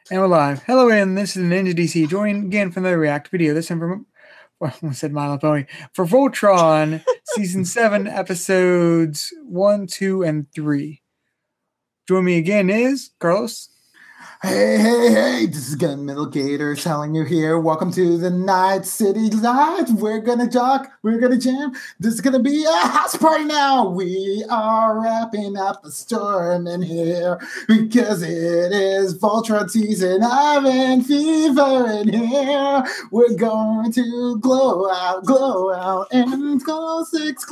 And we're live. Hello, and this is Ninja DC. Join again from the Reactor video. This time from, well, I said Milo Pony. For Voltron, Season 7, Episodes 1, 2, and 3. Join me again is Carlos. Hey, this is Gun Middle Gator telling you here. Welcome to the Night City Live. We're gonna jock, we're gonna jam. This is gonna be a house party now. We are wrapping up a storm in here because it is Voltron season. I'm in fever in here. We're going to glow out, and glow six,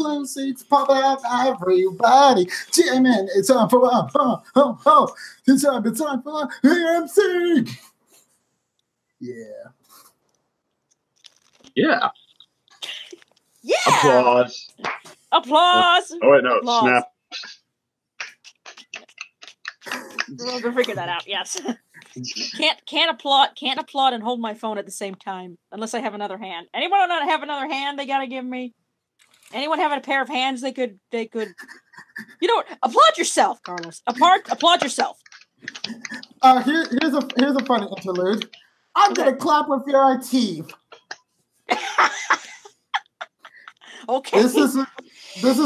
pop out, everybody. Jamming, it's on for It's time for AMC. Yeah. Yeah. Yeah. Applause. Applause. Oh wait, no. Applause. Snap. We'll figure that out. Yes. Can't applaud and hold my phone at the same time unless I have another hand. Anyone not have another hand they gotta give me? Anyone having a pair of hands they could you know what? Applaud yourself, Carlos. Applaud yourself. Here's a funny interlude. I'm gonna clap with your teeth. Okay. This is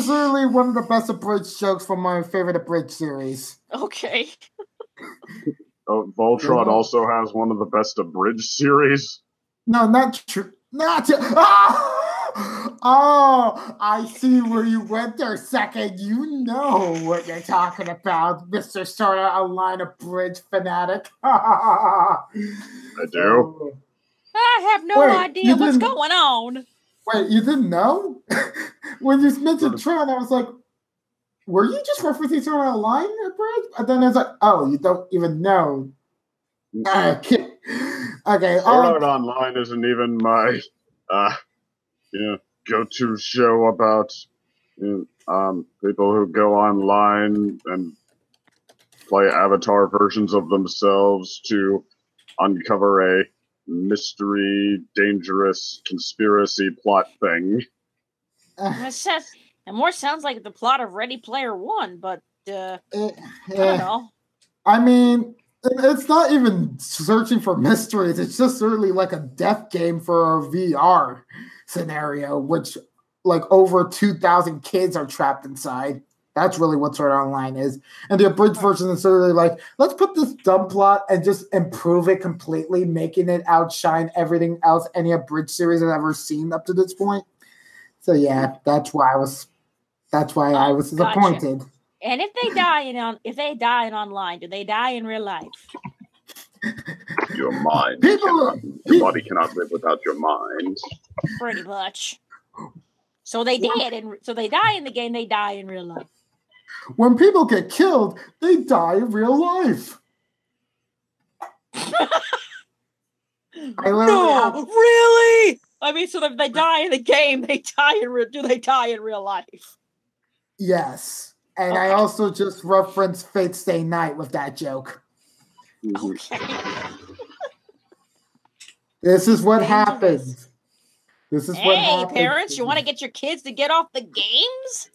really one of the best abridged jokes from my favorite abridged series. Okay. Oh, Voltron also has one of the best abridged series. No, not true. Not true. Oh, I see where you went there, second. You know what you're talking about, Mr. Sort of Online Abridged fanatic. I do. I have no idea what's going on. Wait, you didn't know? When you mentioned Tron, I was like, were you just referencing Sort of Online Abridged? And then it's like, oh, you don't even know. Okay. Art Online isn't even my go-to show about people who go online and play avatar versions of themselves to uncover a mystery, dangerous conspiracy plot thing. It more sounds like the plot of Ready Player One, but I don't know. I mean, it's not even searching for mysteries. It's just really like a death game for a VR scenario, which like over 2,000 kids are trapped inside. That's really what Sword Art Online is. And the abridged version is sort of like, let's put this dumb plot and just improve it completely, making it outshine everything else any abridged series I've ever seen up to this point. So yeah, that's why I was disappointed. Gotcha. And if they die in online, do they die in real life? Your mind. Your body cannot live without your mind. Pretty much. So they die in the game, they die in real life. When people get killed, they die in real life. No, really? I mean, so if they die in the game, do they die in real life? Yes. And okay. I also just referenced Fate Stay Night with that joke. Okay. This is what happens. This is what happens. Hey, parents, you want to get your kids to get off the games?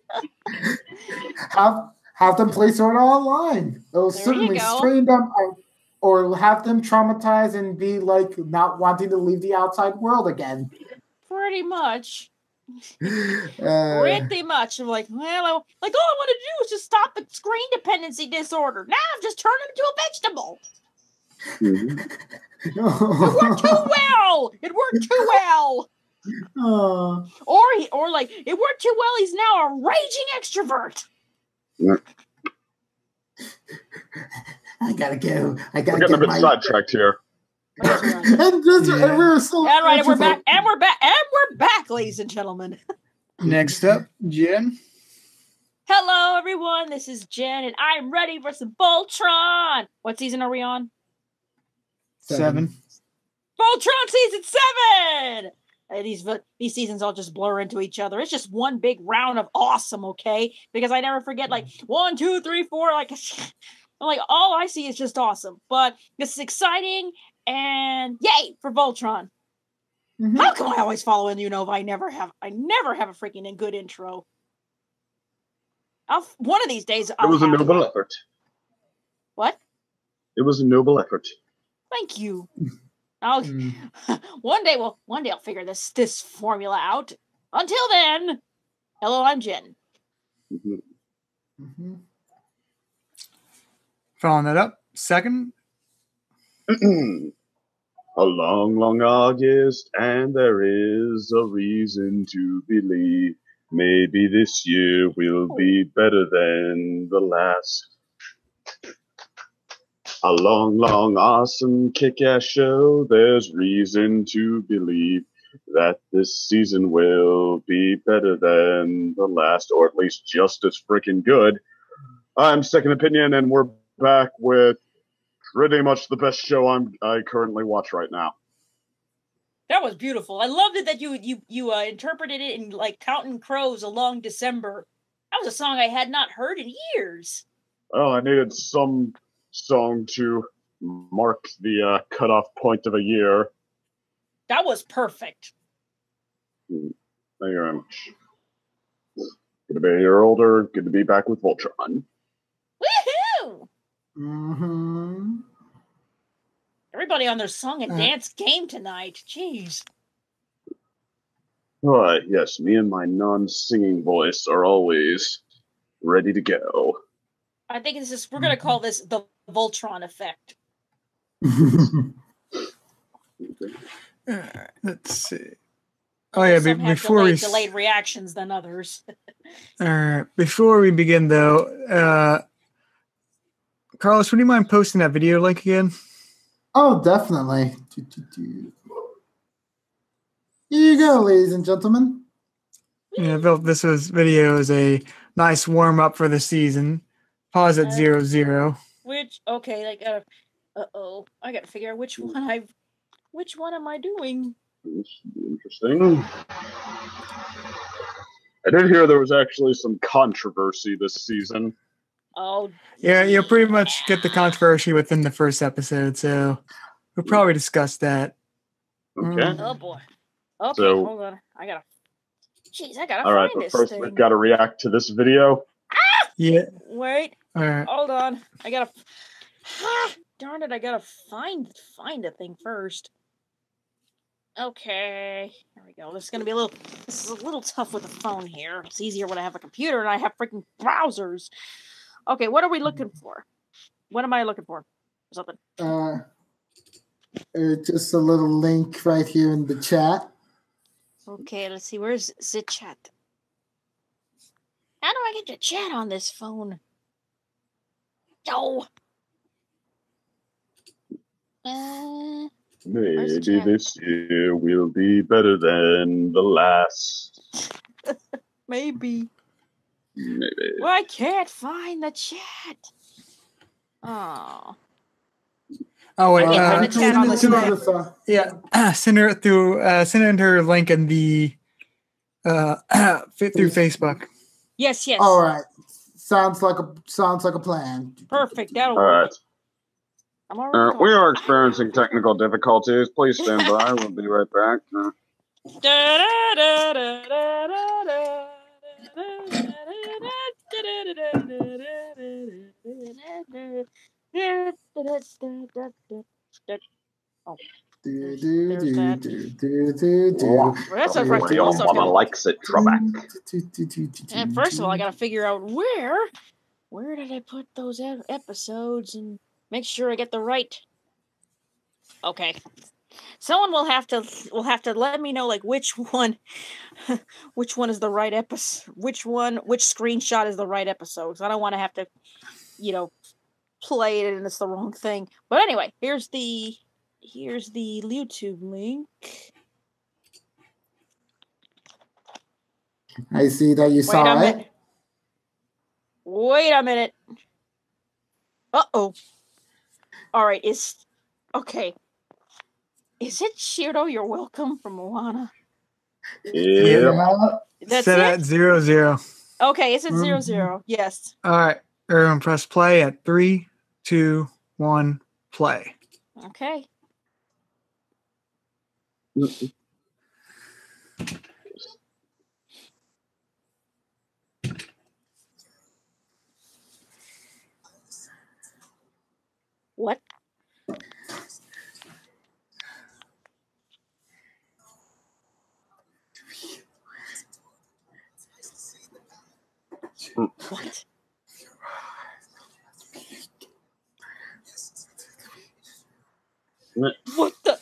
have them play Sword Art Online. It'll certainly strain them out, or have them traumatized and be like not wanting to leave the outside world again. Pretty much. Pretty much. I'm like, well, all I want to do is just stop the screen dependency disorder. Now I've just turned into a vegetable. It worked too well. It worked too well. Or like it worked too well. He's now a raging extrovert. I gotta go. We're getting a bit sidetracked here. And we're back, ladies and gentlemen. Next up, Jen. Hello, everyone. This is Jen, and I'm ready for some Voltron. What season are we on? 7. Voltron season 7. These seasons all just blur into each other. It's just one big round of awesome, okay? Because I never forget 1, 2, 3, 4. All I see is just awesome. But this is exciting. And yay for Voltron. Mm-hmm. How come I always follow in if I never have a freaking good intro? One of these days it was a noble effort. What? It was a noble effort. Thank you. I'll Mm. one day I'll figure this formula out. Until then, hello, I'm Jen. Mm-hmm. Following that up, second. A long, long August, and there is a reason to believe maybe this year will be better than the last. A long, long, awesome, kick-ass show. There's reason to believe that this season will be better than the last, or at least just as freaking good. I'm Second Opinion, and we're back with pretty much the best show I currently watch right now. That was beautiful. I loved it that you interpreted it in like Counting Crows Along December. That was a song I had not heard in years. Well, I needed some song to mark the cutoff point of a year. That was perfect. Thank you very much. Good to be a year older. Good to be back with Voltron. Woohoo! Mm-hmm. Everybody on their song and dance game tonight. Jeez. Yes, me and my non-singing voice are always ready to go. I think we're going to call this the Voltron effect. Let's see. Oh yeah, Some have before we delayed reactions than others. Before we begin though, Carlos, would you mind posting that video link again? Oh, definitely. Here you go, ladies and gentlemen. Yeah, I felt this video is a nice warm up for the season. Pause at 0-0. I gotta figure out which one am I doing? This should be interesting. I did hear there was actually some controversy this season. Oh, yeah, you'll pretty much get the controversy within the first episode, so we'll probably discuss that. Okay. Oh boy. Okay, so, hold on. I gotta all right, find but this first thing. we've got to react to this video. Yeah. Wait. All right. Hold on. I gotta. Darn it! I gotta find the thing first. Okay, here we go. This is a little tough with the phone here. It's easier when I have a computer and I have freaking browsers. Okay, what are we looking for? What am I looking for? Something. Just a little link right here in the chat. Okay, let's see. Where's the chat? How do I get to chat on this phone? No. Maybe this year will be better than the last. Maybe. Maybe. Well, I can't find the chat. Oh. Oh wait, send her her link in the through Facebook. Yes. All right. Sounds like a plan. Perfect. That'll All work. right. We are experiencing technical difficulties. Please stand by. We'll be right back. Mama likes it, Trebek. And first of all, I gotta figure out where did I put those episodes and make sure I get the right. Okay, someone will have to let me know like which one is the right episode, which screenshot is the right episode. Because I don't want to have to, play it and it's the wrong thing. But anyway, here's the YouTube link. I see that you saw it. Wait a minute. Uh-oh. All right, okay. Is it Shiro, You're Welcome from Moana? Yeah. That's set at 0-0. Okay, it's at 0-0. Yes. All right. Everyone press play at 3, 2, 1, play. Okay. What? What the?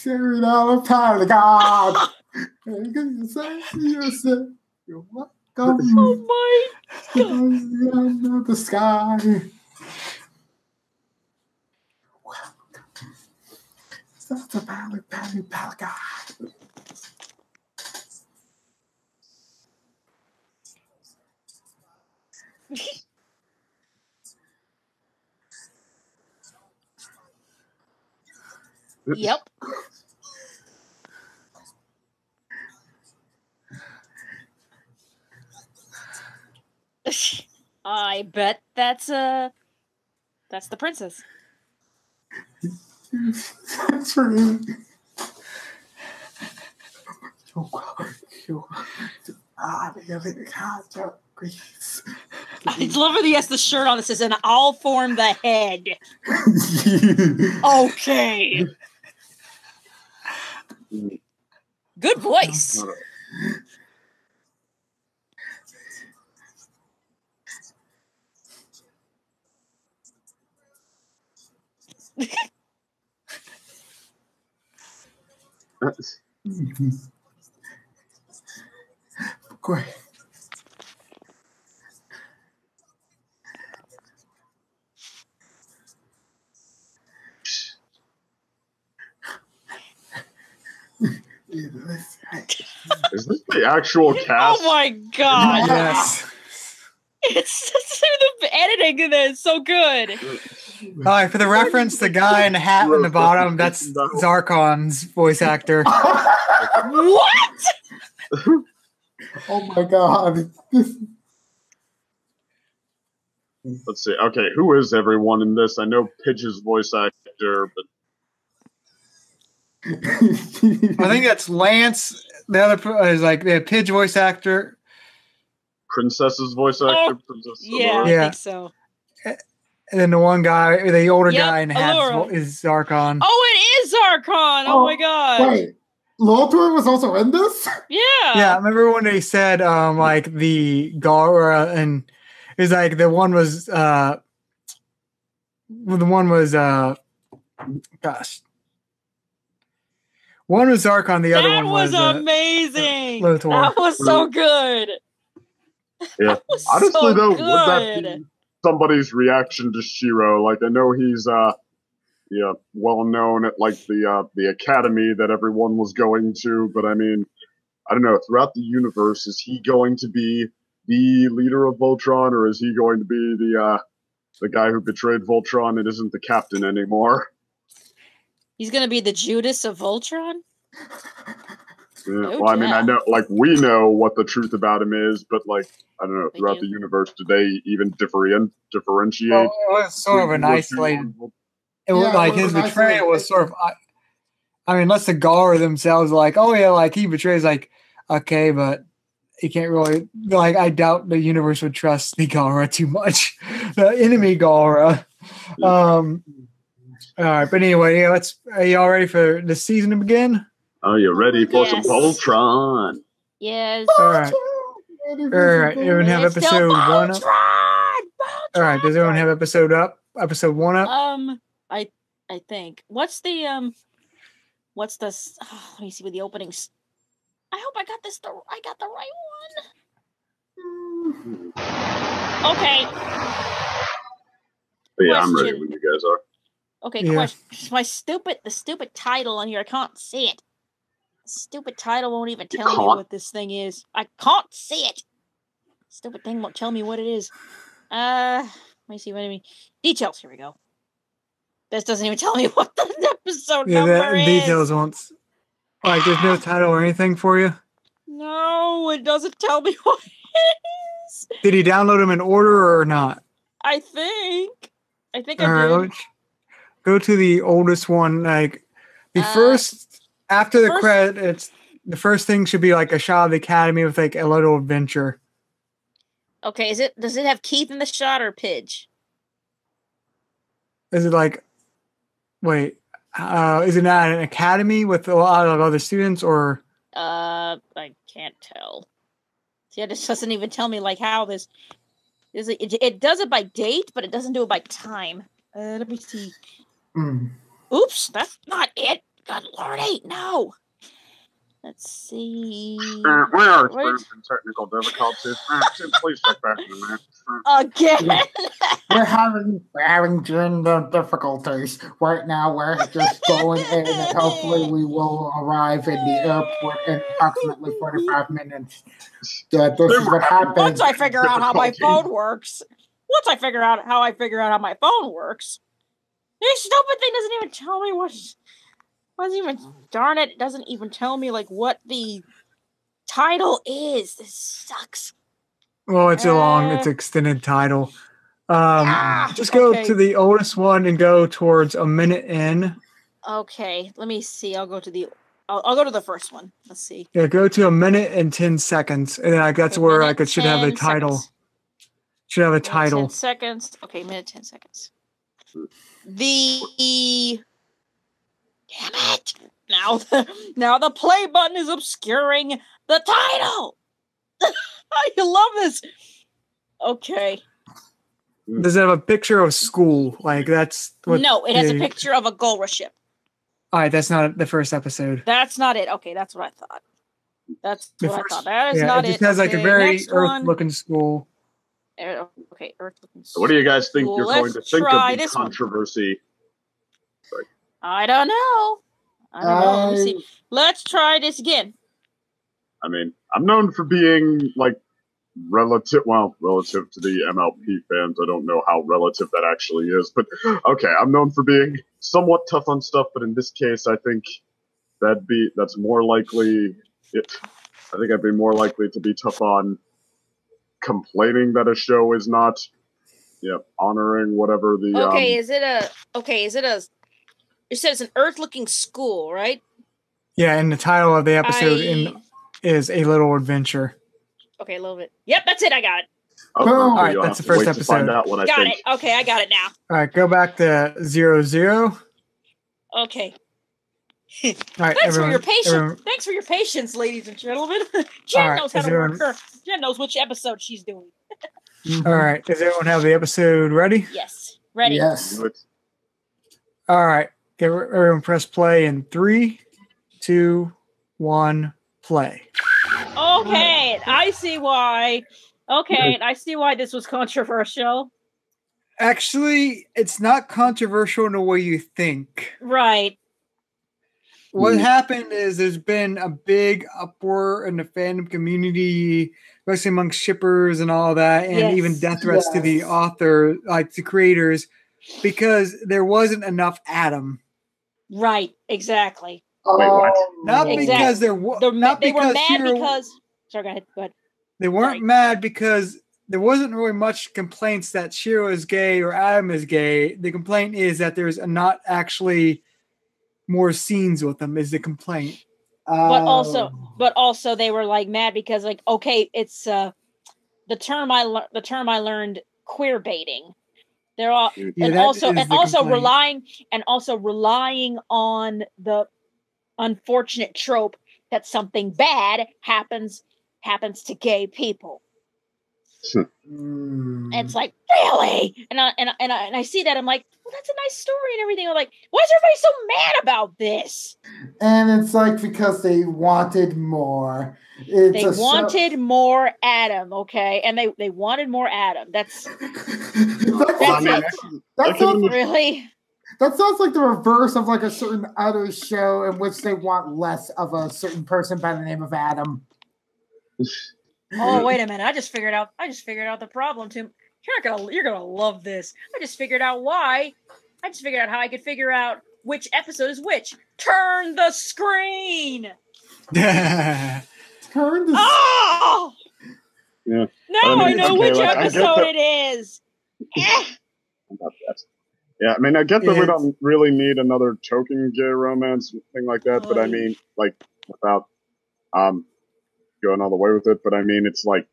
Sharing all the power of God. You're welcome. Oh my God. The sky. Welcome. That's the power of God. Yep. I bet that's the princess. That's right. I love that he has the shirt on that says, and I'll form the head. Okay. Good voice. Great. Is this the actual cast? Oh my god. Yes. It's the editing in this so good. All right, for the reference, the guy in the hat on the bottom, that's Zarkon's voice actor. What? Oh my god. Let's see. Okay, who is everyone in this? I know Pidge's voice actor, but I think that's Lance. The other is like the Pidge voice actor. Princess's voice actor. Oh, Princess yeah, Allura. I Yeah. think so. And then the one guy, the older Yep, guy in the hat Allura. is Zarkon. Oh, it is Zarkon. Oh my god. Wait, Voltron was also in this? Yeah. Yeah, I remember when they said like the Gara and it's like the one was gosh. One was Zarkon, the other That one was was amazing. Lothor. That was so good. Yeah. That was Honestly, so though, good. would that be somebody's reaction to Shiro? Like, I know he's well known at like the academy that everyone was going to, but I mean, I don't know. Throughout the universe, is he going to be the leader of Voltron, or is he going to be the guy who betrayed Voltron and isn't the captain anymore? He's gonna be the Judas of Voltron? Yeah, Oh, well, I mean, I yeah. know, like, we know what the truth about him is, but like, I don't know. They Throughout do. the universe, do they even differentiate? Well, it was sort of an between isolated. Voltron? It was Yeah, like it was his an betrayal isolated- was sort of. I mean, unless the Gara themselves are like, oh yeah, like he betrays, like okay, but you can't really like. I doubt the universe would trust the Gara too much, the enemy Gara. All right, but anyway, yeah, are you all ready for the season to begin? Are you ready for some Yes. Voltron? Yes. All right, all right. Everyone have It's still episode 1 up. Voltron! All right, does everyone have episode 1 up? I think. What's the let me see with the openings. I hope I got the right one. Okay. But yeah, I'm ready Question. when you guys are. Okay, Yeah. question. The stupid title on here, I can't see it. The stupid title won't even tell me can't? what this thing is. I can't see it. Stupid thing won't tell me what it is. Let me see what I mean. Details, here we go. This doesn't even tell me what the episode Yeah, number the is. details won't. Like, there's no title or anything for you. No, it doesn't tell me what it is. Did he download them in order or not? I think All I right, did. let's go to the oldest one. Like the first after the first- credits, the first thing should be like a shot of the academy with like a little adventure. Okay, does it have Keith in the shot or Pidge? Is it like? Wait, is it not an academy with a lot of other students or? I can't tell. See, it just doesn't even tell me like how this. It does it by date, but it doesn't do it by time. Let me see. Mm. Oops, that's not it. God Lord, no. Let's see. We are experiencing technical difficulties. Please check back in a minute. Again. We're having general difficulties right now. We're just going in, and hopefully we will arrive in the airport in approximately 45 minutes. This is what happens. Once I figure out how my phone works. This stupid thing doesn't even tell me darn it, it doesn't even tell me like what the title is. This sucks. Well, it's a long, it's extended title. Just go to the oldest one and go towards a minute in. Okay, let me see. I'll go to the first one. Let's see. Yeah, go to a minute and 10 seconds, and then that's where it should have a title. Seconds. Should have a title. 10 seconds. Okay, minute 10 seconds. Damn it! Now the play button is obscuring the title. I love this. Okay. Does it have a picture of school? Like that's what? No, it has a picture of a Gulra ship. All right, that's not the first episode. That's not it. Okay, that's what I thought. That is not it. It just has like a very Earth-looking school. Okay, Earth-looking school. So what do you guys think you're going to think of the controversy? I don't know. Let me see. Let's try this again. I mean, I'm known for being like relative to the MLP fans. I don't know how relative that actually is, but okay, I'm known for being somewhat tough on stuff, but in this case, I think that's more likely. I think I'd be more likely to be tough on complaining that a show is not, honoring whatever the. You said it's an Earth-looking school, right? Yeah, and the title of the episode is A Little Adventure. Okay, a little bit. Yep, that's it. I got it. Okay, all right, that's the first episode. Got it. Okay, I got it now. All right, go back to 00. Okay. All right, Thanks for your patience. Thanks for your patience, ladies and gentlemen. Jen knows how to work her. Jen knows which episode she's doing. All right, does everyone have the episode ready? Yes, ready. Yes. All right, everyone press play in 3, 2, 1, play. Okay, I see why. Okay, I see why this was controversial. Actually, it's not controversial in the way you think. Right. What happened is there's been a big uproar in the fandom community, especially among shippers and all that, and even death threats to the author, like the creators, because there wasn't enough Adam. Right, exactly. Wait, what? Not because they were mad because. Sorry, go ahead. They weren't mad because there wasn't really much complaints that Shiro is gay or Adam is gay. The complaint is that there's not actually more scenes with them. Is the complaint? But also they were like mad because like it's the term I learned, queer baiting. They're all relying on the unfortunate trope that something bad happens to gay people. And it's like, really? And I see that, I'm like, well, that's a nice story and everything. I'm like, why is everybody so mad about this? And it's like because they wanted more. They wanted more Adam, okay? And they wanted more Adam. That's really. That sounds like the reverse of like a certain other show in which they want less of a certain person by the name of Adam. Oh, wait a minute. I just figured out the problem, Tim. You're gonna love this. I just figured out why. I just figured out how I could figure out which episode is which. Turn the screen. Turn the Oh! Yeah. Now I know which episode it is. Yeah, I mean, I get that we don't really need another token gay romance thing like that, but I mean, like, without going all the way with it, but I mean, it's like,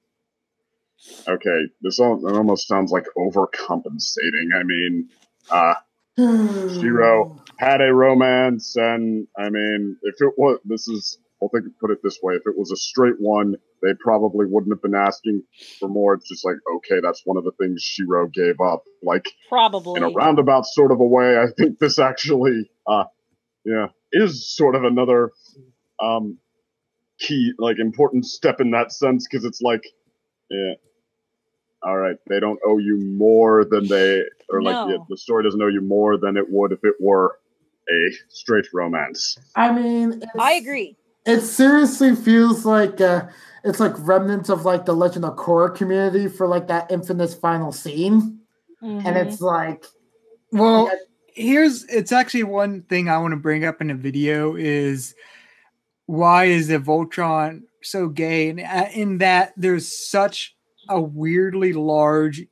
okay, it almost sounds like overcompensating. I mean, Shiro had a romance, and I mean, if it was, this is I'll put it this way: if it was a straight one, they probably wouldn't have been asking for more. It's just like, okay, that's one of the things Shiro gave up. Like, Probably. in a roundabout sort of a way, I think this actually, is sort of another key, like, important step in that sense, because it's like, all right, they don't owe you more than the story doesn't owe you more than it would if it were a straight romance. I mean, I agree. It seriously feels like it's like remnants of like the Legend of Korra community for like that infamous final scene, and it's like, well, it's actually one thing I want to bring up in a video is why is the Voltron so gay, and in that there's such a weirdly large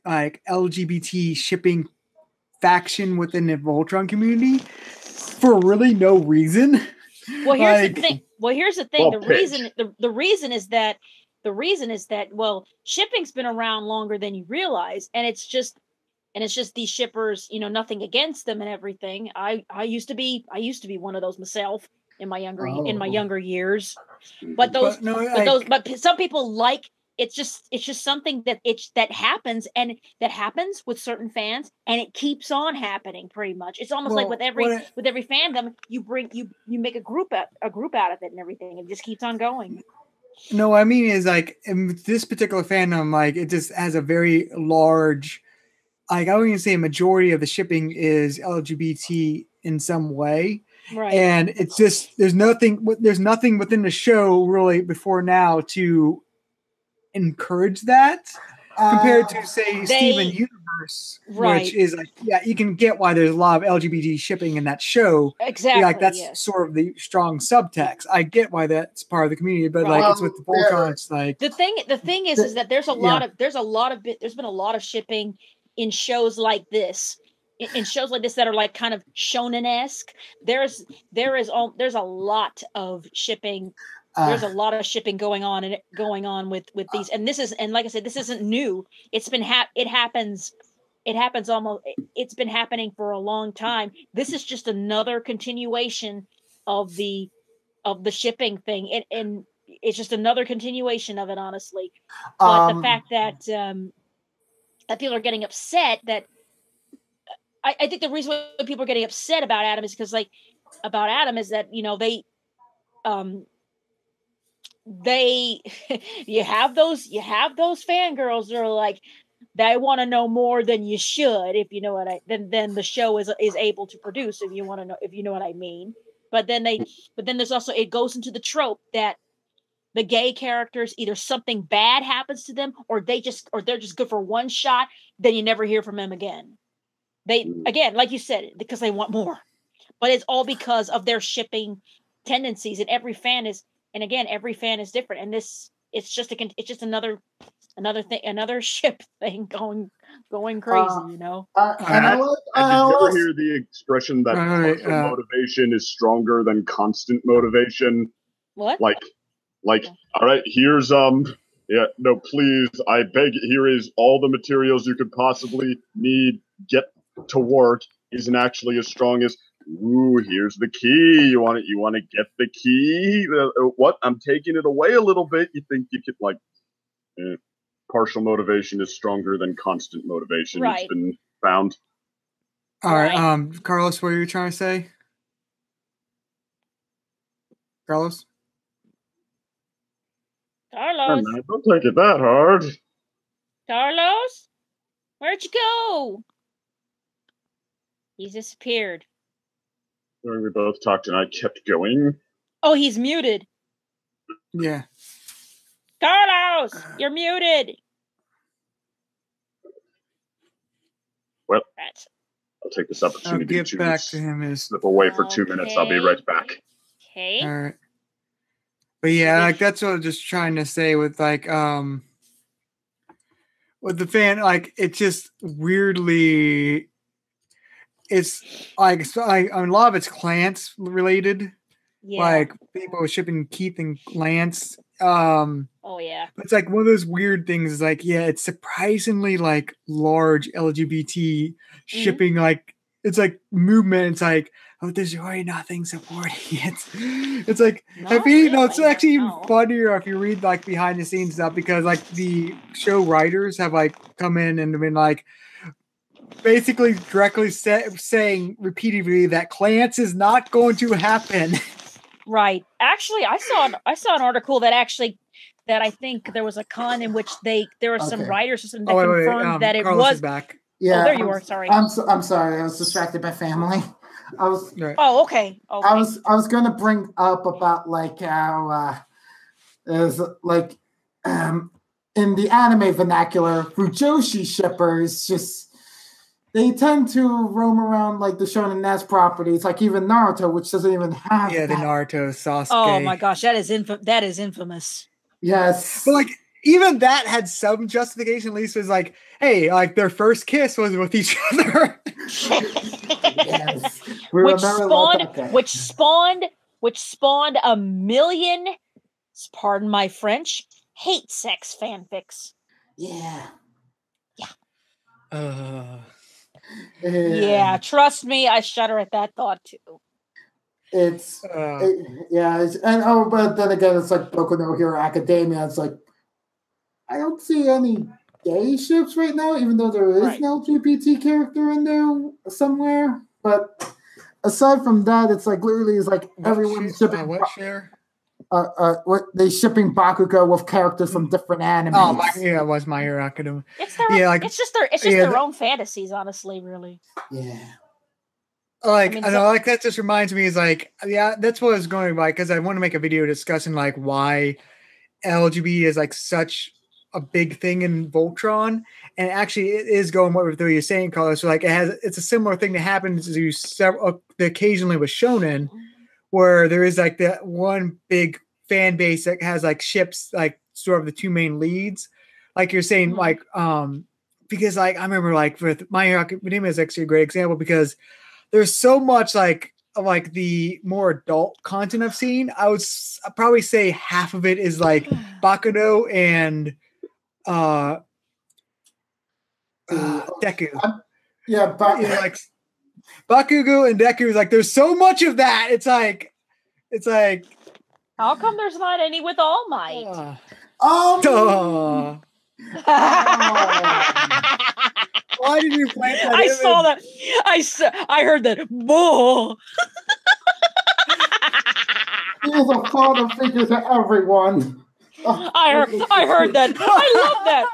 like LGBT shipping faction within the Voltron community for really no reason. Well, here's the thing. The reason is that well, shipping's been around longer than you realize, and it's just these shippers. Nothing against them and everything. I used to be one of those myself in my younger years, but some people like. It's just something that happens, and that happens with certain fans, and it keeps on happening pretty much. It's almost like with every fandom, you make a group out of it and everything. It just keeps on going. No, I mean is like in this particular fandom, like it just has a very large, like I wouldn't even say a majority of the shipping is LGBT in some way. Right. And it's just there's nothing within the show really before now to encourage that compared to say Steven Universe, which is like you can get why there's a lot of LGBT shipping in that show. Exactly, like that's sort of the strong subtext. I get why that's part of the community, but like it's with the Voltron, it's like the thing is that there's been a lot of shipping in shows like this. In shows like this that are like kind of shonen-esque, there's a lot of shipping. There's a lot of shipping going on with these, and like I said, this isn't new. It's been it's been happening for a long time. This is just another continuation of the shipping thing, and it's just another continuation of it, honestly. But the fact that people are getting upset, that I think the reason why people are getting upset about Adam is because that you have those fangirls that are like, they want to know more than you should, if you know what than the show is able to produce, if you know what I mean. But then there's also, it goes into the trope that the gay characters, either something bad happens to them, or they're just good for one shot, then you never hear from them again. Again, like you said, because they want more. But it's all because of their shipping tendencies, and every fan is different, and it's just another thing, another ship thing going crazy, Did you ever hear the expression that partial motivation is stronger than constant motivation? What? Like, all right, here's please, I beg, here is all the materials you could possibly need. Get to work isn't actually as strong as, ooh, here's the key. You want to get the key? What? I'm taking it away a little bit. You think you could partial motivation is stronger than constant motivation. Right. It's been found. All right, Carlos, what are you trying to say? Carlos? Don't take it that hard. Carlos? Where'd you go? He's disappeared. We both talked and I kept going. Oh, he's muted. Yeah. Carlos, you're muted. Well, I'll take this opportunity to back to him. Slip away for 2 minutes. I'll be right back. Okay. All right. But yeah, like that's what I was just trying to say with like with the fan, like it's just weirdly, it's like a lot of it's Clance related. Yeah. Like people shipping Keith and Lance. Oh yeah. But it's like one of those weird things. Is like, yeah, it's surprisingly like large LGBT shipping. Like it's like movement. It's like oh, there's really nothing supporting it. It's like, Not it's really, actually even no. funnier if you read like behind the scenes stuff, because like the show writers have like come in and been like basically directly saying repeatedly that Clance is not going to happen. Right. Actually, I saw an article that I think there was a con in which there were some Okay. writers or something that Wait, confirmed that it Carlos was. is back. Yeah, there you are. Sorry. I'm sorry. I was distracted by family. I was Right. Oh, okay. I was going to bring up about like how is like in the anime vernacular, Fujoshi shippers they tend to roam around like the Shonen Nest properties, like even Naruto, which doesn't even have the that. Naruto Sasuke. Oh my gosh, that is infamous. Yes. But like even that had some justification. At least was like, hey, like their first kiss was with each other. Yes. Which spawned a million, pardon my French, hate sex fanfics. Yeah. Yeah, trust me, I shudder at that thought too. But then again, it's like Boku no Hero Academia. It's like I don't see any gay ships right now, even though there is an LGBT character in there somewhere. But aside from that, it's like literally, it's like everyone's shipping. What share? What they shipping Bakugo with characters from different animes. Oh, it was My Hero Academia. It's just their own fantasies, honestly, really. Yeah. Like I know, like that just reminds me is like, yeah, that's what I was going by, because I want to make a video discussing like why LGBT is like such a big thing in Voltron, and actually it is going what you're saying, Carlos. So like it's a similar thing that happens to occasionally with Shonen, where there is like that one big fan base that has like ships, like sort of the two main leads, like you're saying, like because like I remember like with My Hero Academia is actually a great example, because there's so much like the more adult content I've seen. I'd probably say half of it is like Bakugo and Deku. Like Bakugo and Deku is like there's so much of that. It's like how come there's not any with All Might? Why did you plant that? I saw that. I heard that. Bull. He is a father figure to everyone. I heard that. I love that.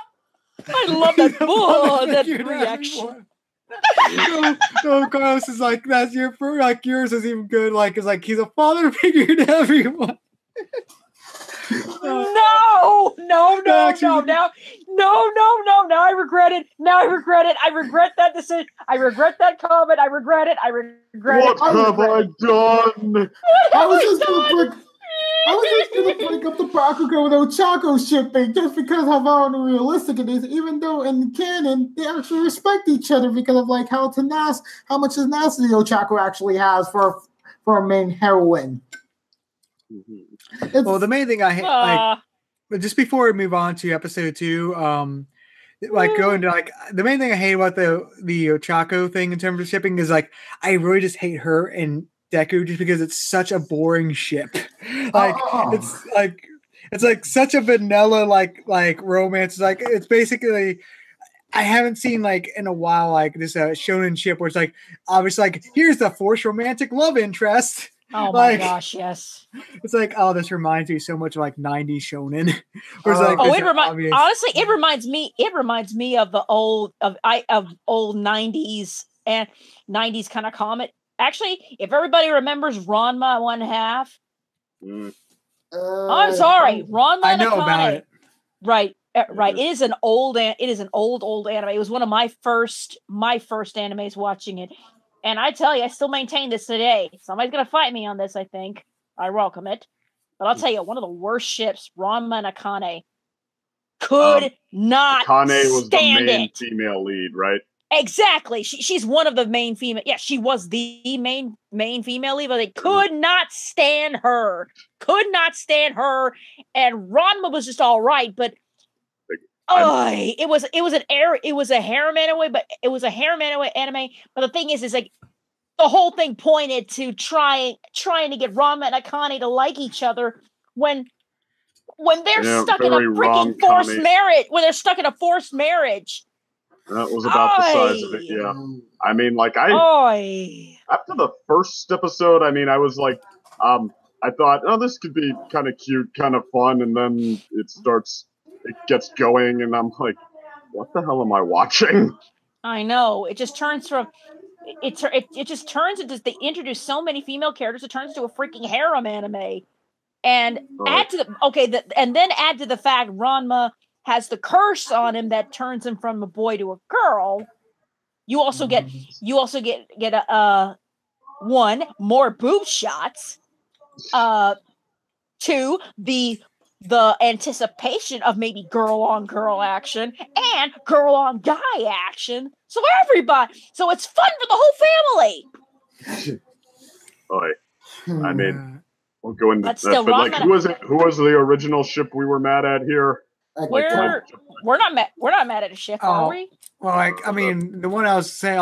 I love that bull. That reaction. No, Carlos is like, that's yours is even good. Like, it's like he's a father figure to everyone. No. Now I regret it. I regret that decision. I regret that comment. I regret it. What have I done? I was just gonna break up the Bakugo and Ochako shipping just because of how unrealistic it is, even though in canon they actually respect each other because of like how much tenacity Ochako actually has for a main heroine. Well, the main thing I hate, but just before we move on to episode 2, like going to like the main thing I hate about the Ochako thing in terms of shipping is like I really just hate her and Deku just because it's such a boring ship. Like it's like such a vanilla like romance. Like it's basically I haven't seen like in a while like this shonen ship where it's like obviously like here's the forced romantic love interest. Oh my gosh, yes. It's like, oh, this reminds me so much of like 90s shonen. Honestly, it reminds me of the old 90s and 90s kind of comic. Actually, if everybody remembers Ranma 1/2. I'm sorry, Ranma. I know about it. Right. It is an old anime. It was one of my first animes watching it. And I tell you, I still maintain this today. Somebody's going to fight me on this, I think. I welcome it. But I'll tell you, one of the worst ships, Ranma and Akane, could not Akane was the main it. female lead, right? Exactly. She's one of the main female. Yeah, she was the main female lead, but they could not stand her. And Ranma was just all right, but it was a harem anime, but the thing is like the whole thing pointed to trying to get Rama and Akane to like each other when they're stuck in a freaking forced marriage. When they're stuck in a forced marriage. That was about the size of it, yeah. I mean, like, after the first episode, I mean, I was like, I thought, oh, this could be kind of cute, kind of fun, and then it gets going, and I'm like, what the hell am I watching? I know. It just turns from, it just turns into, they introduce so many female characters, it turns into a freaking harem anime. And add to the fact Ranma has the curse on him that turns him from a boy to a girl. You also get one, more boob shots. Two, the anticipation of maybe girl on girl action and girl on guy action. So it's fun for the whole family. I mean, we'll go into that. But like, who was the original ship we were mad at here? We're not mad at a ship, are we? Well, like, I mean, the one I was saying,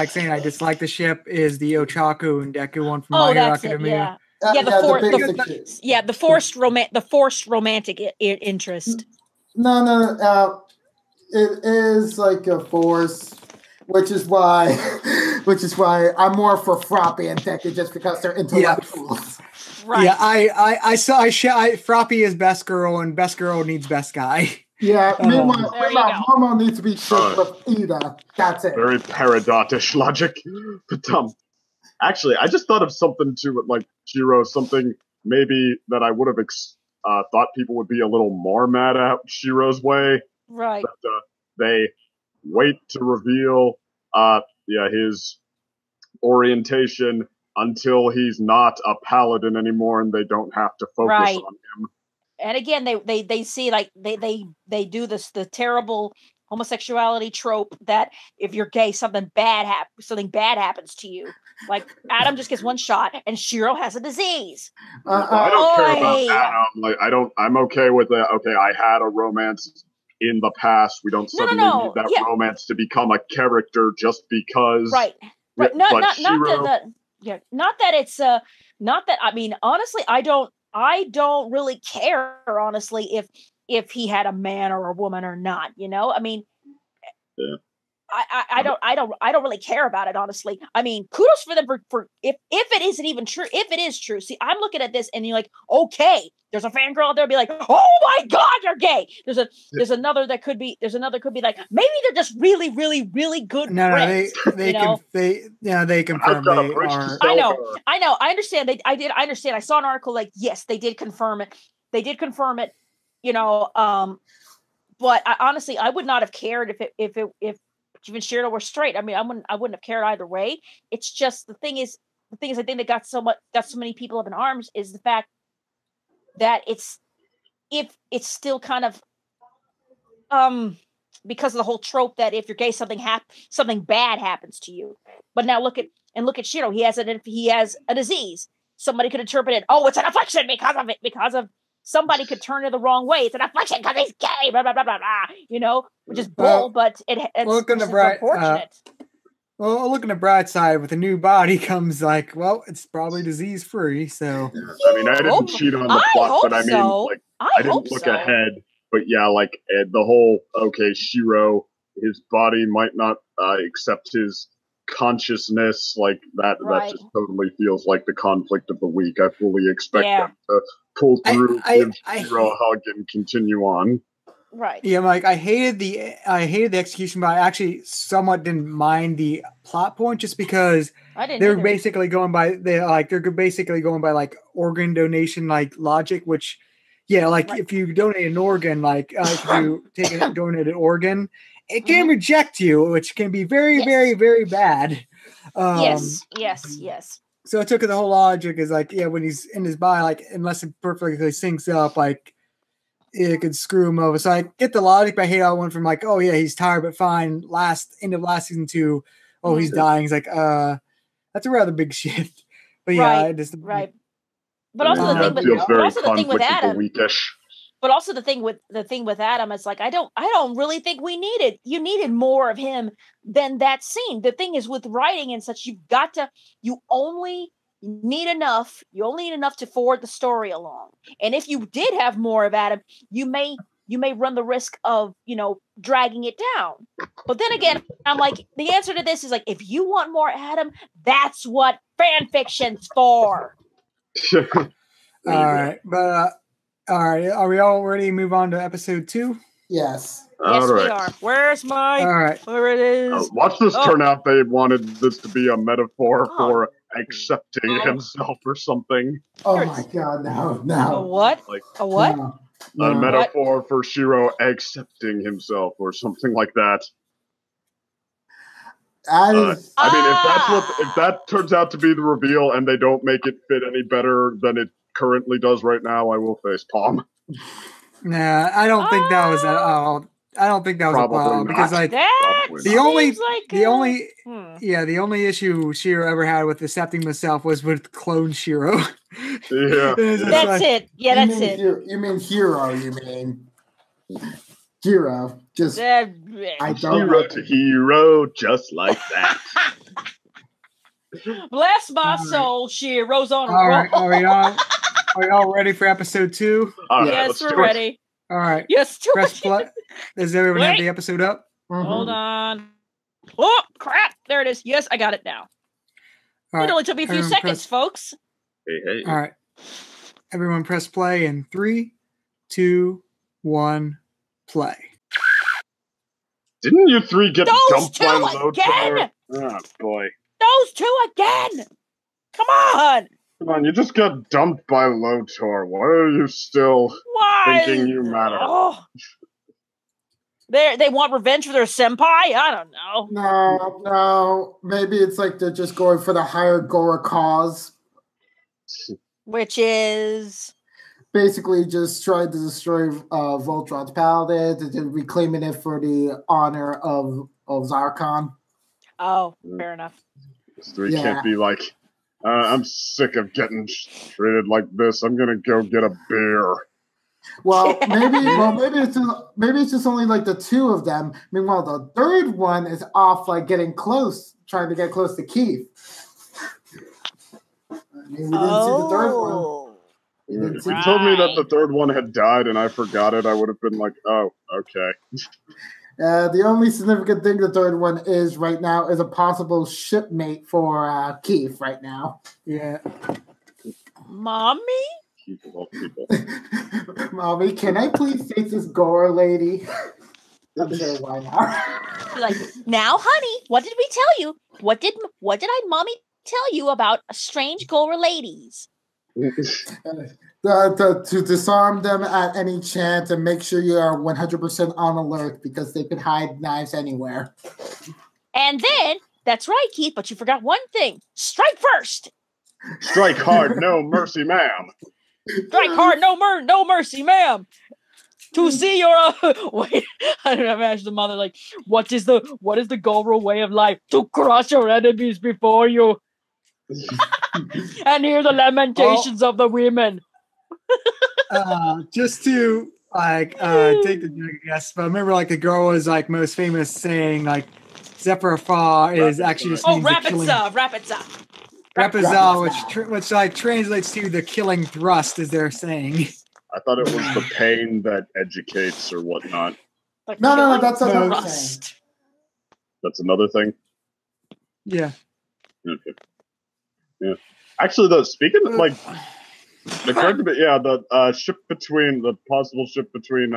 saying I dislike the ship is the Ochaku and Deku one from My Hero Academia. The forced romantic interest. No. It is like a force, which is why I'm more for Froppy and Deku just because they're intellectuals. Right. Yeah, I Froppy is best girl and best girl needs best guy. Yeah, meanwhile, Momo needs to be shipped with Ida. That's it. Very paradoxish logic. But actually, I just thought of something too, like Shiro, something maybe that I would have thought people would be a little more mad at Shiro's way. Right. But, they wait to reveal his orientation until he's not a paladin anymore, and they don't have to focus on him. And again, they see, like, they do the terrible homosexuality trope that if you're gay, something bad happens to you. Like, Adam just gets one shot, and Shiro has a disease. I don't care about Adam. Like, I'm okay with that. Okay, I had a romance in the past. We don't suddenly need that romance to become a character just because. Right. But I mean, honestly, I don't really care, honestly, if he had a man or a woman or not, you know? I mean, I don't really care about it, honestly. I mean, kudos for them for if it isn't even true, if it is true. See, I'm looking at this and you're like, okay, there's a fangirl out there be like, oh my God, you're gay. There's another could be like, maybe they're just really, really, really good friends. They confirm they are. I know. I understand. I understand. I saw an article like, yes, they did confirm it. You know, but honestly, I would not have cared if even Shiro were straight. I mean, I wouldn't have cared either way. It's just the thing is I think that got so many people up in arms is the fact that it's still kind of because of the whole trope that if you're gay, something bad happens to you. But now look at Shiro. He has a disease. Somebody could interpret it. Oh, it's an affliction because of somebody could turn it the wrong way. It's an affliction because he's gay. Blah blah blah blah blah. You know, which is bull, but it's unfortunate. Well, looking at the bright side, with a new body comes like, well, it's probably disease free. So I mean, I didn't cheat on the plot, but I mean, like, I didn't look ahead. But yeah, like the whole Shiro, his body might not accept his consciousness, like that. Right. That just totally feels like the conflict of the week. I fully expect them to pull through, give Shiro a hug, and continue on. Right. Yeah, Mike. I hated the execution, but I actually somewhat didn't mind the plot point, just because they're basically going by like organ donation like logic, which if you donate an organ, like if you donate an organ, it can reject you, which can be very, very, very bad. Yes. So it took the whole logic is like, when he's in his body, like unless it perfectly syncs up, like it could screw him over. So I get the logic, but I hate how it went from like, oh yeah, he's tired but fine. End of last season to, oh, he's dying. He's like, that's a rather big shift. But yeah, right. But also the thing with Adam. But also the thing with Adam is like I don't really think you needed more of him than that scene. The thing is with writing and such, you only need enough to forward the story along. And if you did have more of Adam, you may run the risk of, dragging it down. But then again, I'm like, the answer to this is like, if you want more Adam, that's what fan fiction's for. All right, but all right, are we all ready to move on to episode 2? Yes. Yes, we are. Where's my? All right. Where it is? Watch this turn out. They wanted this to be a metaphor for accepting Oh. himself or something. Oh my God! No. A what? Like A what? No. a No. metaphor for Shiro accepting himself or something like that. That is, I mean, if that turns out to be the reveal and they don't make it fit any better than it currently does right now, I will face palm. Nah, I don't think that was at all. I don't think that was Probably a problem not. because like That the only seems like the only hmm. yeah the only issue Shiro ever had with accepting himself was with clone Shiro. Yeah. It's just That's like- it. Yeah, that's it. You mean hero? You mean hero? Just I don't Hero know. to hero, just like that. Bless my soul, Shiro's on a All right, roll. are y'all ready for episode 2? All right, Yes, let's we're do it. ready. All right, Yes, do press it. play. Does everyone have Wait. the episode up? Hold on. Oh, crap. There it is. Yes, I got it now. All right, It only took me a few everyone seconds, press- folks. Hey. All right, everyone press play in 3, 2, 1, play. Didn't you three get Those dumped by two again? Lothar? Oh, boy. Those two again. Come on. Come on, you just got dumped by Lothar. Why are you still Why? thinking you matter? Oh. They want revenge for their senpai? I don't know. No. Maybe it's like they're just going for the higher Gora cause. Which is... Basically, just trying to destroy Voltron's paladin and then reclaiming it for the honor of Zarkon. Oh, fair enough. These three Yeah. can't be like, I'm sick of getting treated like this. I'm gonna go get a beer. Well, maybe it's just only like the two of them. Meanwhile, the third one is off, like getting close, trying to get close to Keith. We didn't see the third one. We didn't If see you told me that the third one had died and I forgot it, I would have been like, oh, okay. The only significant thing the third one is right now is a possible shipmate for Keith right now. Yeah. Mommy? People. Mommy, can I please face this Gora lady? I'm sure why not. She's like, now, honey, what did we tell you? What did mommy tell you about strange Gora ladies? To disarm them at any chance and make sure you are 100% on alert because they could hide knives anywhere. And then, that's right, Keith, but you forgot one thing. Strike first. Strike hard, no mercy, ma'am. Strike hard, no mercy, ma'am. To see your wait, I don't imagine the mother like, what is the Gora way of life? To crush your enemies before you. And hear the lamentations of the women. Just to take the joke, I guess. But I remember, like, the girl was like most famous saying like Zephyr is actually just means the killing. Rapidza, which like translates to the killing thrust, as they're saying. I thought it was the pain that educates or whatnot. No, that's another thing. Thrust. That's another thing? Yeah. Okay. Yeah. Actually, though, speaking of, like, the possible ship between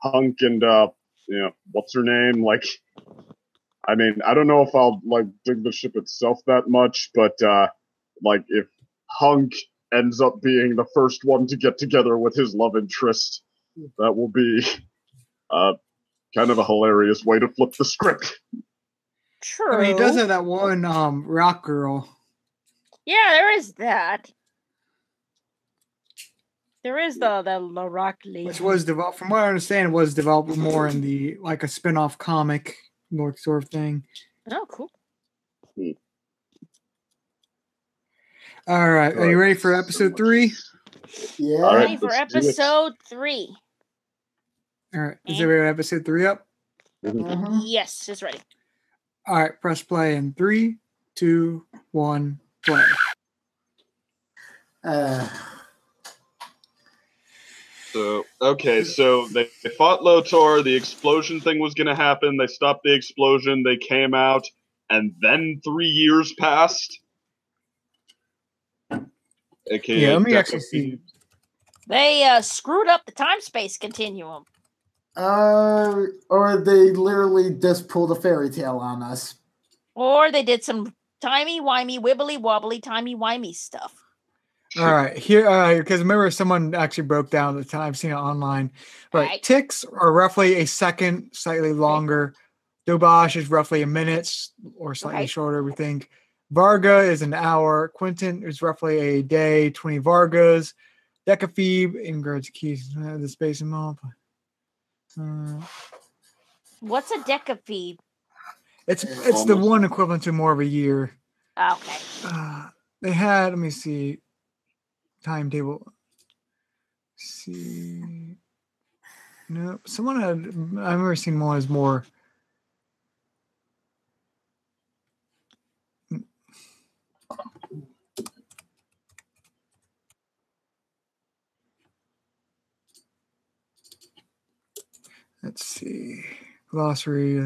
Hunk and what's her name? Like, I mean, I don't know if I'll like dig the ship itself that much, but like if Hunk ends up being the first one to get together with his love interest, that will be kind of a hilarious way to flip the script. True. I mean, he does have that one rock girl. Yeah, there is that. There is the rock lady. Which was developed, from what I understand, was developed more in the like a spin-off comic sort of thing. Oh, cool. All right, are you ready for episode 3? Yeah. All right, Ready for let's do it. episode 3. All right. Is there episode 3 up? Mhm. Yes, it's ready. All right. Press play in 3, 2, 1, play. So they fought Lotor. The explosion thing was going to happen. They stopped the explosion. They came out, and then 3 years passed. AKA Yeah, let me actually see. Decapede. They screwed up the time-space continuum. Or they literally just pulled a fairy tale on us. Or they did some timey-wimey, wibbly-wobbly, timey-wimey stuff. All right, here, because remember, someone actually broke down the time. I've seen it online. Right, ticks are roughly a second, slightly longer. Dobosh is roughly a minute or slightly shorter, we think. Varga is an hour. Quinton is roughly a day, 20 Vargas. Decaphoebe ingress keys the space and mop. What's a decaphoebe? It's the one equivalent to more of a year. Okay. They had, let me see. Timetable. See, no, someone had. I've never seen one as more. Let's see. Glossary.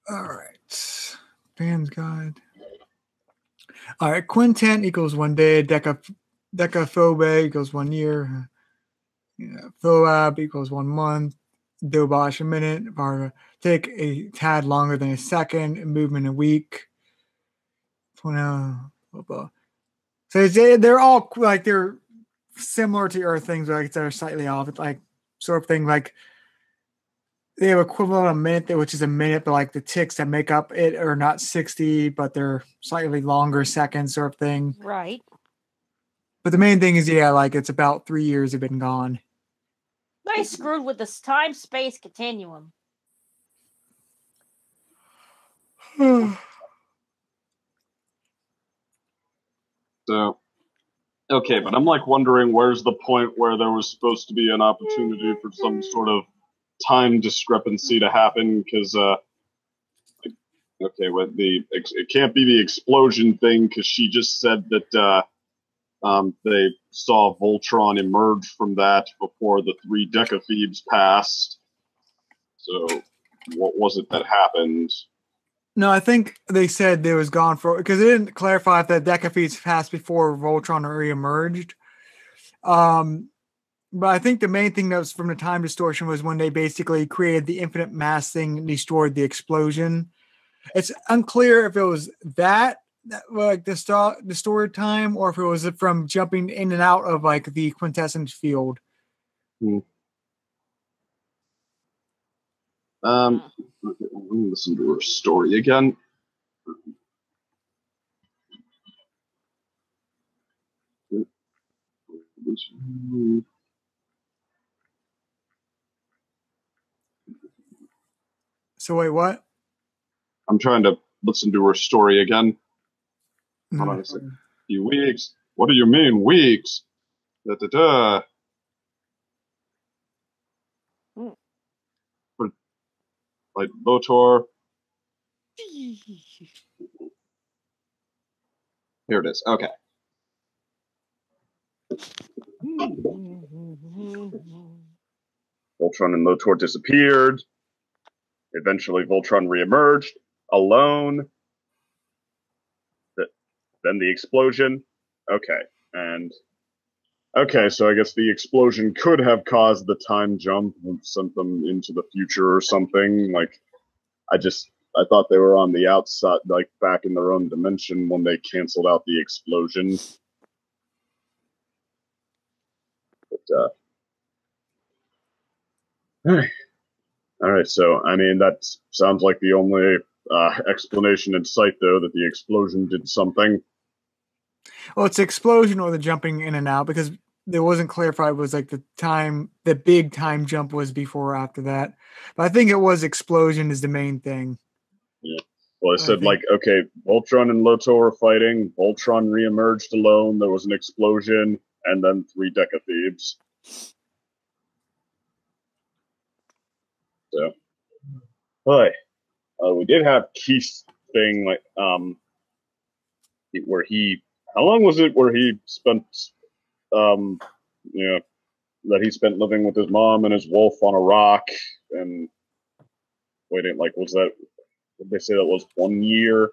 All right. Band's guide. All right. Quintet equals 1 day. Decaphobe equals 1 year. Phoab equals 1 month. Dobosh a minute. Varga take a tad longer than a second. Movement a week. So they're all like they're similar to Earth things, like they're slightly off. It's like sort of thing like they have equivalent of a minute, which is a minute, but like the ticks that make up it are not 60, but they're slightly longer seconds sort of thing. Right. But the main thing is, yeah, like it's about 3 years have been gone. They screwed with this time-space continuum. So, okay, but I'm like wondering where's the point where there was supposed to be an opportunity for some sort of time discrepancy to happen? Because, okay, well, it can't be the explosion thing because she just said that they saw Voltron emerge from that before the 3 Decaphebes passed. So, what was it that happened? No, I think they said they was gone for because they didn't clarify if the Decaphebes passed before Voltron re-emerged. But I think the main thing that was from the time distortion was when they basically created the infinite mass thing and destroyed the explosion. It's unclear if it was that like the distorted time or if it was from jumping in and out of like the quintessence field. Okay, let me listen to her story again. So wait, what? I'm trying to listen to her story again. Hold on a second. You weeks? What do you mean, weeks? Da-da-da. Like Lotor. Here it is. Okay. Voltron and Lotor disappeared. Eventually, Voltron reemerged alone. Then the explosion. Okay. And okay, so I guess the explosion could have caused the time jump and sent them into the future or something. Like, I thought they were on the outside, like back in their own dimension when they canceled out the explosion. But, all right, so, I mean, that sounds like the only explanation in sight, though, that the explosion did something. Well, it's the explosion or the jumping in and out because it wasn't clarified was like the big time jump was before or after that. But I think it was explosion is the main thing. Yeah. Well, I said, like, okay, Voltron and Loto are fighting. Voltron reemerged alone. There was an explosion, and then 3 Deca Thieves. So, but we did have Keith's thing, like, where he. How long was it where he spent, that he spent living with his mom and his wolf on a rock and waiting? Like, was that? Did they say that was 1 year?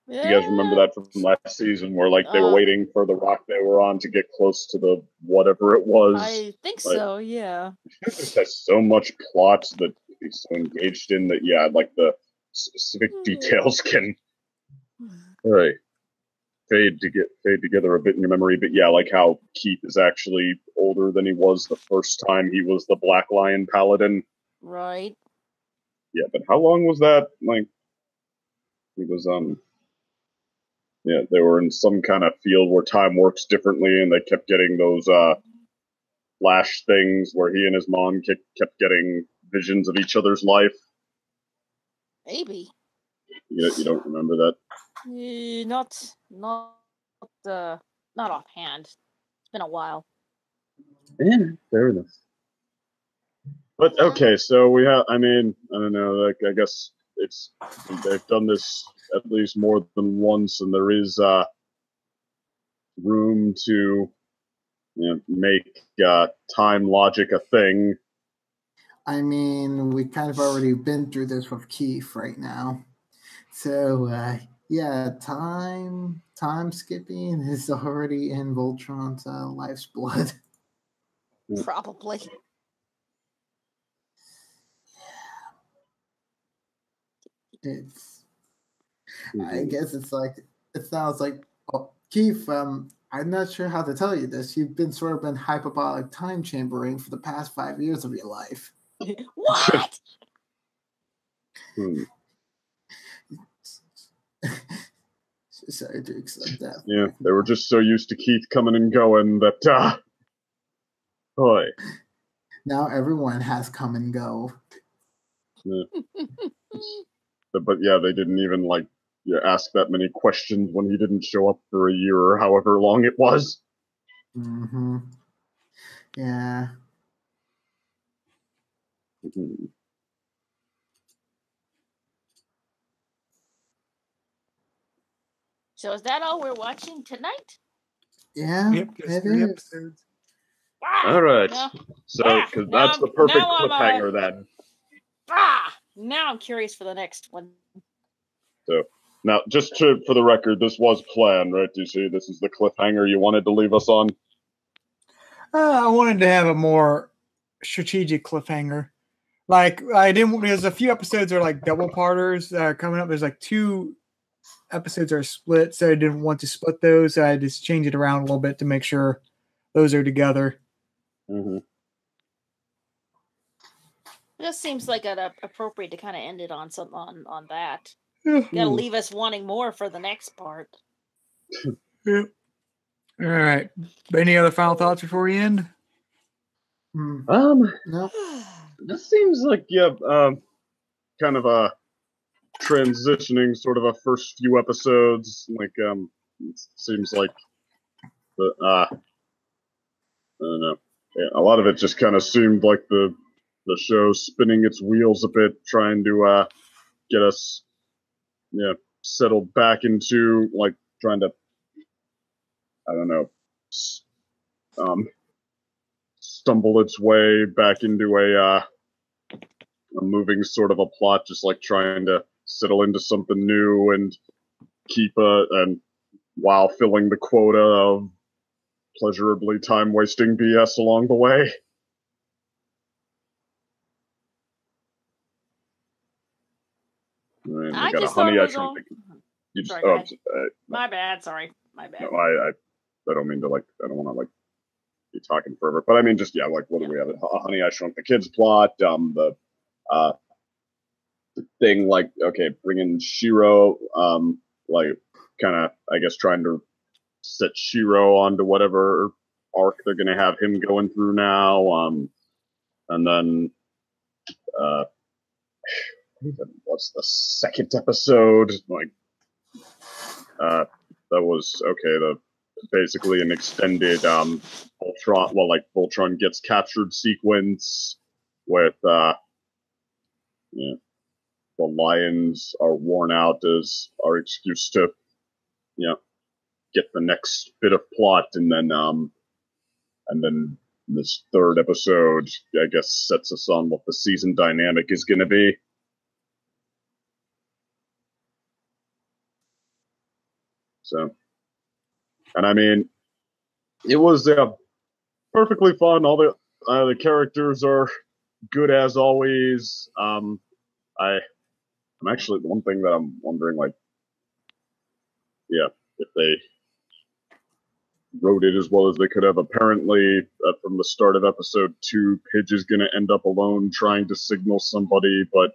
Yeah. You guys remember that from last season where, like, they were waiting for the rock they were on to get close to the whatever it was? I think like, so, yeah. This has so much plot that he's so engaged in that, yeah, like, the specific details can fade together a bit in your memory. But yeah, like how Keith is actually older than he was the first time he was the Black Lion Paladin. Right. Yeah, but how long was that? Like, he was yeah, they were in some kind of field where time works differently, and they kept getting those flash things where he and his mom kept getting visions of each other's life. Maybe. You don't remember that? Not offhand. It's been a while. Yeah, fair enough. But okay, so we have. I mean, I don't know. Like, I guess they've done this at least more than once, and there is room to make time logic a thing. I mean, we kind of already been through this with Keith right now. So, yeah, time skipping is already in Voltron's life's blood. Probably. I guess it sounds like, oh, Keith, I'm not sure how to tell you this. You've been hyperbolic time chambering for the past 5 years of your life. What? Sorry to accept that. Yeah, they were just so used to Keith coming and going that, boy. Now everyone has come and go. Yeah. But yeah, they didn't even ask that many questions when he didn't show up for a year or however long it was. Mm-hmm. Yeah. Mm-hmm. So is that all we're watching tonight? Yeah. Yep, just 3 episodes. All right. So, because that's the perfect cliffhanger then. Now I'm curious for the next one. So, now, just for the record, this was planned, right? Do you see? This is the cliffhanger you wanted to leave us on? I wanted to have a more strategic cliffhanger. Like, I didn't, there's a few episodes that are like double parters coming up. There's like 2 episodes are split, so I didn't want to split those. So I just changed it around a little bit to make sure those are together. Mm-hmm. It just seems like appropriate to kind of end it on on that. Gotta leave us wanting more for the next part. Yeah. All right. Any other final thoughts before we end? No. This seems like kind of a transitioning sort of a first few episodes. Like it seems like I don't know. Yeah, a lot of it just kind of seemed like the show spinning its wheels a bit, trying to get us settled back into trying to, I don't know, stumble its way back into a moving sort of a plot, just like trying to settle into something new and keep and while filling the quota of pleasurably time wasting BS along the way. I just thought it was all... My bad. Sorry. My bad. No, I don't mean to I don't want to be talking forever, but I mean just what do we have? Honey, I Shrunk the Kids plot. The thing bringing Shiro, kind of I guess trying to set Shiro onto whatever arc they're gonna have him going through now. And then what's the second episode? Like, that was okay. Basically an extended Voltron. Well, like Voltron gets captured sequence with the lions are worn out as our excuse to get the next bit of plot, and then this third episode, I guess, sets us on what the season dynamic is going to be. So, and I mean, it was perfectly fun. All the characters are good as always. I'm actually, one thing that I'm wondering, like, if they wrote it as well as they could have. Apparently, from the start of episode 2, Pidge is going to end up alone trying to signal somebody, but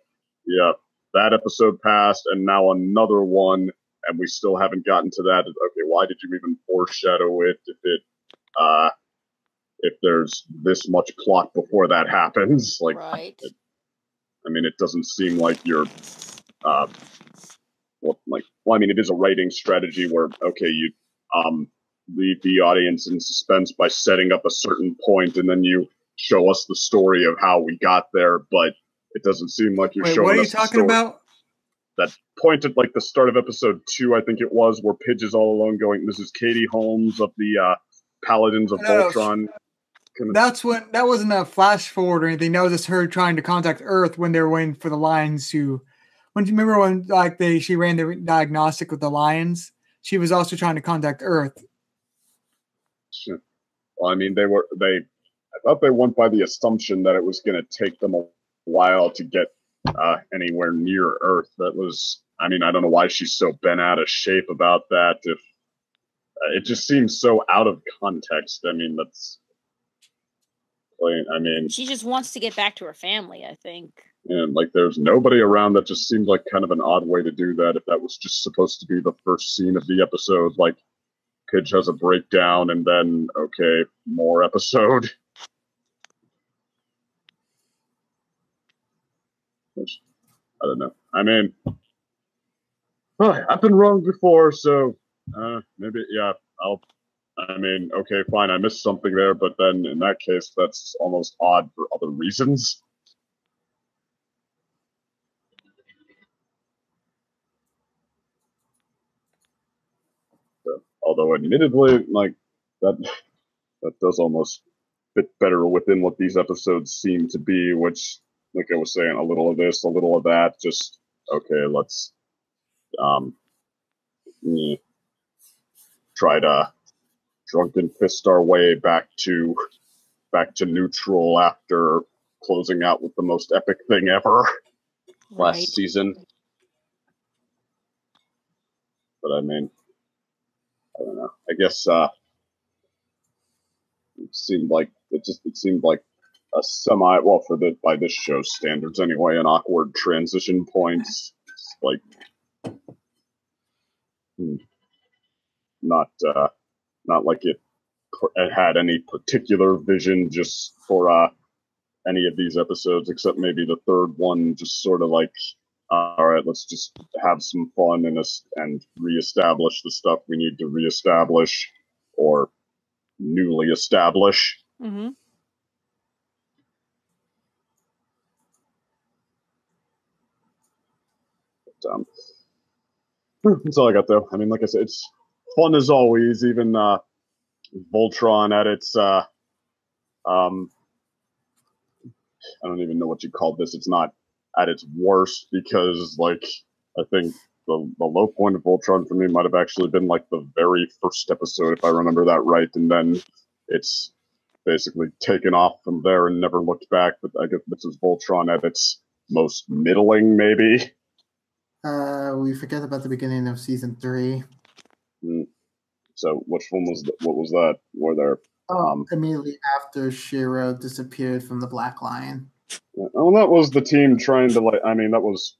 yeah, that episode passed, and now another one, and we still haven't gotten to that. Okay, why did you even foreshadow it if there's this much plot before that happens? Like, right. I mean, it doesn't seem like you're, I mean, it is a writing strategy where, okay, you, leave the audience in suspense by setting up a certain point, and then you show us the story of how we got there, but it doesn't seem like you're showing us. What are you talking about? That point at like the start of episode 2, I think it was, where Pidge is all alone going, this is Katie Holmes of the Paladins of Voltron. That wasn't a flash forward or anything. That was just her trying to contact Earth when they were waiting for the lions to. When you remember when she ran the diagnostic with the lions, she was also trying to contact Earth. Sure. Well, I mean, I thought they went by the assumption that it was going to take them a while to get anywhere near Earth. That was, I mean, I don't know why she's so bent out of shape about that. If it just seems so out of context. I mean, she just wants to get back to her family, I think. And like, there's nobody around. That just seemed like kind of an odd way to do that. If that was just supposed to be the first scene of the episode, like Pidge has a breakdown and then, okay, more episode. I don't know. I mean, I've been wrong before, so maybe, yeah, okay, fine, I missed something there, but then in that case, that's almost odd for other reasons. So, although, admittedly, like, that does almost fit better within what these episodes seem to be, which, like I was saying, a little of this, a little of that, just, okay, let's try to drunken fist our way back to neutral after closing out with the most epic thing ever last season. But I mean, I don't know. I guess it seemed like a semi, well, by this show's standards anyway, an awkward transition point. It's like not like it had any particular vision just for any of these episodes, except maybe the third one, just sort of like, all right, let's just have some fun and reestablish the stuff we need to reestablish or newly establish. Mm-hmm. That's all I got, though. I mean, like I said, it's fun as always. Even Voltron at its I don't even know what you call this. It's not at its worst, because, like, I think the low point of Voltron for me might have actually been like the very first episode, if I remember that right, and then it's basically taken off from there and never looked back. But I guess this is Voltron at its most middling, maybe. We forget about the beginning of season 3. So which one was what was that? Were there immediately after Shiro disappeared from the Black Lion? Oh, that was the team trying to, like, I mean, that was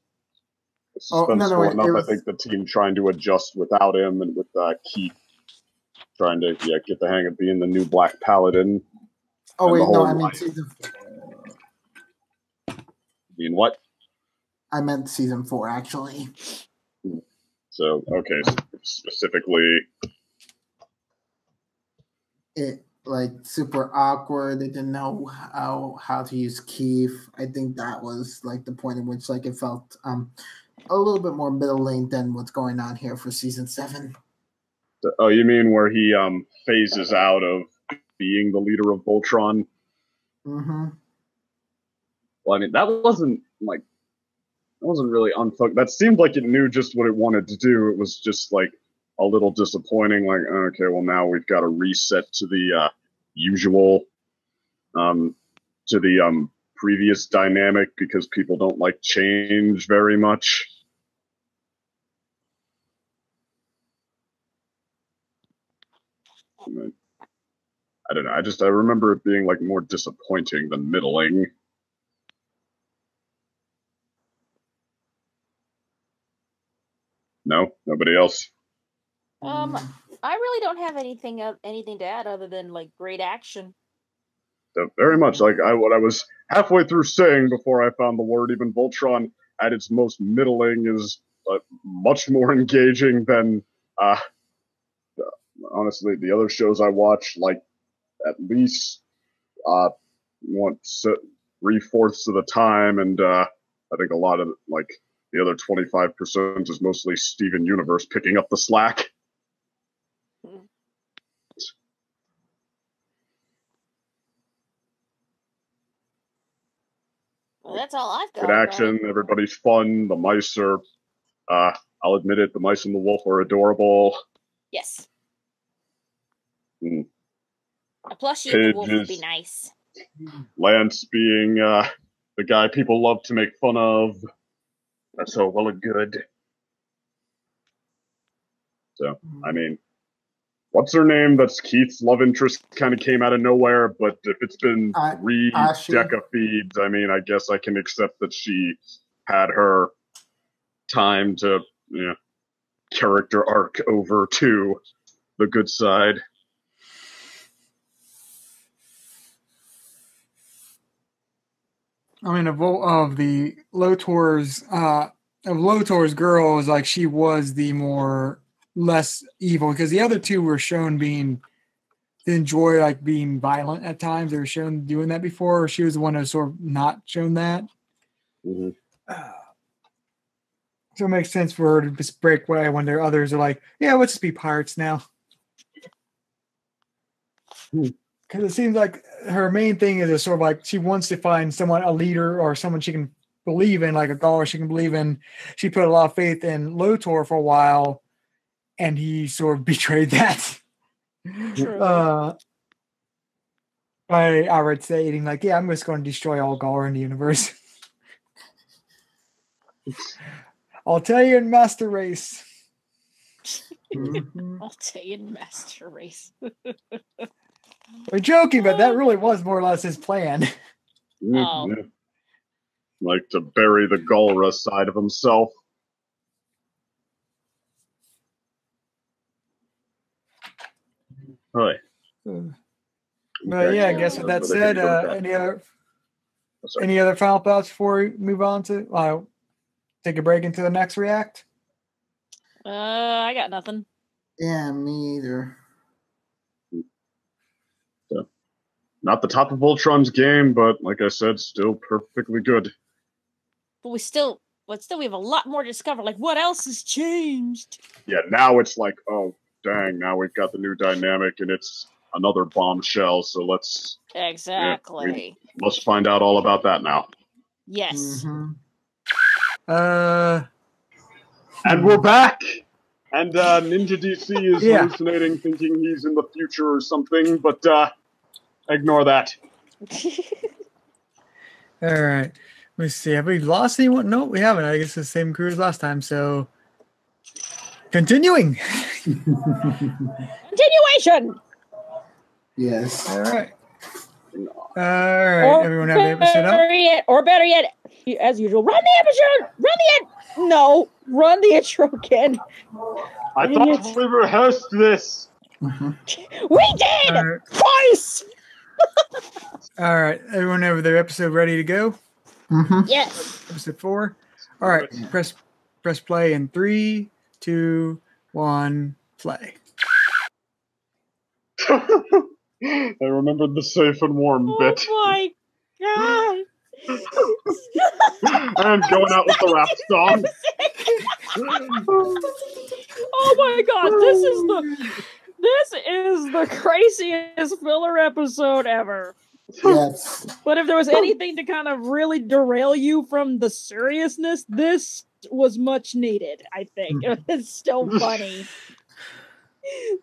suspenseful enough. I think the team trying to adjust without him, and with Keith trying to get the hang of being the new Black Paladin. Oh wait, no, I mean season 4. mean what? I meant season 4, actually. So, okay, specifically... It, like, super awkward. They didn't know how to use Keith. I think that was, like, the point in which, like, it felt a little bit more middle lane than what's going on here for season 7. Oh, you mean where he phases out of being the leader of Voltron? Mm-hmm. Well, I mean, that wasn't really unfucked. That seemed like it knew just what it wanted to do. It was just like a little disappointing. Like, okay, well now we've got to reset to the usual, to the previous dynamic because people don't like change very much. I don't know. I remember it being like more disappointing than middling. No, nobody else. I really don't have anything to add other than like great action. So very much like what I was halfway through saying before I found the word. Even Voltron at its most middling is much more engaging than honestly the other shows I watch. Like at least 3/4 of the time, and I think a lot of like the other 25% is mostly Steven Universe picking up the slack. Well, that's all I've got. Good action, everybody's fun. The mice are, I'll admit it, the mice and the wolf are adorable. Yes. Mm. A plushie of the wolf would be nice. Lance being the guy people love to make fun of. That's so well and good. So, I mean, what's her name? That's Keith's love interest kind of came out of nowhere, but if it's been 3 Deca feeds, I mean, I guess I can accept that she had her time to, character arc over to the good side. I mean, of the Lotor's girls, like she was the more less evil because the other two were shown to enjoy like being violent at times. They were shown doing that before. She was the one who was sort of not shown that. Mm-hmm. So it makes sense for her to just break away when there others are like, yeah, let's just be pirates now. Because it seems like her main thing is sort of like she wants to find someone, a leader or someone she can believe in, like a Gaul she can believe in. She put a lot of faith in Lotor for a while, and he sort of betrayed that. By outright stating, like, yeah, I'm just going to destroy all Gaul in the universe. I'll tell you in Master Race. I'll tell you in Master Race. We're joking, but that really was more or less his plan. Oh. Yeah. Like to bury the Galra side of himself. Right. But yeah, I guess with that said, any other final thoughts before we move on to take a break into the next React? I got nothing. Yeah, me either. So, not the top of Voltron's game, but like I said, still perfectly good. But we have a lot more to discover. Like, what else has changed? Yeah, now it's like, oh, dang, now we've got the new dynamic, and it's another bombshell, so let's... Exactly. Let's find out all about that now. Yes. Mm-hmm. And we're back! And Ninja DC is hallucinating, thinking he's in the future or something, but ignore that. All right. Let me see. Have we lost anyone? No, we haven't. I guess it's the same crew as last time, so... Continuing! Continuation! Yes. All right. Everyone have the episode up? Or better yet, as usual, run the episode! Run the intro again. I thought we rehearsed this. We did! Twice! All right. Everyone have their episode ready to go? Yes. Episode 4. All right, Yeah. press play in 3, 2, 1, play. I remembered the safe and warm bit. Oh my god. And going out with the rap song. Oh my god, this is the craziest filler episode ever. Yes. But if there was anything to kind of really derail you from the seriousness, this was much needed, I think. It's still funny.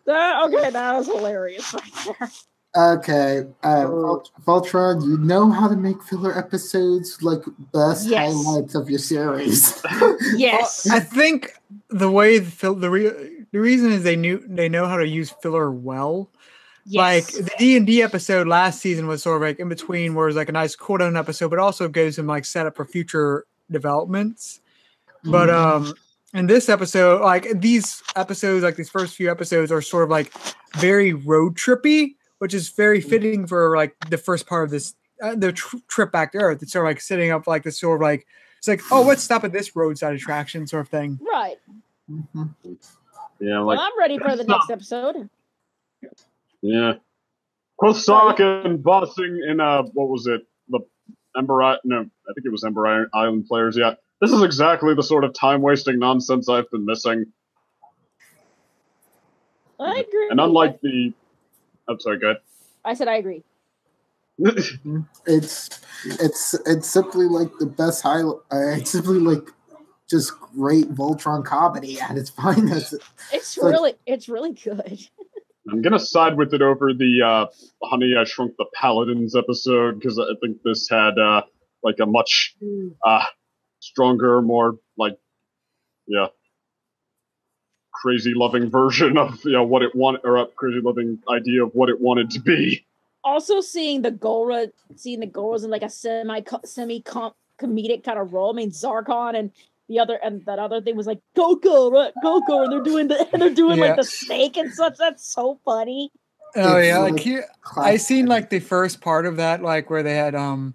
That was hilarious right there. Okay, Voltron, you know how to make filler episodes like best Yes. highlights of your series. Yes. I think the way the reason is they know how to use filler well. Like Yes. the D&D episode last season was sort of like in between, where it's like a nice cool down episode, but also goes and like set up for future developments. But in this episode, like these episodes, like these first few episodes are sort of like very road trippy, which is very fitting for like the first part of this the trip back to Earth. It's sort of like setting up like this sort of like it's like, oh, let's stop at this roadside attraction sort of thing. Right. Yeah, Well, like I'm ready for the next episode. yeah. Kosak and bossing in what was it? The Ember no, I think it was Ember Island players, yeah. This is exactly the sort of time wasting nonsense I've been missing. I agree. And unlike the I'm sorry, go ahead. I said I agree. It's simply like the best highlight. It's simply like just great Voltron comedy at its finest. It's really good. I'm gonna side with it over the Honey, I Shrunk the Paladins episode, because I think this had like a much stronger, more like crazy loving version of what it wanted, or a crazy loving idea of what it wanted to be. Also, seeing the Goras in like a semi comedic kind of role. I mean, Zarkon and that other thing was like go, and they're doing like the snake and such. That's so funny. Oh yeah, like here I seen like the first part of that, like where they had it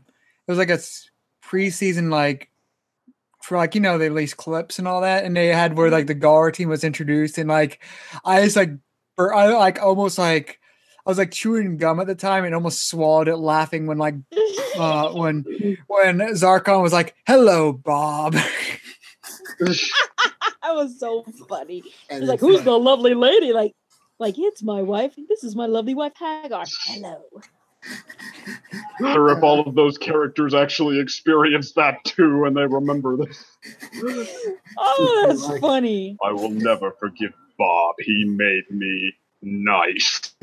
was like a preseason like for like they released clips and all that, and they had where like the Gar team was introduced, and like I was like I was like chewing gum at the time and almost swallowed it laughing when like when Zarkon was like, "Hello, Bob." That was so funny. He's like, "Who's the lovely lady?" Like it's my wife. This is my lovely wife, Hagar. Hello. Or if all of those characters actually experienced that too, and they remember this. Oh, that's funny. I will never forgive Bob. He made me nice.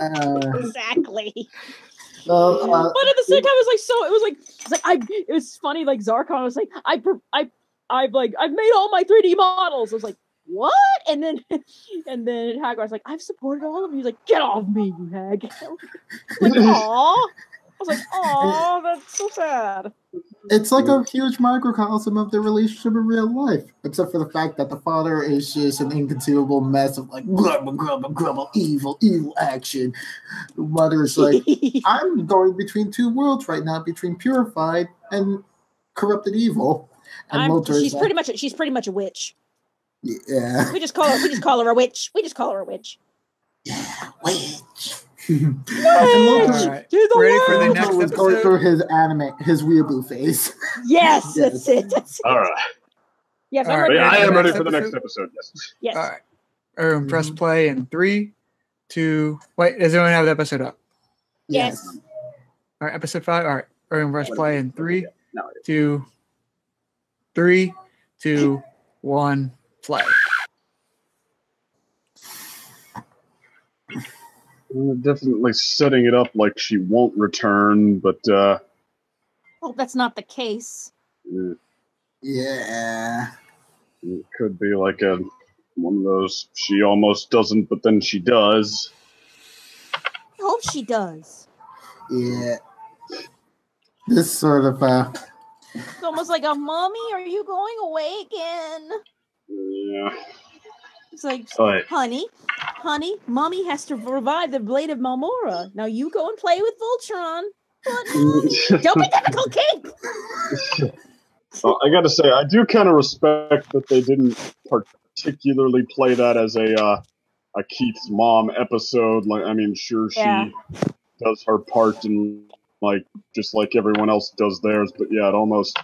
Exactly. But at the same time, it was funny. Like Zarkon was like, I've made all my 3D models. I was like, what? And then Hagar's like, I've supported all of you. He's like, get off me, you hag. Like, aw. I was like, aw, that's so sad. It's like a huge microcosm of their relationship in real life, except for the fact that the father is just an inconceivable mess of like grubble, evil action. The mother is like, I'm going between two worlds right now, between purified and corrupted evil. And she's pretty much a witch. Yeah. We just call her a witch. Yeah, witch. All right. Ready for the next was going episode? through his weeaboo phase. Yes, that's it. All right. Yes, All I'm right. ready. I am ready Next for the next episode? episode. Yes. Yes. All right. Everyone press play in 3, 2. Wait, does anyone have the episode up? Yes. All right, episode 5. All right. Everyone press play in 3, No. 2, 3, 2, 1, play. Definitely setting it up like she won't return, but Well, that's not the case. Yeah. it could be like one of those she almost doesn't, but then she does. I hope she does. Yeah. This sort of It's almost like a mommy. Are you going away again? Yeah. It's like, Right. honey, mommy has to revive the blade of Malmora. Now you go and play with Voltron. Don't be difficult, Keith. Well, I gotta say, I do kind of respect that they didn't particularly play that as a Keith's mom episode. Like, I mean, sure, she does her part and like just like everyone else does theirs, but yeah, it almost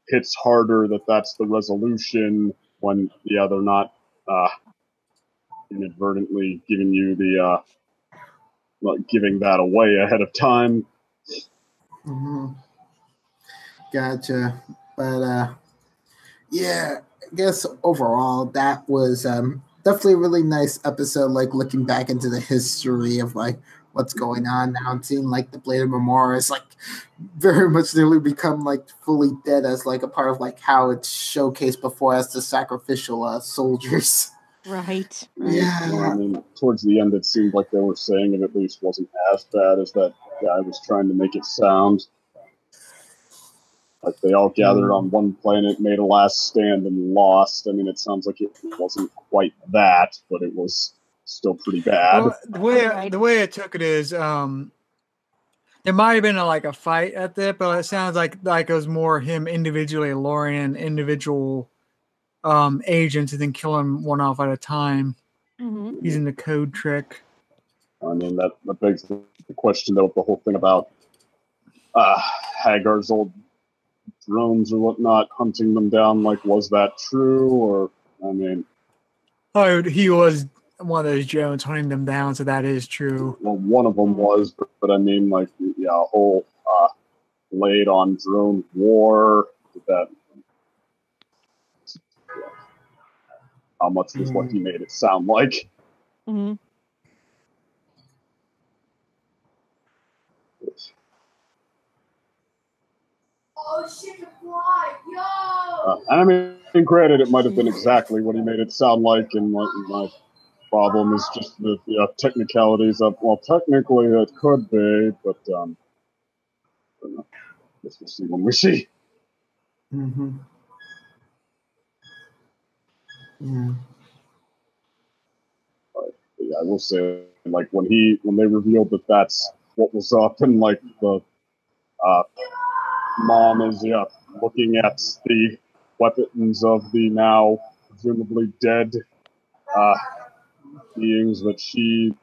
hits harder that that's the resolution when they're not inadvertently giving you the like giving that away ahead of time. Mm-hmm. Gotcha. But yeah, I guess overall that was definitely a really nice episode, like looking back into the history of like what's going on now and seeing like the Blade of Memoris like very much nearly become like fully dead as like a part of like how it's showcased before as the sacrificial soldiers. Right. Yeah. Well, I mean, towards the end, it seemed like they were saying it at least wasn't as bad as that guy was trying to make it sound. Like they all gathered on one planet, made a last stand, and lost. I mean, it sounds like it wasn't quite that, but it was still pretty bad. Well, the way I took it is, there might have been a fight at that, but it sounds like it was more him individually luring in individual agents and then killing one off at a time using the code trick. I mean, that begs the question, though, with the whole thing about Hagar's old drones or whatnot hunting them down. Like, was that true? Or, I mean... Oh, he was one of those drones hunting them down, so that is true. Well, one of them was, but I mean, like, yeah, a whole Blade on drone war. That... How much was what he made it sound like? Mm-hmm. Oh shit, the fly, yo! And I mean, granted, it might have been exactly what he made it sound like, and my problem is just the technicalities of, well, technically it could be, but I don't know. I guess we'll see when we see. Mm-hmm. Yeah. I will say, like, when they revealed that that's what was up, and like the mom is looking at the weapons of the now presumably dead beings that she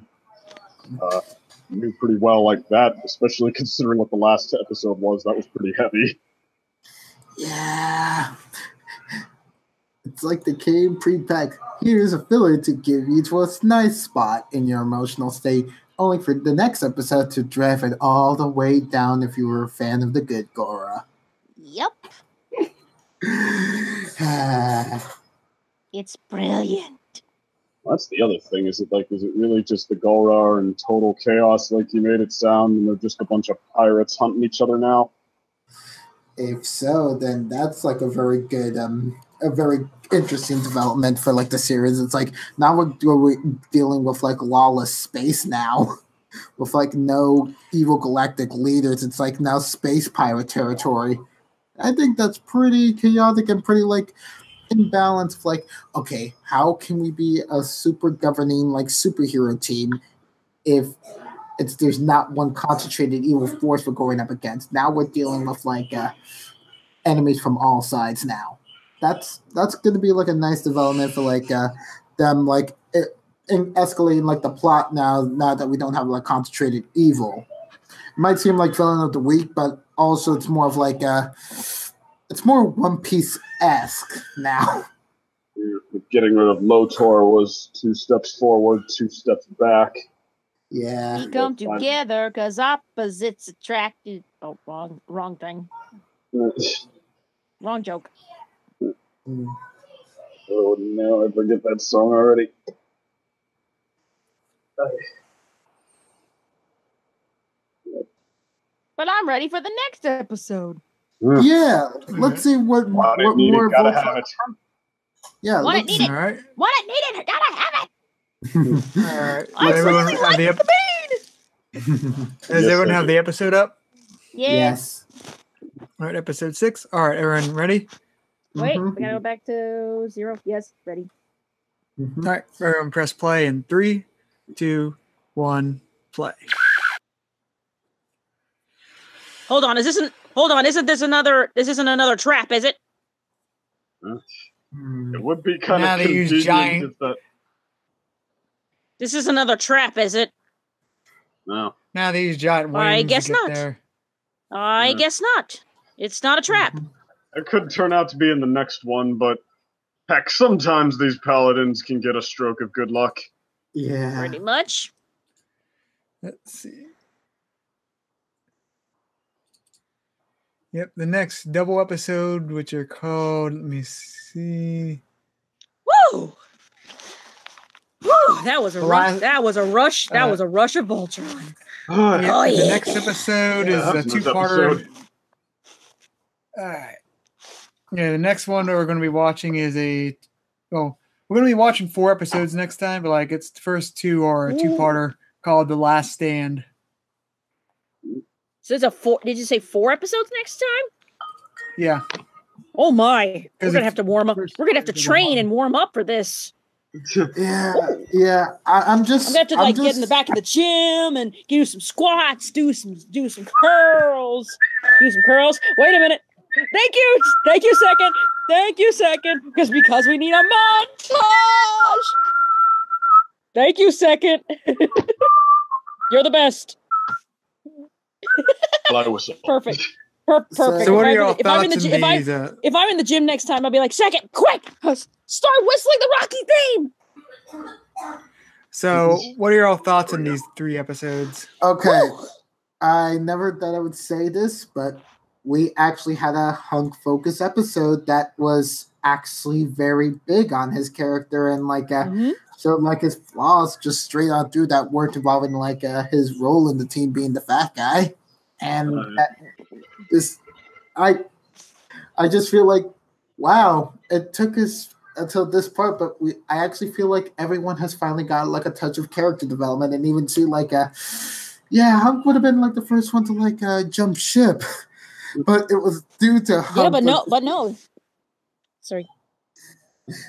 knew pretty well, like that, especially considering what the last episode was, that was pretty heavy. Yeah. It's like the came pre-packed. Here's a filler to give you to a nice spot in your emotional state, only for the next episode to drive it all the way down if you were a fan of the good Gora. Yep. It's brilliant. That's the other thing. Is it really just the Gora are in total chaos like you made it sound, and they're just a bunch of pirates hunting each other now? If so, then that's like a very good, a very interesting development for like the series. It's like now we're dealing with like lawless space now, with like no evil galactic leaders. It's like now space pirate territory. I think that's pretty chaotic and pretty like imbalance. Like, okay, how can we be a super governing like superhero team if there's not one concentrated evil force we're going up against? Now we're dealing with like enemies from all sides now. That's going to be like a nice development for like them like escalating like the plot now that we don't have like concentrated evil. It might seem like filling out the week, but also it's more of like it's more One Piece-esque now. Getting rid of Lotor was 2 steps forward, 2 steps back. Yeah. We come together because opposites attract. Oh, wrong thing. Wrong joke. Oh no, I forget that song already. But I'm ready for the next episode. Yeah, let's see what more gotta have it. Yeah, Want it, need it. All right. Want it, need it. Gotta have it. All right. I Everyone really have like the bean. Does everyone have the episode up? Yes. All right, episode 6. All right, everyone ready? Wait, we gotta go back to 0. Yes, ready. All right, everyone press play in 3, 2, 1, play. Hold on, isn't this another trap, is it? It would be kind Now of they use convenient giant- if that. This is another trap, is it? No. Now these giant wings. I guess to get not. There. I guess not. It's not a trap. It could turn out to be in the next one, but heck, sometimes these paladins can get a stroke of good luck. Yeah. Pretty much. Let's see. Yep, the next double episode, which are called. Let me see. Woo! Woo! That was a The rush. last- That was a rush. That was a rush of Voltron. Yep, Oh, the yeah. next episode Yeah, is that a was a nice two-parter. episode. All right. Yeah, the next one that we're going to be watching is a. Well, we're going to be watching 4 episodes next time, but like it's the first 2 are a two-parter called The Last Stand. So it's a 4. Did you say 4 episodes next time? Yeah. Oh my! We're 'Cause gonna it's have to warm up. first- We're gonna have to train and warm up for this. Yeah. I'm just. I'm gonna have to like get in the back of the gym and do some squats, do some curls, Wait a minute. Thank you, second. Because we need a montage. Thank you, second. You're the best. Fly whistle. Perfect. Perfect. So what are your if I'm thoughts in the on gym, these? if I'm in the gym next time, I'll be like, second, quick, start whistling the Rocky theme. So what are your thoughts on these 3 episodes? Okay. I never thought I would say this, but we actually had a Hunk focus episode that was actually very big on his character and like showed like his flaws just straight on through that weren't involving like his role in the team being the fat guy. And I just feel like, wow, it took us until this part, but I actually feel like everyone has finally got like a touch of character development and even see like Hunk would have been like the first one to like jump ship, but it was due to Hunk. Yeah, but no. Sorry.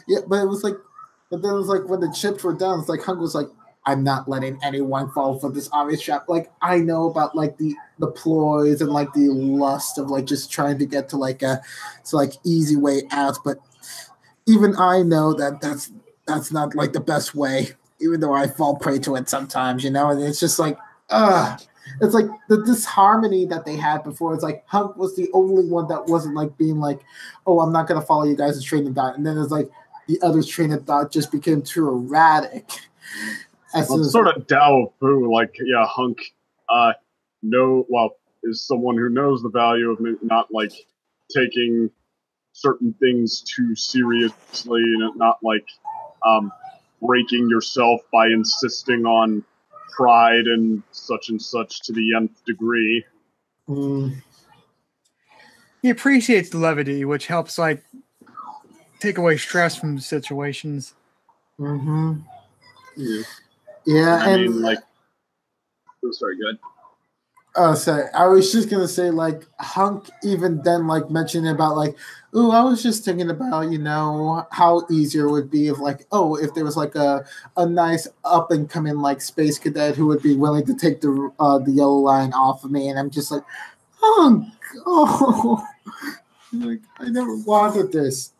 Yeah, but it was like, but then it was like when the chips were down, it's like Hunk was like, I'm not letting anyone fall for this obvious trap. Like I know about like the ploys and like the lust of like just trying to get to like a easy way out, but even I know that that's not like the best way, even though I fall prey to it sometimes, and it's just like it's like the disharmony that they had before. It's like Hunk was the only one that wasn't like being like, oh, I'm not gonna follow you guys' train of thought, and then it's like the other's train of thought just became too erratic. Well, sort of Dao Fu, like Hunk is someone who knows the value of not like taking certain things too seriously and not like breaking yourself by insisting on pride and such to the nth degree. He appreciates the levity, which helps like take away stress from situations. Mm-hmm. Yeah. Yeah, I mean, like, sorry, good. Oh, sorry. I was just gonna say, like, Hunk even then, like, mentioned about, like, ooh, I was just thinking about, how easier it would be if, like, if there was, like, a nice up-and-coming, like, space cadet who would be willing to take the yellow line off of me, and I'm just like, Hunk, like, I never wanted this.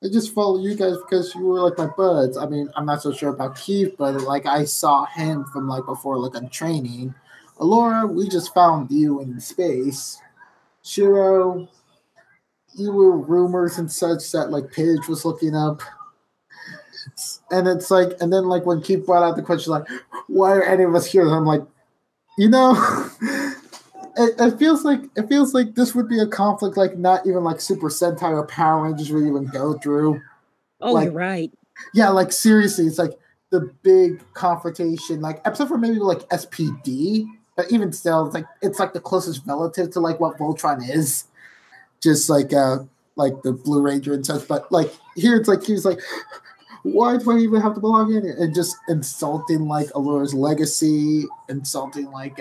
I just followed you guys because you were, like, my buds. I mean, I'm not so sure about Keith, but, like, I saw him from, like, before, like, on training. Alora, we just found you in space. Shiro, you were rumors and such that like Paige was looking up. And it's like, and then like when Keith brought out the question, like, why are any of us here? And I'm like, it feels like this would be a conflict like not even like Super Sentai or Power Rangers would even go through. Oh, like, you're right. Yeah, like seriously, it's like the big confrontation, like except for maybe like SPD. But even still, it's like the closest relative to like what Voltron is, just like the Blue Ranger and such. But like here, it's like he's like, why do I even have to belong in it? And just insulting like Alora's legacy, insulting like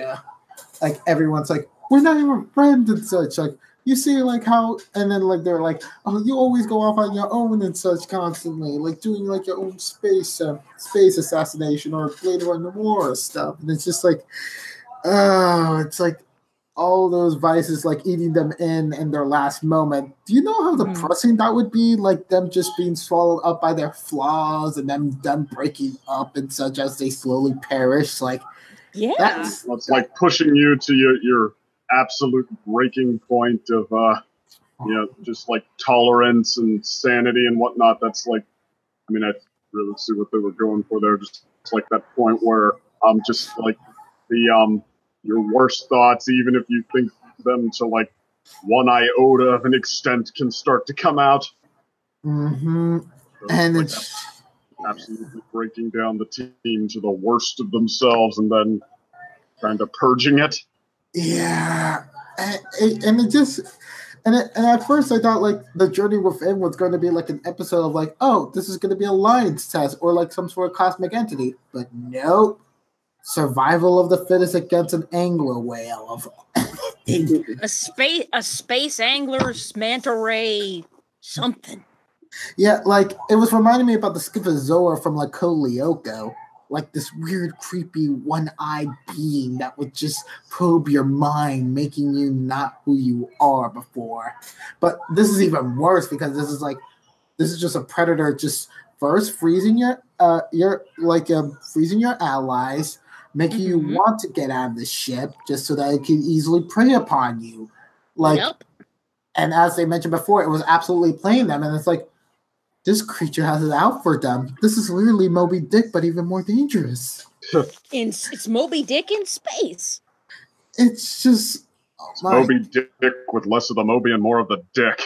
everyone's like, we're not even friends and such. Like you see like how, and then like they're like, oh, you always go off on your own and such constantly, like doing like your own space assassination or later on the war stuff, and it's just like. Oh, it's like all those vices, like eating them in their last moment. Do you know how depressing that would be? Like them just being swallowed up by their flaws and them breaking up and such as they slowly perish. Like, it's like pushing you to your absolute breaking point of just like tolerance and sanity and whatnot. That's like, I mean, I really see what they were going for there. Just it's like that point where just like the your worst thoughts, even if you think them to like one iota of an extent, can start to come out. Mm-hmm. So and it's like absolutely breaking down the team to the worst of themselves and then kind of purging it. Yeah, and it just and at first I thought like the journey within was going to be like an episode of like, oh, this is going to be a Lion's test or like some sort of cosmic entity, but nope. Survival of the fittest against an angler whale of a space angler's manta ray something. Yeah, like it was reminding me about the Schizozoa from like Lyoko, like this weird, creepy, one-eyed being that would just probe your mind, making you not who you are before. But this is even worse because this is just a predator just first freezing your freezing your allies, making you want to get out of the ship just so that it can easily prey upon you. Like, and as they mentioned before, it was absolutely playing them, and it's like, this creature has it out for them. This is literally Moby Dick, but even more dangerous. It's Moby Dick in space. It's just Moby Dick with less of the Moby and more of the dick.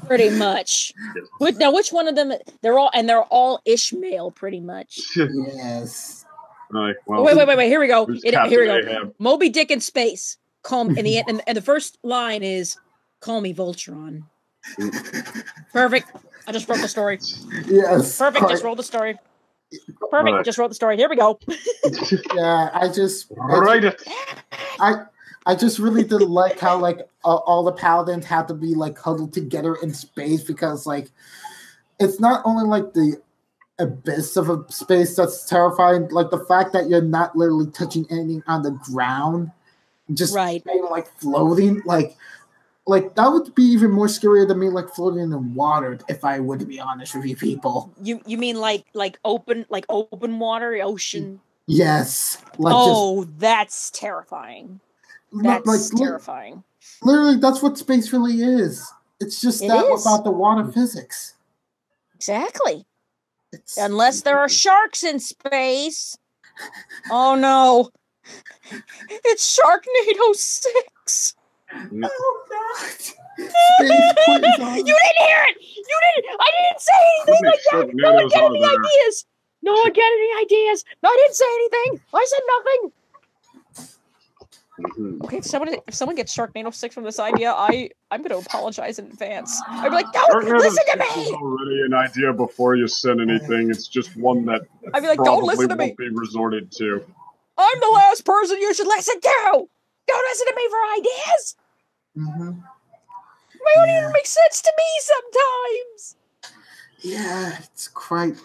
Pretty much. Now, which one of them? They're all Ishmael, pretty much. Yes. Right, well, wait. Here we go. Here we go. Ahab. Moby Dick in space. And the first line is, "Call me Voltron." Perfect. I just wrote the story. Yes. Perfect. Just roll the story. Perfect. Right. Just wrote the story. Here we go. Yeah, I just really didn't like how like all the paladins have to be like huddled together in space because like it's not only like the abyss of a space that's terrifying, like the fact that you're not literally touching anything on the ground, just being like floating, like that would be even more scarier than me like floating in the water, if I would be honest with you people. You mean like open water, ocean? Yes. That's terrifying. That's terrifying. Literally, that's what space really is. It's just without the water physics. Exactly. Unless there are sharks in space. Oh no. It's Sharknado 6. Oh god. You didn't hear it! You didn't! I didn't say anything like that! No one get any ideas! No one get any ideas! No, I didn't say anything! I said nothing! Okay, if someone gets Sharknado 6 from this idea, I'm going to apologize in advance. I'd be like, don't listen to me! It's already an idea before you send anything. It's just one that I'd be like, don't listen to me. Won't be resorted to. I'm the last person you should listen to! Don't listen to me for ideas! They don't even make sense to me sometimes! Yeah, it's quite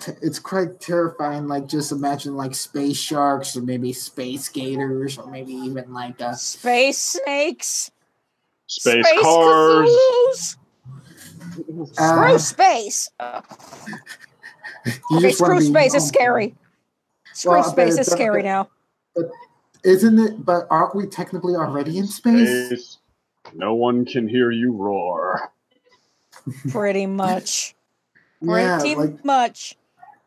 terrifying. Like, just imagine like space sharks, or maybe space gators, or maybe even like space snakes, space cars. Screw space. Okay, screw space is scary. Screw space is scary now. But isn't it? But aren't we technically already in space? No one can hear you roar. Pretty much. Pretty much.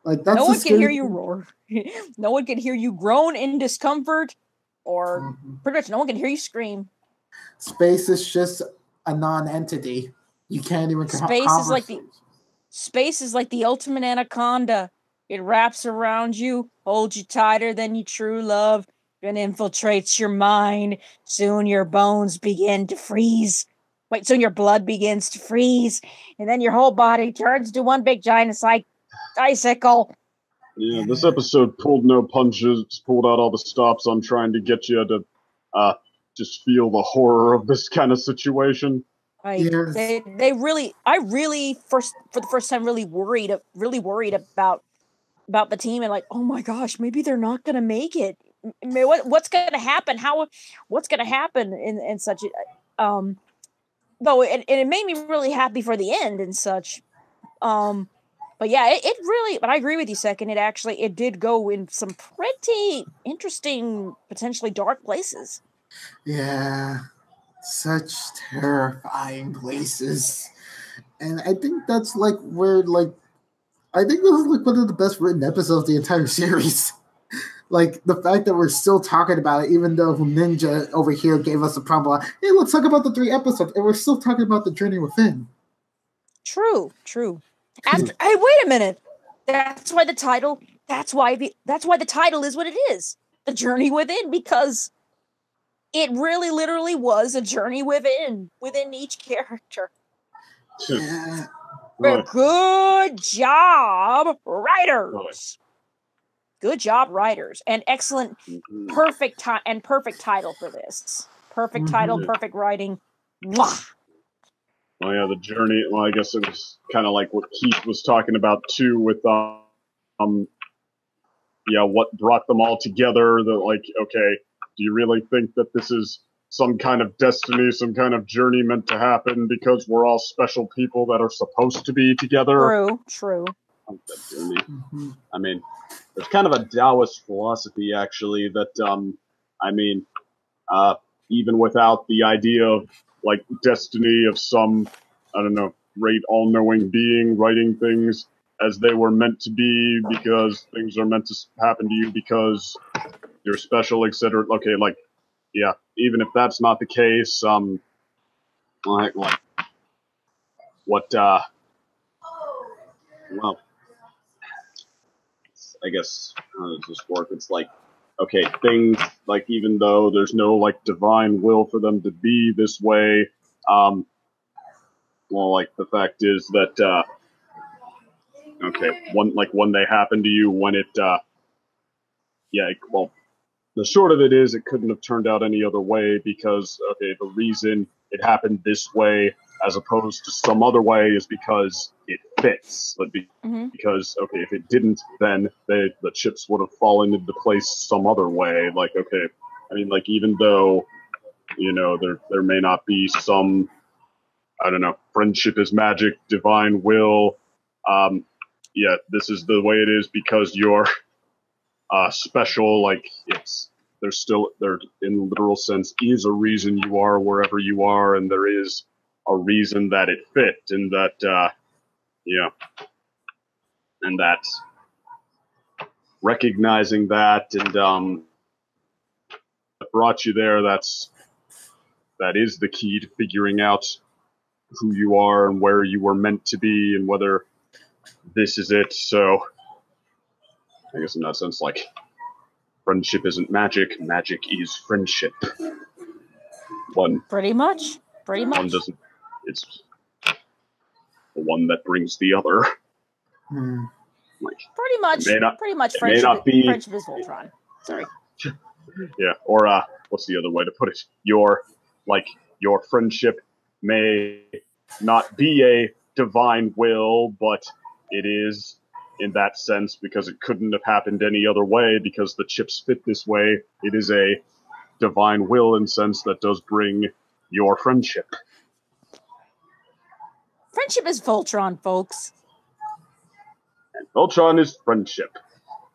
Like that's no one can hear you roar. No one can hear you groan in discomfort, or pretty much no one can hear you scream. Space is just a non-entity. You can't even. Space is like the ultimate anaconda. It wraps around you, holds you tighter than your true love, and infiltrates your mind. Soon your bones begin to freeze. Soon your blood begins to freeze, and then your whole body turns to one big giant icicle. Yeah, this episode pulled no punches, pulled out all the stops on trying to get you to just feel the horror of this kind of situation. Right. Yes. They really, for the first time, really worried about the team, and like, oh my gosh, maybe they're not gonna make it. what's going to happen? What's going to happen in such a though it made me really happy for the end and such. But yeah, it really. But I agree with you. Second, it did go in some pretty interesting, potentially dark places. Yeah, such terrifying places. And I think that's like where I think this is like one of the best written episodes of the entire series. Like the fact that we're still talking about it, even though Ninja over here gave us a problem. Hey, let's talk about the 3 episodes, and we're still talking about the journey within. True. Hey, wait a minute. That's why the title. That's why the title is what it is. The journey within, because it really, literally was a journey within each character. Yeah. Good job, writers. Good job, writers, and excellent, perfect title for this. Perfect title, perfect writing. Mwah. Well, yeah, the journey. Well, I guess it was kind of like what Keith was talking about too, with what brought them all together. That like, okay, do you really think that this is some kind of destiny, some kind of journey meant to happen because we're all special people that are supposed to be together? True. I mean, there's kind of a Taoist philosophy, actually, that, even without the idea of, like, destiny of some, I don't know, great all-knowing being writing things as they were meant to be because things are meant to happen to you because you're special, etc. Okay, like, yeah, even if that's not the case, I guess, how does this work? It's like, okay, things, like, even though there's no, like, divine will for them to be this way, the fact is that, when they happen to you, when it, the short of it is it couldn't have turned out any other way because, okay, the reason it happened this way as opposed to some other way is because it fits. Because, okay, if it didn't, then the chips would have fallen into place some other way. Like, okay, I mean, like, even though, there may not be some, I don't know, friendship is magic, divine will, this is the way it is because you're special, like, there in literal sense is a reason you are wherever you are, and there is a reason that it fit, and that, and that recognizing that and brought you there, that is the key to figuring out who you are and where you were meant to be and whether this is it. So I guess in that sense, like, friendship isn't magic, magic is friendship. Pretty much. One doesn't, it's the one that brings the other. Like, pretty much friendship is Voltron. Sorry. Yeah, or what's the other way to put it? Your friendship may not be a divine will, but it is in that sense because it couldn't have happened any other way because the chips fit this way. It is a divine will in sense that does bring your friendship. Friendship is Voltron, folks. And Voltron is friendship.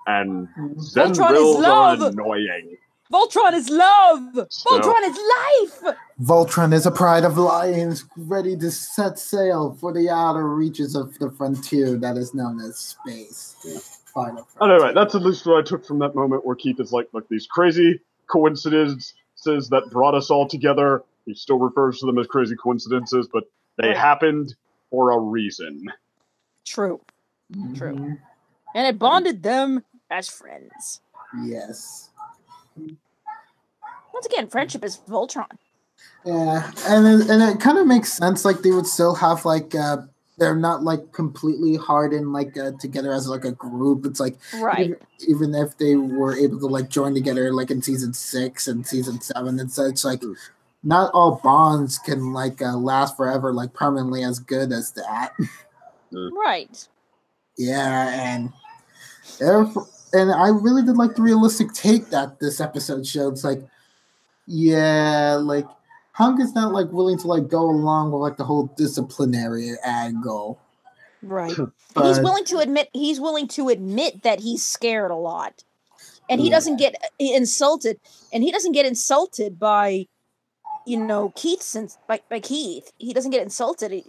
And Voltron is love. Are annoying. Voltron is love. So, Voltron is life. Voltron is a pride of lions ready to set sail for the outer reaches of the frontier that is known as space. Yeah. Anyway, that's at least what I took from that moment where Keith is like, look, these crazy coincidences that brought us all together. He still refers to them as crazy coincidences, but they happened for a reason. True. And it bonded them as friends. Yes. Once again, friendship is Voltron. Yeah, and it kind of makes sense. Like they would still have like they're not like completely hardened like together as like a group. It's like even if they were able to like join together like in season 6 and season 7 and such, like not all bonds can like last forever, like permanently as good as that. Right. Yeah, and and I really did like the realistic take that this episode showed. It's like, yeah, like Hunk is not like willing to like go along with like the whole disciplinary angle. Right. But He's willing to admit that he's scared a lot. And he doesn't get insulted. And he doesn't get insulted by, Keith by Keith. He doesn't get insulted.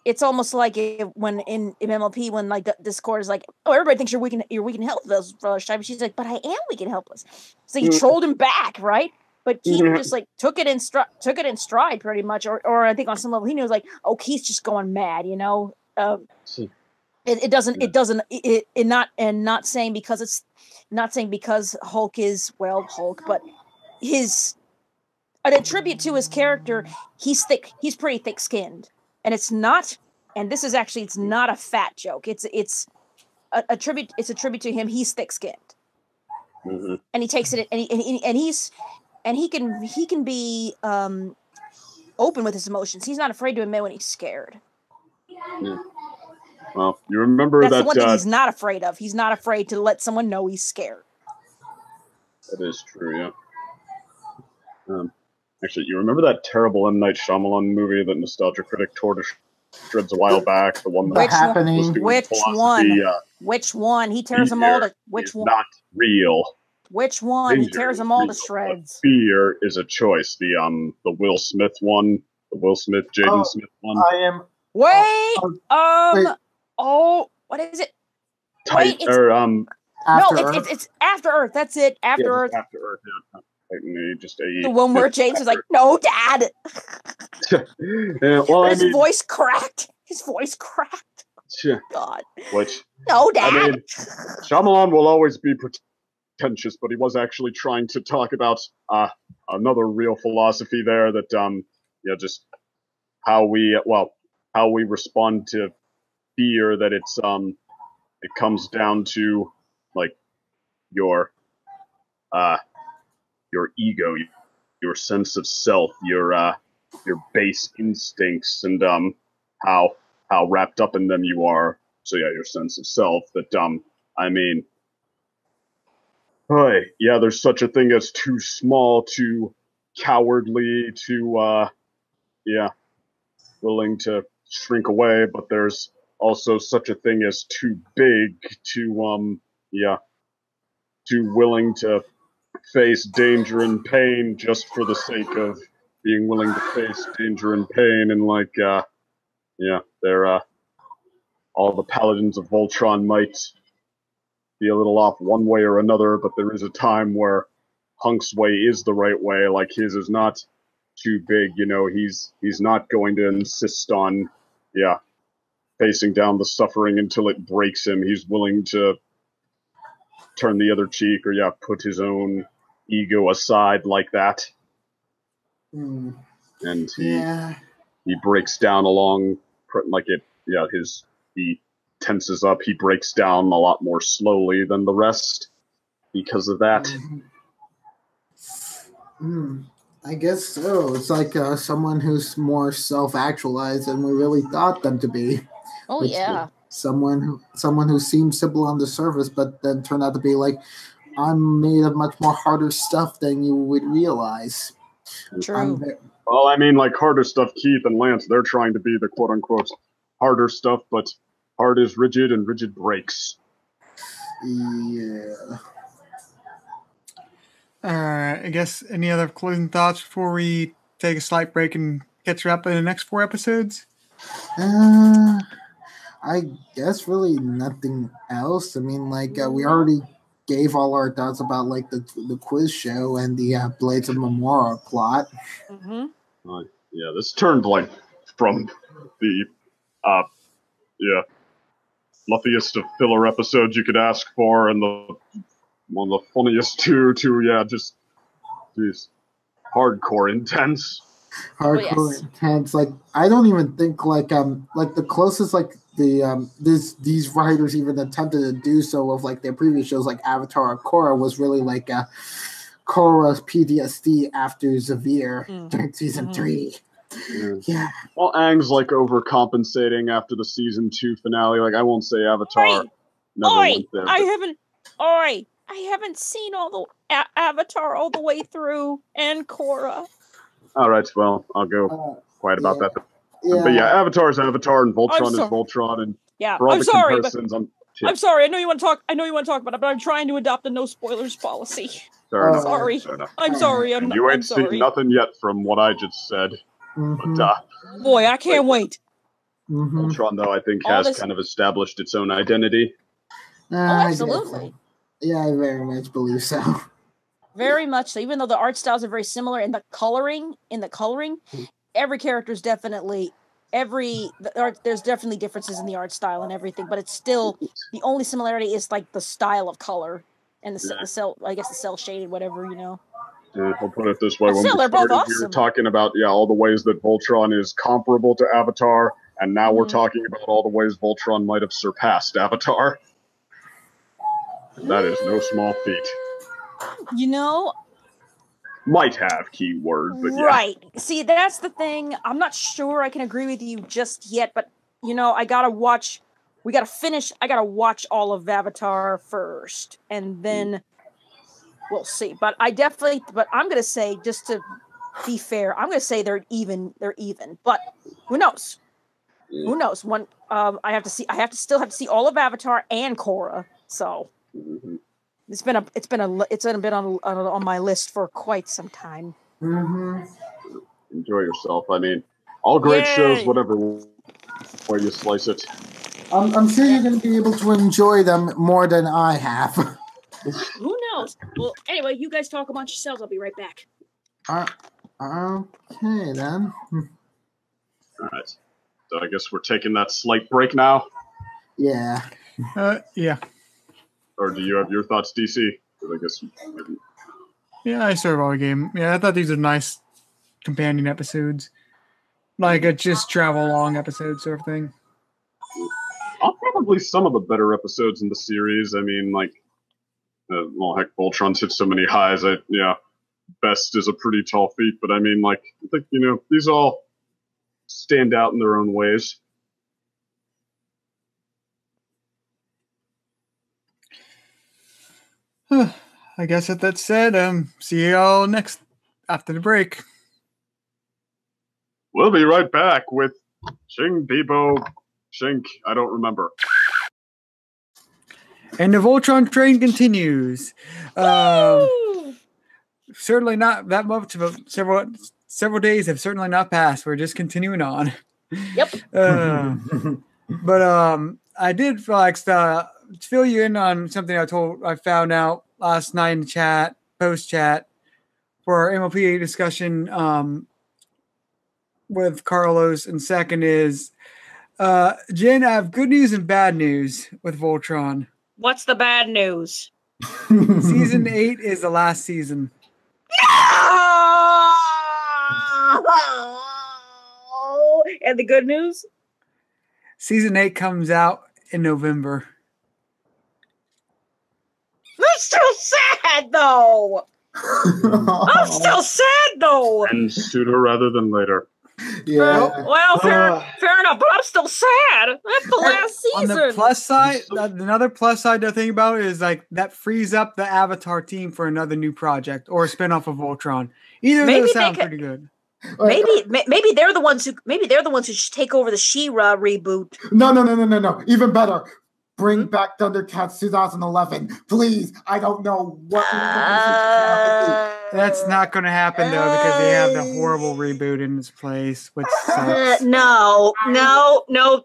It's almost like when in MLP when like Discord is like, oh, everybody thinks you're weak and helpless for time. She's like, but I am weak and helpless. So he trolled him back, right? But Keith just like took it in stride pretty much, or I think on some level he knows like, oh, Keith's just going mad, Not saying because Hulk is Hulk, but a tribute to his character. He's pretty thick skinned, and it's not a fat joke. It's a tribute. It's a tribute to him. He's thick skinned, and he takes it, and he can be open with his emotions. He's not afraid to admit when he's scared. Yeah. Well, you remember that's that the one thing he's not afraid of. He's not afraid to let someone know he's scared. That is true, yeah. Actually, you remember that terrible M. Night Shyamalan movie that Nostalgia Critic tore to shreds a while back? The one that was doing Which philosophy, one? Which one? He tears them all to which one? Not real. Which one? Danger he tears them all real, to shreds. Fear is a choice. The Will Smith one, the Will Smith, Jaden Smith one. I am. Wait. Wait. Oh, what is it? After it's After Earth. That's it. After Earth. After Earth. Yeah. The one where James is like, "No, Dad." His voice cracked. God. Which? No, Dad. I mean, Shyamalan will always be pretentious, but he was actually trying to talk about another real philosophy there that just how we respond to fear, that it comes down to like your ego, your sense of self, your base instincts, and how wrapped up in them you are. So yeah, your sense of self. That I mean, there's such a thing as too small, too cowardly, too willing to shrink away, but there's also such a thing as too big, too willing to face danger and pain just for the sake of being willing to face danger and pain. And they're all the paladins of Voltron might be a little off one way or another, but there is a time where Hunk's way is the right way. Like, his is not too big, he's not going to insist on facing down the suffering until it breaks him. He's willing to turn the other cheek, or put his own ego aside like that. And he breaks down along like it. He tenses up. He breaks down a lot more slowly than the rest because of that. I guess so. It's like someone who's more self-actualized than we really thought them to be. Oh yeah. Someone who seems simple on the surface, but then turned out to be like, I'm made of much more harder stuff than you would realize. True. Well, I mean, like, harder stuff, Keith and Lance, they're trying to be the quote-unquote harder stuff, but hard is rigid and rigid breaks. Yeah. I guess any other closing thoughts before we take a slight break and catch up in the next 4 episodes? I guess really nothing else. I mean, like, we already gave all our thoughts about like the quiz show and the Blades of Memora plot. This turned like from the fluffiest of filler episodes you could ask for, and one of the funniest to just hardcore intense. Intense. Like, I don't even think like the closest like the these writers even attempted to do so of like their previous shows like Avatar or Korra was really like Korra's PTSD after Xavier during season 3. Yeah. Well, Aang's like overcompensating after the season 2 finale. Like, I won't say Avatar. I Oi, I haven't seen all the Avatar all the way through, and Korra. All right, well, I'll go quiet about that. Yeah. But yeah, Avatar is Avatar, and Voltron is sorry. Voltron, and Yeah, for all I'm the sorry, comparisons, I'm sorry. I know you want to talk. I know you want to talk about it, but I'm trying to adopt a no spoilers policy. Fair enough. Sorry. Fair enough. I'm sorry. And you ain't I'm sorry. seen nothing yet from what I just said. Mhm. But Boy, I can't wait. Mhm. Voltron, though, I think All has this- kind of established its own identity. Oh, I guess absolutely. so. Yeah, I very much believe so. Very much so. Even though the art styles are very similar in the coloring, every character is definitely there's definitely differences in the art style and everything, but it's still the only similarity is like the style of color and the cell. I guess the cell shaded, whatever, you know. Yeah, we'll put it this way: But when still, we they're both started, we were awesome. talking about all the ways that Voltron is comparable to Avatar, and now we're Mhm. talking about all the ways Voltron might have surpassed Avatar. And that is no small feat. You know, Might have keyword, but yeah. right. See, that's the thing. I'm not sure I can agree with you just yet, but you know, I gotta watch all of Avatar first, and then we'll see. But I'm gonna say, just to be fair, I'm gonna say they're even. But who knows? Who knows? When I still have to see all of Avatar and Korra. So Mhm. it's been on my list for quite some time. Mm-hmm. Enjoy yourself. I mean, all great Yay! shows, whatever way you slice it. I'm sure you're going to be able to enjoy them more than I have. Who knows? Well, anyway, you guys talk amongst yourselves. I'll be right back. Okay, then. All right. So I guess we're taking that slight break now. Yeah. Yeah. Or do you have your thoughts, DC? 'Cause I guess maybe. Yeah, I sort of all game. Yeah, I thought these are nice companion episodes. Like a just travel along episode sort of thing. Probably some of the better episodes in the series. I mean, like, well, heck, Voltron's hit so many highs. Best is a pretty tall feat, but I mean, like, I think, these all stand out in their own ways. I guess with that said, see y'all next after the break. We'll be right back with Ching Debo Shink. I don't remember. And the Voltron train continues. Certainly not that much, but several days have certainly not passed. We're just continuing on. Yep. But I did like fill you in on something I found out last night in the chat, post chat, for our MLPA discussion with Carlos. And second is, Jen, I have good news and bad news with Voltron. What's the bad news? Season 8 is the last season. And the good news? Season 8 comes out in November. I'm still sad, though. I'm still sad, though. And sooner rather than later. Yeah. Well, fair enough, but I'm still sad. That's the last season. On the plus side, another plus side to think about is like that frees up the Avatar team for another new project or a spinoff of Voltron. Either of those sound pretty good. Maybe they're the ones who should take over the She-Ra reboot. No. Even better. Bring back Thundercats 2011. Please. I don't know what That's not going to happen, though, because they have the horrible reboot in its place, which sucks. No.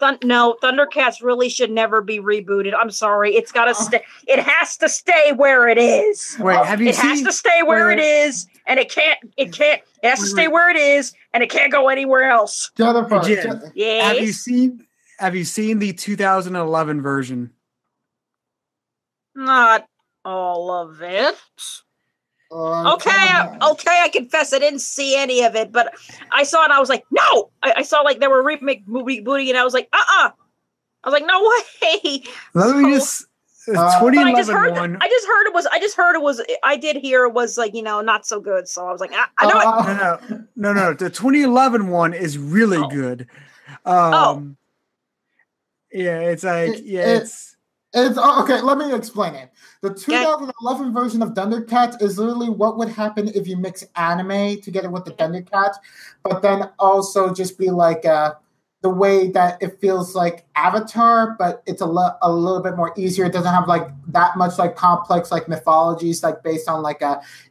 Thundercats really should never be rebooted. I'm sorry. It's got to stay. It has to stay where it is. Wait, have you seen? It has to stay where it is, and it can't. It has to stay where it is, and it can't go anywhere else. Jennifer, Yes. Have you seen the 2011 version? Not all of it. Okay, I confess I didn't see any of it, but I saw it and I was like, no! I saw like they were rebooting and I was like, I was like, no way! Let me just... 2011 I just heard it was I did hear it was like, not so good, so I was like, I know it. No. The 2011 one is really good. Yeah, it's like, it's... It's okay. Let me explain it. The 2011 version of Thundercats is literally what would happen if you mix anime together with the Thundercats, but then also just be like the way that it feels like Avatar, but it's a little bit more easier. It doesn't have like that much like complex like mythologies like based on like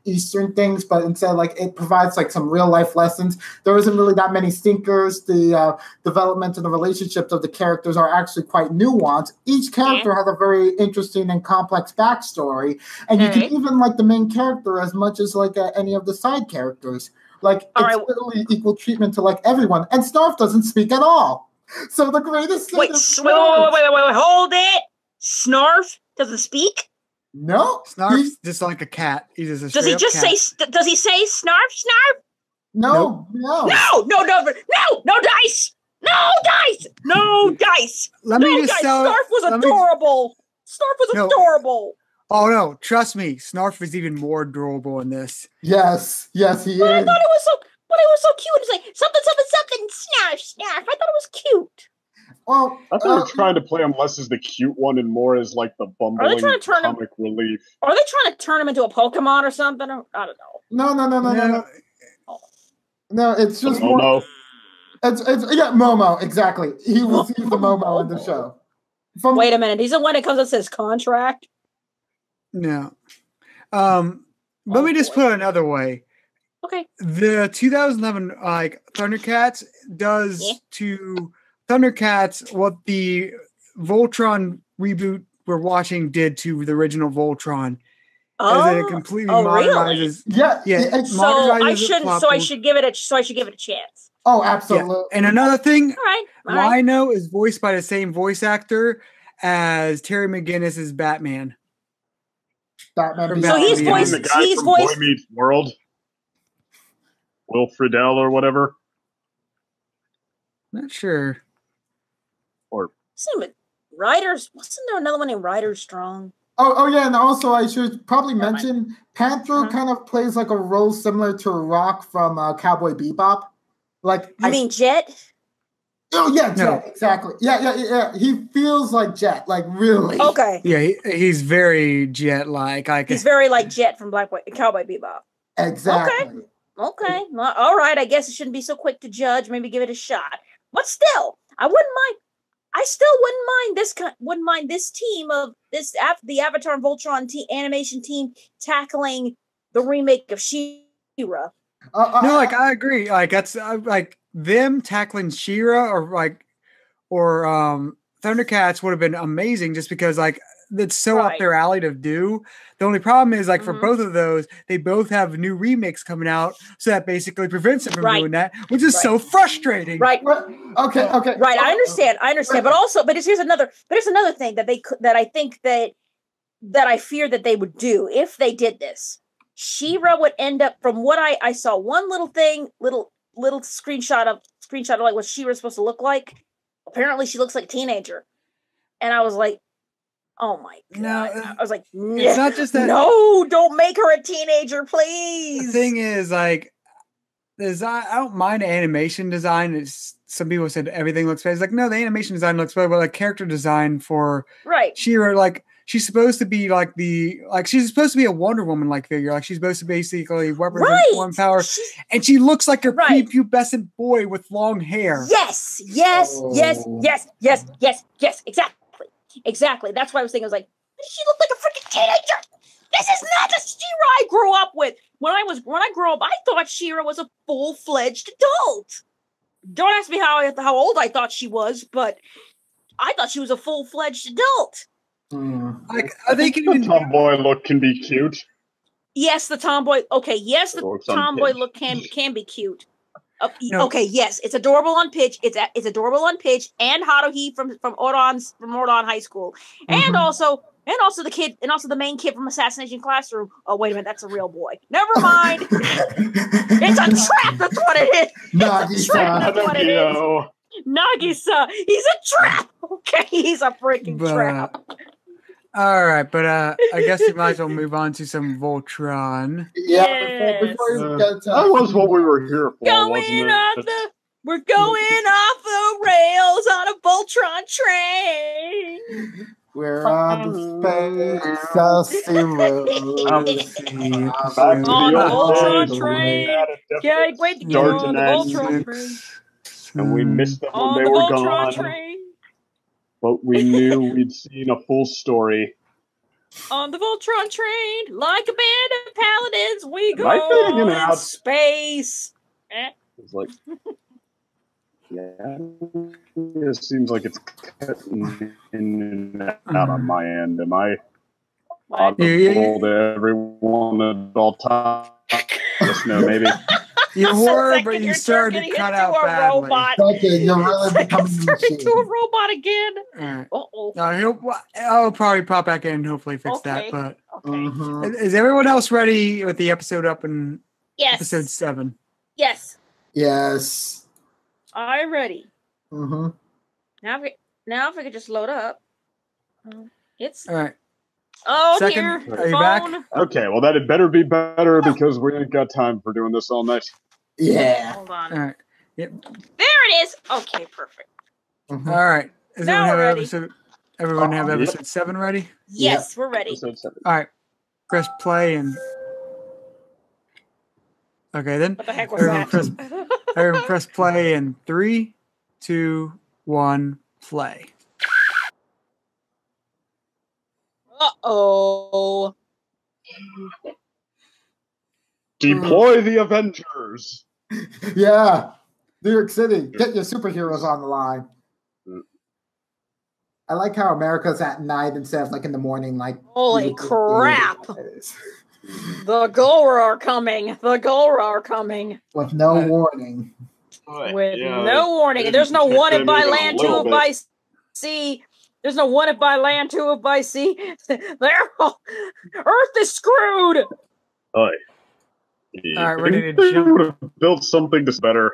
Eastern things, but instead like it provides like some real life lessons. There isn't really that many stinkers. The development and the relationships of the characters are actually quite nuanced. Each character has a very interesting and complex backstory, and you can even like the main character as much as like any of the side characters. Like, it's literally equal treatment to, like, everyone. And Snarf doesn't speak at all. So the greatest thing wait, hold it! Snarf doesn't speak? No. Snarf's just like a cat. He's just a does he just cat. say, does he say Snarf? No, no dice! No dice! Let me just tell Snarf was adorable! Snarf was adorable! Oh no, trust me, Snarf is even more adorable in this. Yes, he is. I thought it was so cute. It's like something, Snarf. I thought it was cute. Well, I thought they were trying to play him less as the cute one and more as like the bumbling comic relief. Are they trying to turn him into a Pokemon or something? I don't know. No. No, it's just Momo. More. It's Momo, exactly. He's the Momo in the show. Wait a minute, he's the one that comes and says contract. No. Let me just put it another way. Okay. The 2011 like Thundercats does to Thundercats what the Voltron reboot we're watching did to the original Voltron. As it completely modernizes. Really? Yeah. So I should give it a chance. Oh, absolutely. Yeah. And another thing, all right. Rhino is voiced by the same voice actor as Terry McGinnis' Batman. So he's voiced. The guy from Boy Meets World, Will Friedle or whatever. Not sure. Or Ryder's. Wasn't there another one named Ryder Strong? Oh yeah, and also I should probably mention Panther kind of plays like a role similar to Rock from Cowboy Bebop. Like you mean Jet? Oh yeah, Jet, exactly. Yeah. He feels like Jet, like really. Okay. Yeah, he's very Jet-like. He's very like Jet from Cowboy Bebop. Exactly. Okay. Well, all right. I guess it shouldn't be so quick to judge. Maybe give it a shot. But still, I wouldn't mind. I still wouldn't mind this team of the Avatar and Voltron animation team tackling the remake of She-Ra. No, like I agree. Like that's like them tackling She-Ra or Thundercats would have been amazing just because like it's so up their alley to do. The only problem is like for both of those, they both have new remakes coming out, so that basically prevents them from doing that, which is so frustrating. Okay. Right, I understand. But here's another thing that I think that I fear that they would do if they did this. She-Ra would end up, from what I saw, one little screenshot of like what She-Ra's supposed to look like. Apparently, she looks like a teenager, and I was like, oh my god! No, I was like, it's not just that. No, don't make her a teenager, please. The thing is, like, I don't mind animation design. Some people said everything looks bad. It's like, no, the animation design looks bad, but like character design for She-Ra, like she's supposed to be she's supposed to be a Wonder Woman like figure. Like she's supposed to basically represent one power, and she looks like a prepubescent boy with long hair. Yes, exactly. That's why I was thinking. I was like, she looked like a freaking teenager. This is not the She-Ra I grew up with. When I grew up, I thought She-Ra was a full-fledged adult. Don't ask me how old I thought she was, but I thought she was a full-fledged adult. I think the tomboy look can be cute. Yes, the tomboy. Okay, yes, the tomboy look can be cute. Okay, yes, it's adorable on pitch. It's adorable on pitch, and Haruhi from Ordon High School, and also the main kid from Assassination Classroom. Oh wait a minute, that's a real boy. Never mind. It's a trap. That's what it is. Nagisa, he's a trap. Okay, he's a freaking trap. All right, but I guess we might as well move on to some Voltron. Yeah, before that was what we were here for. We're going off the rails on a Voltron train. We're on the space dusty road. Back to On the the old Voltron days. train. We Can't wait to get start on and the end. Voltron train. And we missed them when On they the were Voltron gone. train. But we knew we'd seen a full story. On the Voltron train, like a band of paladins, we Am I fading in go and in out? space. It's like, yeah, it seems like it's cutting in and out on my end. Am I audible to everyone at all times? Yes, no, maybe. You were, but you you're started to turning cut into out a badly. robot. Okay, you're really becoming a Turn machine. into a robot again. All right. Uh-oh. I'll probably pop back in and hopefully fix that. Okay. But Okay. is everyone else ready with the episode up in Yes. episode 7? Yes. Yes. I'm ready. Mm-hmm. Now if we could just load up. It's All right. here. Are you back? Phone. Okay, well, that had better be better because we ain't got time for doing this all night. Yeah. Hold on. All right. Yep. There it is. Okay, perfect. Mm-hmm. All right. Does Now everyone we're have ready. everyone have Yep. episode 7 ready? Yes, we're ready. Episode 7. All right. Press play and. Okay, then. What the heck was Everyone that? everyone press play in 3, 2, 1, play. Uh-oh. Deploy the Avengers! Yeah. New York City, get your superheroes on the line. I like how America's at night instead of like in the morning. Like, Holy crap. The Gora are coming. The Gora are coming. With no warning. With no warning. And there's no one if by land, two if by sea. There's no one if by land, two if by sea. Earth is screwed. All right, ready to jump. Build something that's better.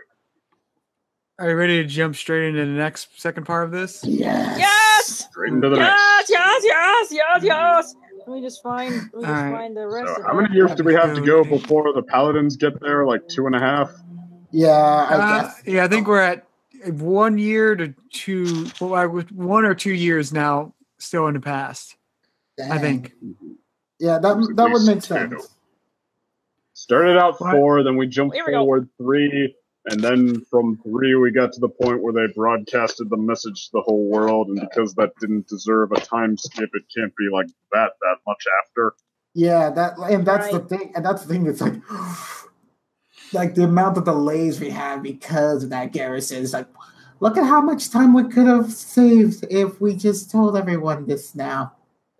Are you ready to jump straight into the next second part of this? Yes. Yes. Straight into the next. Yes. Let me just find the rest So of how it. many years do we have to go before the Paladins get there? Like 2.5? Yeah, I guess. Yeah, I think we're at 1 year to 2. Well, with 1 or 2 years now, still in the past. Dang. I think. Yeah, that would make sense. Started out 4, then we jumped Here we go. forward 3, and then from 3 we got to the point where they broadcasted the message to the whole world, and because that didn't deserve a time skip, it can't be like that much after. Yeah, that's the thing. And that's the thing. It's like the amount of delays we have because of that garrison. It's like, look at how much time we could have saved if we just told everyone this now.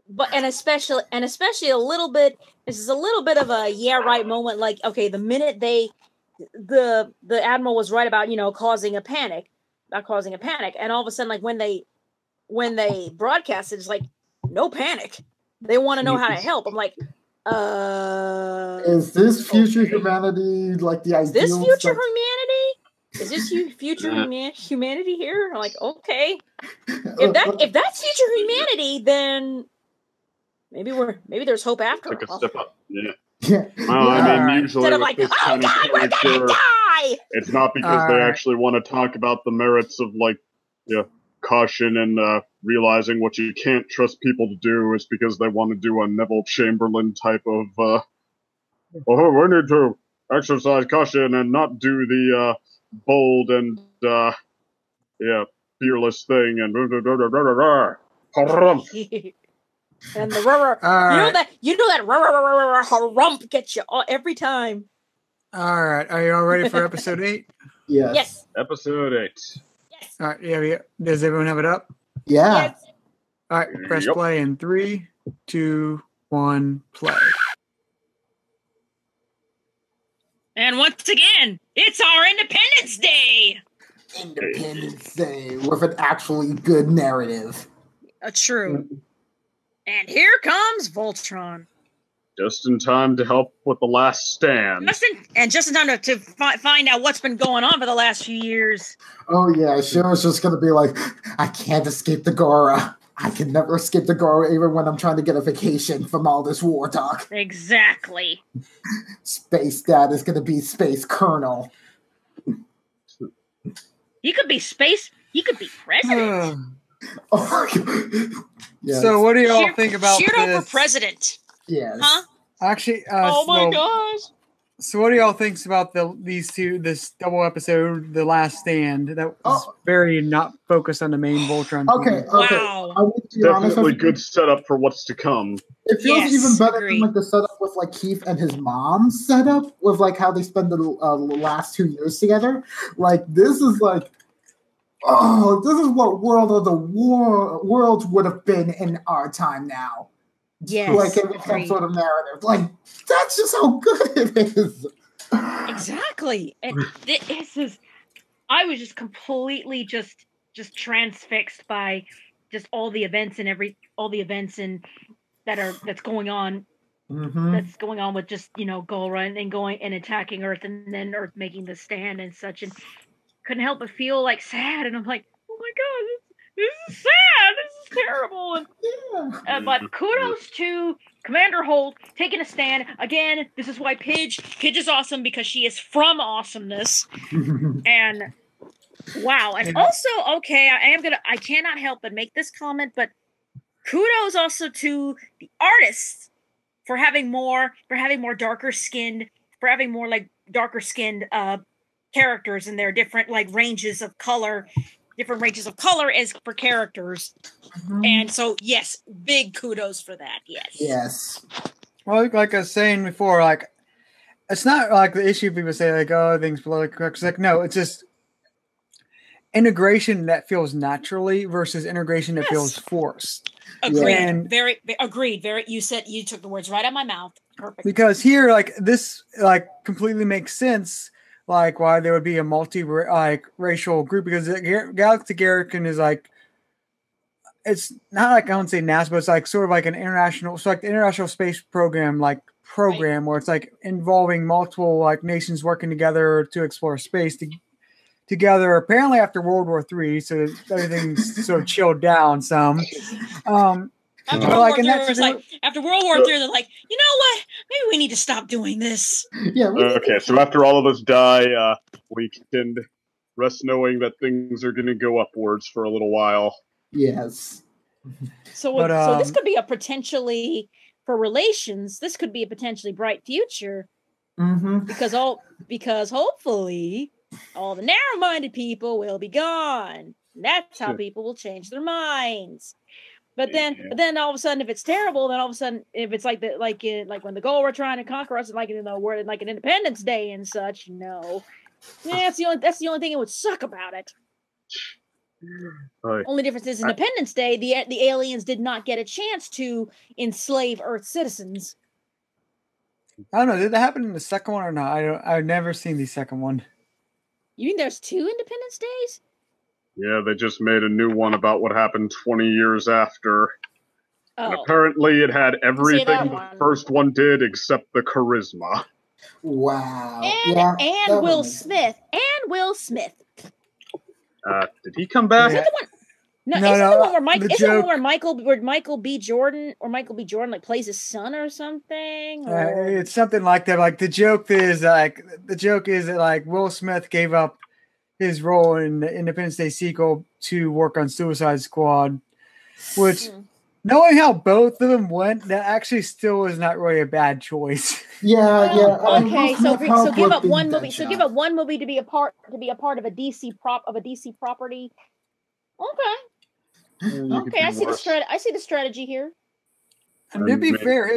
But especially a little bit. This is a little bit of a yeah right moment. Like, okay, the minute the admiral was right about causing a panic, and all of a sudden, like when they broadcast it, it's like no panic. They want to know how to help. I'm like, is this future humanity like the ideal? Is this future humanity? Is this future humanity here? I'm like, okay, if that's future humanity, then maybe there's hope after. Take a step up. Yeah. Yeah. Well, I mean, usually Instead of with like, this oh kind of God, we're gonna character, die. it's not because they actually want to talk about the merits of caution and realizing what you can't trust people to do. It's because they want to do a Neville Chamberlain type of we need to exercise caution and not do the bold and fearless thing and And the you know that rump gets you every time. All right. Are you all ready for episode 8? Yes. Episode 8. Yes. All right. Yeah. Does everyone have it up? Yeah. Yes. All right. Press play in 3, 2, 1, play. And once again, it's our Independence Day. Independence Day with an actually good narrative. True. And here comes Voltron. Just in time to help with the last stand. Just in time to find out what's been going on for the last few years. Oh yeah, she was just gonna be like, I can't escape the Gora. I can never escape the Gora even when I'm trying to get a vacation from all this war talk. Exactly. Space Dad is gonna be Space Colonel. You could be president. Oh my God. Yes. So what do y'all think about Shiro this? for president. Yes. Huh? Actually, Oh my gosh. So what do y'all think about this double episode, The Last Stand, that was very not focused on the main Voltron Okay, team? okay. Wow. I want to be honest Definitely with you. good setup for what's to come. It feels Yes, even better agreed. than like the setup with like Keith and his mom's setup with like how they spend the last 2 years together. Like this is like, oh, this is what World of the Worlds would have been in our time now. Yes, Like it was some agreed. sort of narrative. Like that's just how good it is. Exactly. And this is, I was just completely just transfixed by just all the events and that's going on. Mm-hmm. That's going on with just, Golra and going and attacking Earth and then Earth making the stand and such, and couldn't help but feel like sad, and I'm like, oh my god, this is sad, this is terrible. And but kudos to Commander Holt taking a stand again. This is why Pidge is awesome, because she is from awesomeness. And wow. And also, okay, I cannot help but make this comment, but kudos also to the artists for having more darker skinned characters in their different ranges of color as for characters. And so yes, big kudos for that. Yes. Well, like I was saying before, like it's not like the issue people say like, oh, things politically correct. It's like, no, it's just integration that feels naturally versus integration that feels forced. Agreed. And very agreed. You took the words right out of my mouth. Perfect. Because here, like this, like completely makes sense. Like why there would be a racial group, because Galactic American is like, it's not like, I wouldn't say NASA, but it's like sort of like an international, so like the International Space Program, where it's like involving multiple like nations working together to explore space together. Apparently after World War III, so everything's sort of chilled down some. After World War III, they're like, you know what? Maybe we need to stop doing this. Yeah. Okay, so after all of us die, we can rest knowing that things are going to go upwards for a little while. Yes. So this could be a potentially, for relations, this could be a potentially bright future. Mm-hmm. Because hopefully all the narrow-minded people will be gone. That's how people will change their minds. But then all of a sudden, if it's terrible, then all of a sudden, if it's like when the goal we're trying to conquer us, like we're like an Independence Day and such, that's the only thing that would suck about it. Right. Only difference is Independence Day, the aliens did not get a chance to enslave Earth citizens. I don't know. Did that happen in the second one or not? I've never seen the second one. You mean there's 2 Independence Days? Yeah, they just made a new one about what happened 20 years after. Oh. And apparently it had everything the first one did except the charisma. Wow. And Will Smith. Did he come back? Is that the one? No, isn't the one where Michael B. Jordan like plays his son or something? Or? It's something like that. Like the joke is that like Will Smith gave up his role in the Independence Day sequel to work on Suicide Squad, which knowing how both of them went, that actually still is not really a bad choice. Yeah. Okay, so give up one movie. So give up one movie to be a part of a DC property. Okay. Okay, I see the strategy here. And to be fair,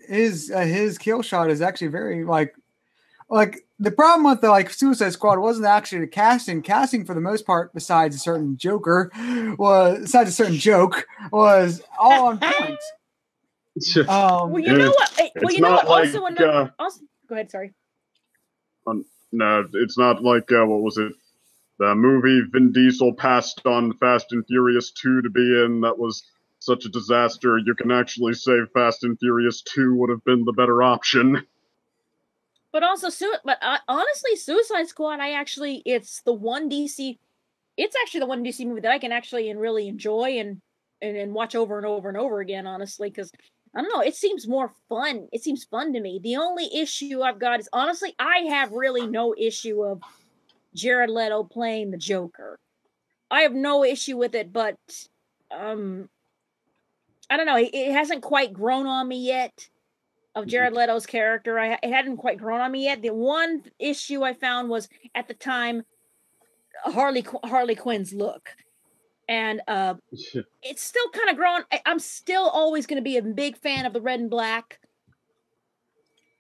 his kill shot is actually very like the problem with the Suicide Squad wasn't actually the casting. Casting for the most part, besides a certain joke, was all on point. Well, you know what? Also, go ahead. Sorry. No, it's not like what was it? The movie Vin Diesel passed on Fast and Furious 2 to be in. That was such a disaster. You can actually say Fast and Furious 2 would have been the better option. But also, honestly, Suicide Squad, it's the one DC movie that I can actually and really enjoy and watch over and over and over again, honestly, because, I don't know, it seems more fun. It seems fun to me. The only issue I've got is, honestly, I have really no issue of Jared Leto playing the Joker. I have no issue with it, but I don't know. It hasn't quite grown on me yet. Of Jared Leto's character, it hadn't quite grown on me yet. The one issue I found was at the time Harley Quinn's look, and it's still kind of growing. I'm still always going to be a big fan of the red and black.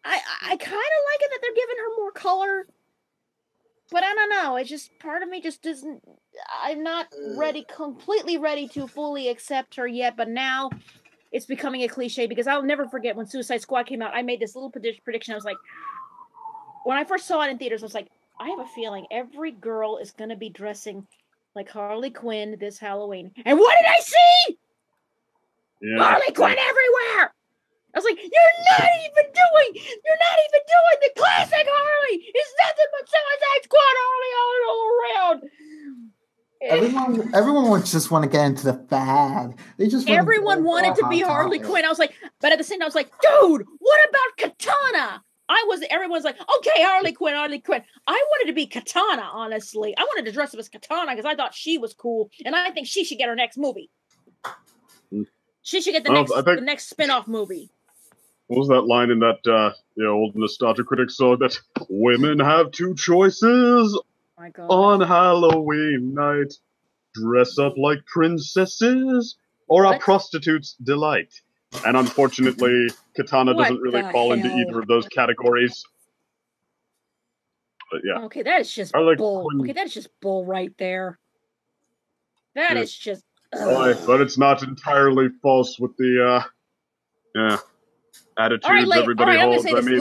I kind of like it that they're giving her more color, but I don't know. It's just part of me just doesn't. I'm not completely ready to fully accept her yet. But now it's becoming a cliche because I'll never forget when Suicide Squad came out. I made this little prediction. I was like, when I first saw it in theaters, I was like, I have a feeling every girl is going to be dressing like Harley Quinn this Halloween. And what did I see? Yeah. Harley Quinn everywhere! I was like, you're not even doing the classic Harley! It's nothing but Suicide Squad Harley all around! Everyone would just want to get into the fad. Everyone wanted to be Harley Quinn. I was like, but at the same time, I was like, dude, what about Katana? Everyone's like, okay, Harley Quinn. I wanted to be Katana, honestly. I wanted to dress up as Katana because I thought she was cool, and I think she should get her next movie. She should get the next spin-off movie. What was that line in that old nostalgia critic song that women have two choices? My God. On Halloween night, dress up like princesses or a prostitute's delight. And unfortunately, Katana doesn't really fall into either of those categories. But yeah. Okay, that is just bull. Okay, that is just bull right there. That is just. But it's not entirely false with the attitudes everybody holds. I mean,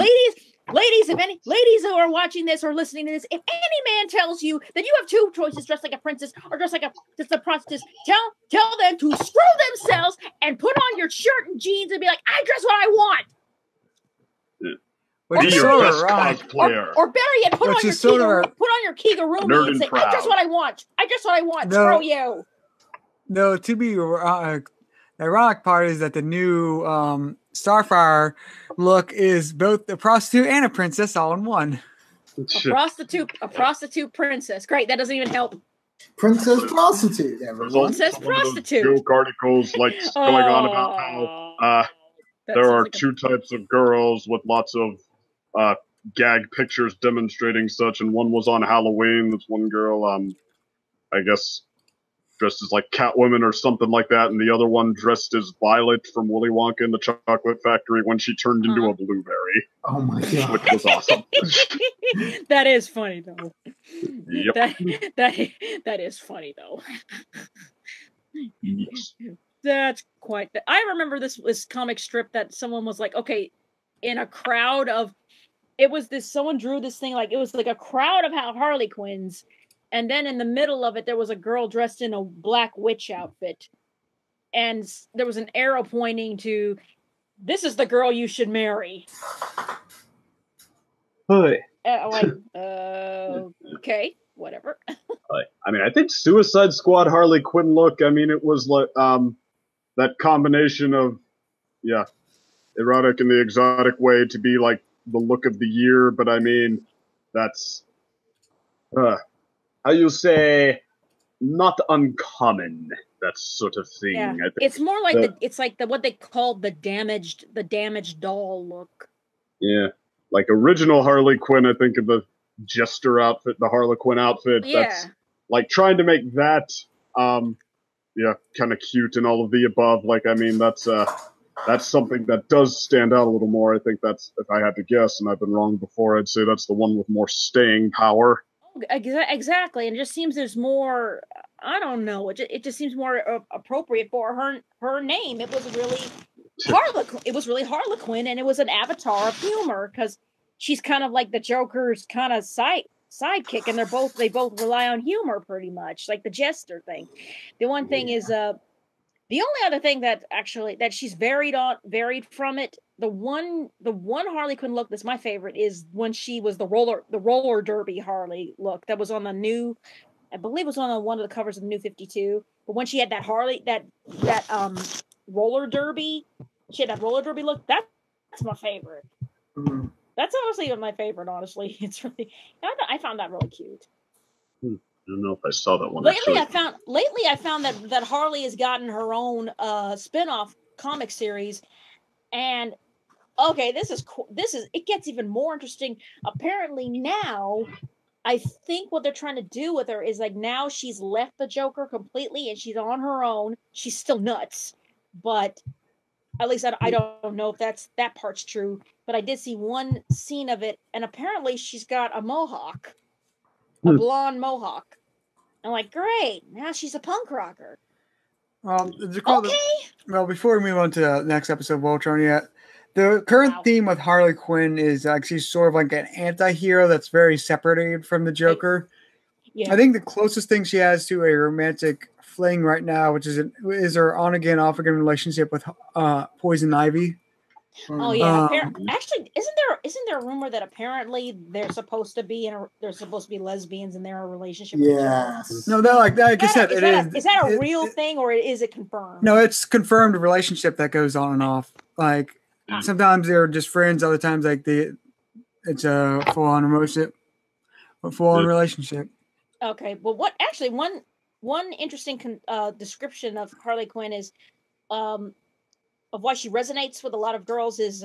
ladies, if any ladies who are watching this or listening to this, if any man tells you that you have two choices, dress like a princess or dress like a prostitute, tell them to screw themselves and put on your shirt and jeans and be like, I dress what I want. Be your best cosplayer. Or better yet, put on your Kigurumi and say, I dress what I want. I dress what I want. Screw you. No, to be the ironic part is that the new Starfire look is both a prostitute and a princess all in one. A prostitute princess. Great, that doesn't even help. Princess prostitute, everyone. Princess prostitute. Joke articles going on about how there are two types of girls with lots of gag pictures demonstrating such, and one was on Halloween. This one girl, I guess, dressed as like Catwoman or something like that, and the other one dressed as Violet from Willy Wonka and the Chocolate Factory when she turned into a blueberry. Oh my God. Which was awesome. That is funny, though. Yep. That is funny, though. Yes. That's quite... I remember this comic strip that someone was like, okay, in a crowd of... someone drew this thing, like, it was like a crowd of Harley Quinns, and then in the middle of it, there was a girl dressed in a black witch outfit. And there was an arrow pointing to, this is the girl you should marry. Hey. Okay, whatever. I mean, I think Suicide Squad Harley Quinn look, I mean, it was like that combination of, erotic in the exotic way to be like the look of the year. But I mean, that's... how you say, not uncommon, that sort of thing. Yeah. I think it's more like what they call the damaged doll look. Yeah, like original Harley Quinn. I think of the Jester outfit, the Harlequin outfit. Yeah. That's like trying to make that, kind of cute and all of the above. Like, I mean, that's something that does stand out a little more. I think that's, if I had to guess, and I've been wrong before, I'd say that's the one with more staying power. Exactly, and it just seems there's more. I don't know. It just seems more appropriate for her name. It was really Harlequin, and it was an avatar of humor because she's kind of like the Joker's kind of sidekick, and they both rely on humor pretty much, like the Jester thing. The one thing is the only other thing that she's varied from it. The one Harley Quinn look that's my favorite is when she was the roller derby Harley look that was on the new, I believe it was on one of the covers of the New 52. But when she had that roller derby, look. That's my favorite. That's honestly my favorite. Honestly, it's really I found that really cute. don't know if I saw that one. Lately, I found that Harley has gotten her own spin-off comic series, and okay, this is it gets even more interesting. Apparently now, I think what they're trying to do with her is like now she's left the Joker completely and she's on her own. She's still nuts, but at least I don't know if that part's true. But I did see one scene of it, and apparently she's got a mohawk, a blonde mohawk. I'm like, great, now she's a punk rocker. Okay. Well, before we move on to the next episode of Voltron, the current theme with Harley Quinn is she's sort of like an anti-hero that's very separated from the Joker. Yeah. I think the closest thing she has to a romantic fling right now, which is her on-again, off-again relationship with Poison Ivy. Oh yeah. Actually, isn't there a rumor that apparently they're supposed to be lesbians and they're in a relationship? Yes. No, they're like I said, is that a real thing or is it confirmed? No, it's confirmed relationship that goes on and off. Like sometimes they're just friends, other times like it's a full-on relationship. Okay, well, one interesting description of Harley Quinn is of why she resonates with a lot of girls is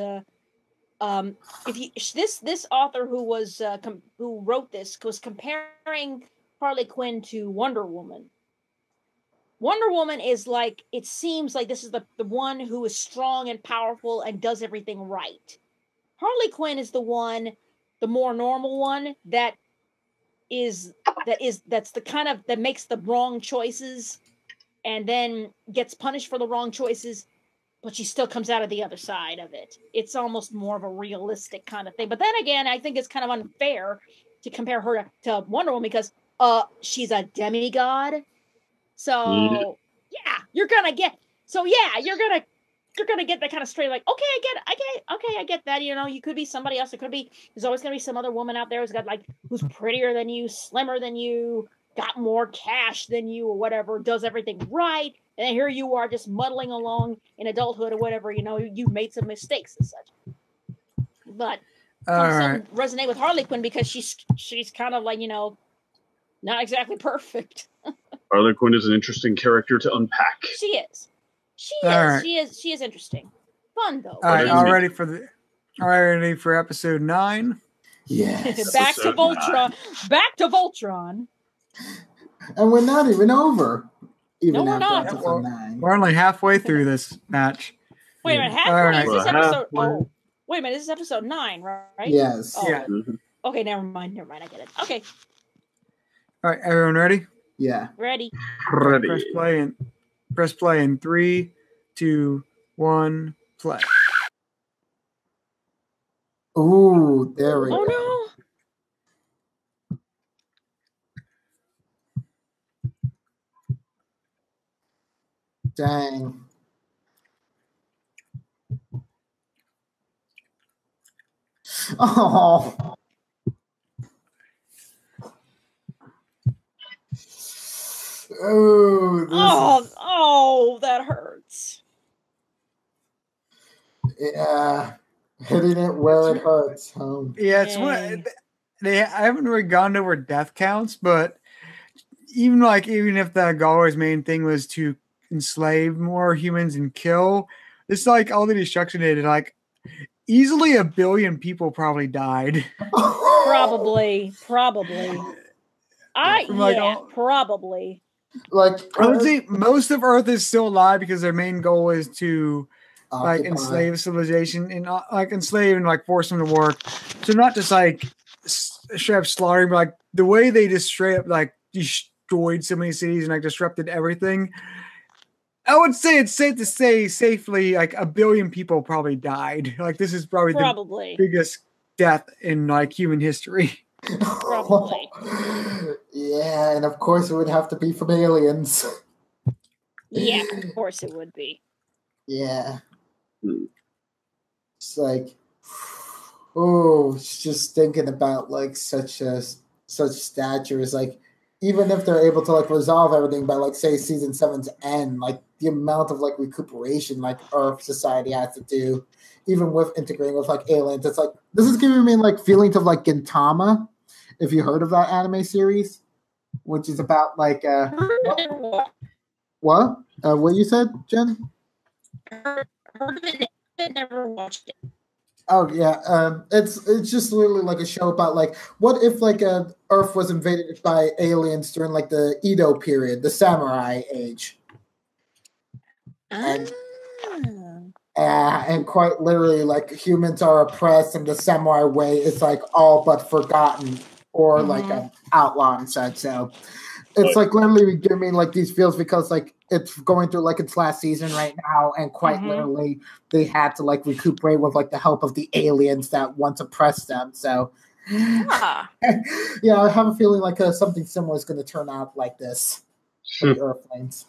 this author who wrote this was comparing Harley Quinn to Wonder Woman. Wonder Woman is like, it seems like this is the one who is strong and powerful and does everything right. Harley Quinn is the more normal one that's the kind of that makes the wrong choices and then gets punished for the wrong choices, but she still comes out of the other side of it. It's almost more of a realistic kind of thing. But then again, I think it's kind of unfair to compare her to Wonder Woman because she's a demigod. So you're gonna get that kind of straight, like, okay, I get that. You know, you could be somebody else. There's always gonna be some other woman out there who's prettier than you, slimmer than you, got more cash than you, or whatever, does everything right. And then here you are just muddling along in adulthood or whatever, you know, you've made some mistakes and such. But some resonate with Harley Quinn because she's kind of like, you know, not exactly perfect. Harley Quinn is an interesting character to unpack. She is. She is interesting. Fun though. All right, all ready for episode 9? Yes. Back to Voltron. And we're not even over. No, we're not. We're only halfway through this match. Wait a minute, halfway? Is this episode? Oh, wait a minute, this is episode 9, right? Yes. Oh. Yeah. Okay, never mind. I get it. Okay. All right, everyone ready? Yeah. Ready. Press play in 3, 2, 1, play. Ooh, there we go. Oh no. Dang. Oh. Oh, that hurts. Yeah. Hitting it where it hurts. Yeah, it's I haven't really gone over death counts, but even if the Galway's main thing was to enslave more humans and kill, it's like all the destruction they did, like easily 1 billion people probably died. Probably. Probably. Like, I would say most of Earth is still alive because their main goal is to like enslave civilization and enslave and like force them to work. So not just like straight up slaughtering, but like the way they just straight up like destroyed so many cities and like disrupted everything. I would say it's safe to say safely like 1 billion people probably died. Like this is probably the biggest death in like human history. Probably. Yeah, and of course it would have to be from aliens. Yeah, of course it would be. Yeah. It's like, just thinking about like such stature is like, even if they're able to like resolve everything by like say season 7's end, like the amount of like recuperation like Earth society has to do, even with integrating with like aliens, it's like this is giving me like feelings of like Gintama, if you heard of that anime series, which is about like Never what? What you said, Jen? heard of it, but never watched it. Oh yeah, it's just literally like a show about like what if like Earth was invaded by aliens during like the Edo period, the samurai age, and and quite literally like humans are oppressed and the samurai way is like all but forgotten or like outlawed and such. So it's like literally giving me like these feels because like it's going through like its last season right now, and quite literally they had to like recuperate with like the help of the aliens that once oppressed them. So yeah, I have a feeling like something similar is going to turn out like this for the Earthlings.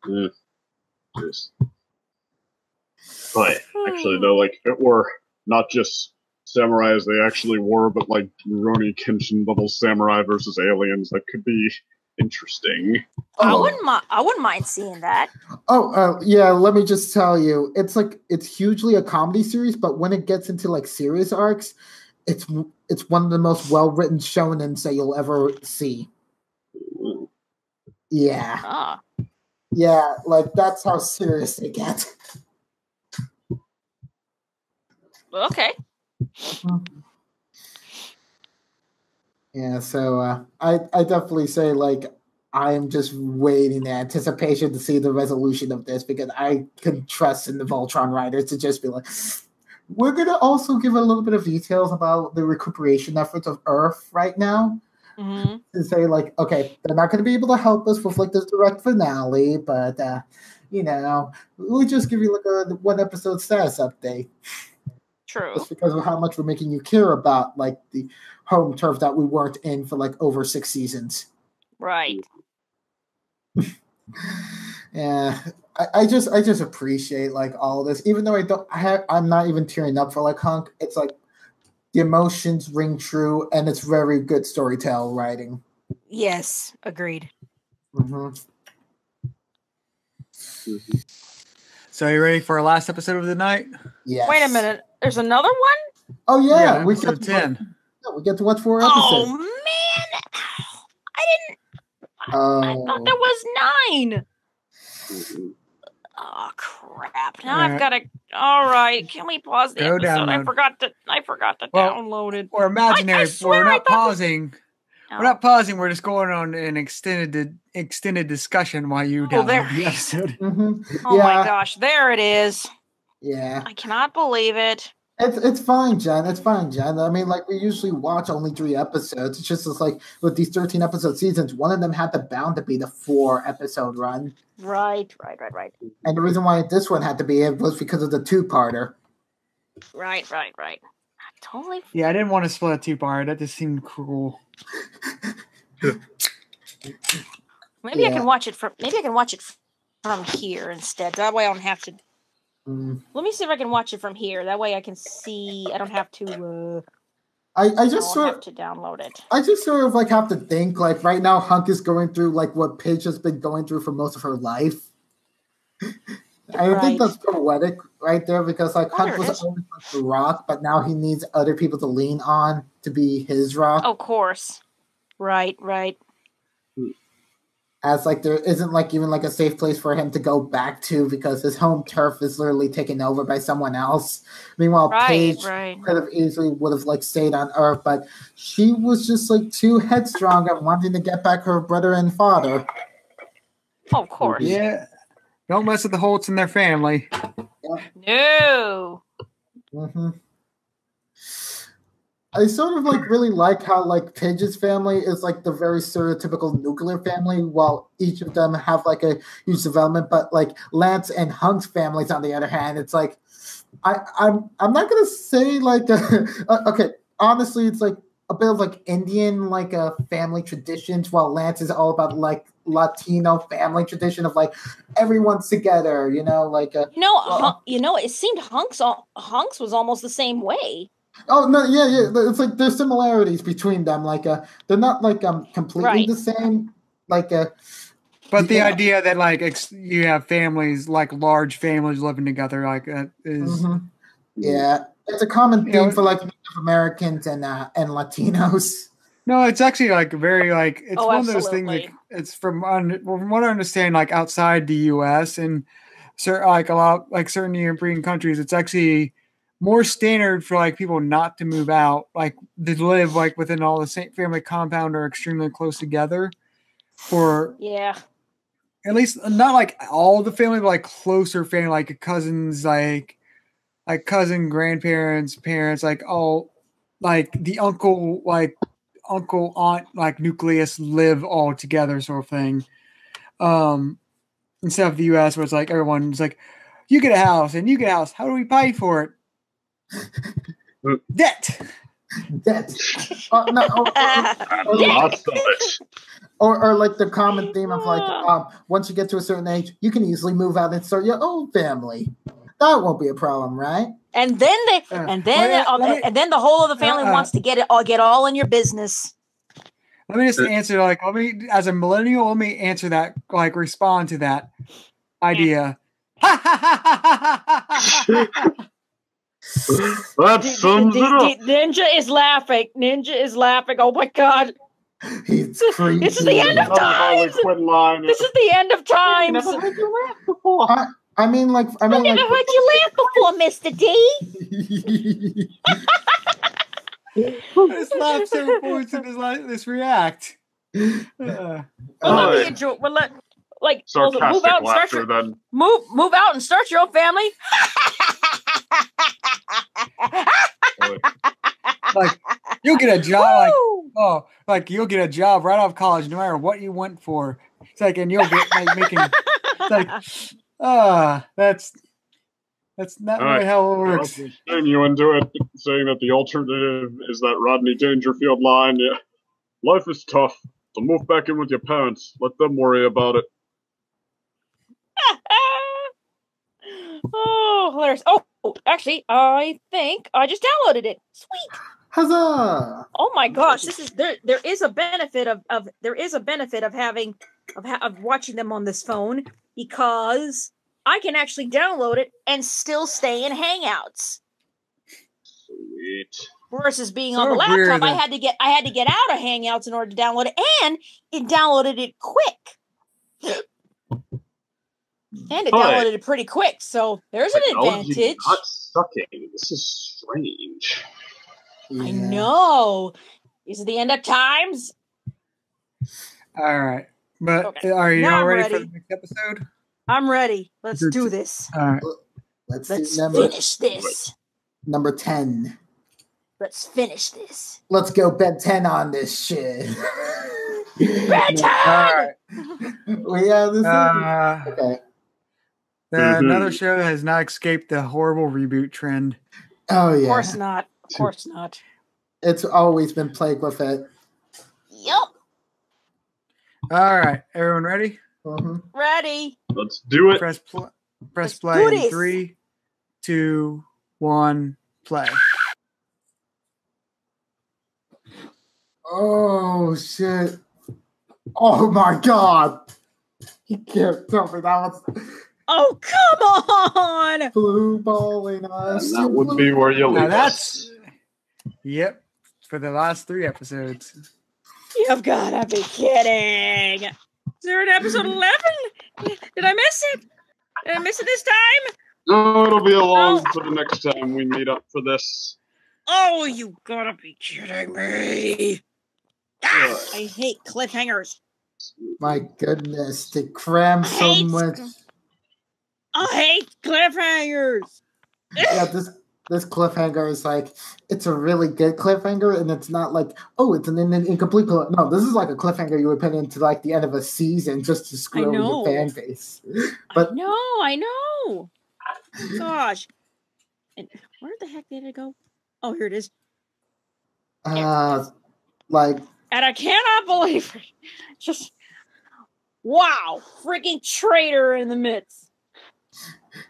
Yes. But actually, though, like if it were not just samurai as they actually were, but like Rurouni Kenshin level samurai versus aliens, that could be interesting. I wouldn't mind seeing that. Yeah, let me just tell you, it's hugely a comedy series, but when it gets into like serious arcs, it's one of the most well written shonens that you'll ever see. Yeah. Yeah, like that's how serious they get. Okay. Yeah, so I definitely say like I'm just waiting in anticipation to see the resolution of this because I can trust in the Voltron writers to just be like, we're gonna also give a little bit of details about the recuperation efforts of Earth right now. To say like, okay, they're not gonna be able to help us with like this direct finale, but we'll just give you like a 1 episode status update. True. Just because of how much we're making you care about like the home turf that we weren't in for like over 6 seasons. Right. Yeah, I just appreciate like all this, even though I'm not even tearing up for like Hunk. It's like the emotions ring true, and it's very good storytelling writing. Yes, agreed. So, you ready for our last episode of the night? Yes. Wait a minute. There's another one? Oh yeah, we episode 10. We get to watch 4 episodes. Oh man, I thought there was 9. Oh crap! Now I've got to. All right, can we pause the episode? Download. I forgot to download it. We're imaginary. We're not pausing. No. We're not pausing. We're just going on an extended discussion while you download the episode. Oh my gosh! There it is. Yeah. I cannot believe it. It's fine, Jen. It's fine, Jen. I mean, like, we usually watch only 3 episodes. It's just like with these 13 episode seasons, one of them had the bound to be the 4 episode run. Right. And the reason why this one had to be it was because of the 2-parter. Right. Totally. Yeah, I didn't want to split a 2-part. That just seemed cruel. Maybe I can watch it from here instead. That way I don't have to. Let me see if I can watch it from here. That way I can see. I don't have to. I just have to download it. I just sort of like have to think like right now Hunk is going through like what Paige has been going through for most of her life. I think that's poetic right there because like Hunk was always like the rock, but now he needs other people to lean on to be his rock. Of course. Right. As like there isn't like even like a safe place for him to go back to because his home turf is literally taken over by someone else. Meanwhile, Paige could have easily would have like stayed on Earth, but she was just like too headstrong and wanting to get back her brother and father. Oh, of course. Yeah. Don't mess with the Holtz and their family. No. I sort of like really like how like Paige's family is like the very stereotypical nuclear family, while each of them have like a huge development. But like Lance and Hunk's families, on the other hand, it's like I'm not gonna say like okay. Honestly, it's like a bit of like Indian like family traditions, while Lance is all about like Latino family tradition of like everyone's together, like it seemed Hunks was almost the same way. Oh no, yeah. It's like there's similarities between them. Like they're not like completely the same. Like but the idea that like you have families like large families living together like that is yeah, it's a common theme for like Native Americans and Latinos. No, it's actually like very like it's Oh, one of those things. absolutely. Like, it's from what I understand, like outside the U.S. and like a lot like certain European countries, it's actually more standard for like people not to move out, like to live like within all the same family compound or extremely close together. For Yeah. at least not like all the family, but like closer family, like cousins, like cousin, grandparents, parents, like all like the uncle, aunt, like nucleus live all together sort of thing. Instead of the US where it's like everyone's like, you get a house and you get a house. How do we pay for it? Debt. Debt. No, Lots of it. or like the common theme of like, once you get to a certain age, you can easily move out and start your own family. That won't be a problem, right? And then the whole of the family wants to get all in your business. Let me just answer, like, as a millennial, let me answer that, like, respond to that idea. That sums it up. Ninja is laughing. Oh my God. He's creepy. This is the end of times. This is the end of times. I mean, like, I never heard you laugh before, Mr. D. This laugh so points in this react. Let me enjoy. Sarcastic move out. laughter, then. Move out and start your own family. Like you'll get a job. Like you'll get a job right out of college, no matter what you went for. It's like, and you'll get like making. It's like, that's not really how it works. And you into it, saying that the alternative is that Rodney Dangerfield line. Yeah, life is tough, so move back in with your parents. Let them worry about it. Oh, hilarious! Oh, actually, I think I just downloaded it. Sweet. Huzzah! Oh my gosh, there is a benefit of watching them on this phone, because I can actually download it and still stay in Hangouts. Sweet. Versus being on the laptop, I had to get out of Hangouts in order to download it, and it downloaded it quick. And it downloaded it pretty quick, so there's an advantage. Not sucking. This is strange. Yeah. I know. Is it the end of times? All right, but Okay. are you Now all I'm ready ready. for the next episode? I'm ready. Let's do this. All right. Let's Finish this. Number 10. Let's finish this. Let's go bed 10 on this shit. Red All right. We have this. Okay. Another show has not escaped the horrible reboot trend. Oh yeah. Of course not. Of course not. It's always been plagued with it. Yep. All right, everyone ready? Mm-hmm. Ready. Let's do it. Press Let's play do in this. 3, 2, 1, play. Oh shit. Oh my god. You can't tell me that was Oh, come on. blue balling us. And that would be where you Now leave that's us. yep for the last 3 episodes. You've got to be kidding. Is there an episode 11? Did I miss it? Did I miss it this time? No, it'll be along for the next time we meet up for this. Oh, you gotta be kidding me. Ah, I hate cliffhangers. My goodness, they cram so Hate- much. I hate cliffhangers. Yeah, this cliffhanger is like, it's a really good cliffhanger, and it's not like, oh, it's an incomplete cliffhanger. No, this is like a cliffhanger you would put into like the end of a season just to screw over your fan base. But I know. Gosh. And where the heck did it go? Oh, here it is. like, And I cannot believe it. Just, wow. Freaking traitor in the midst.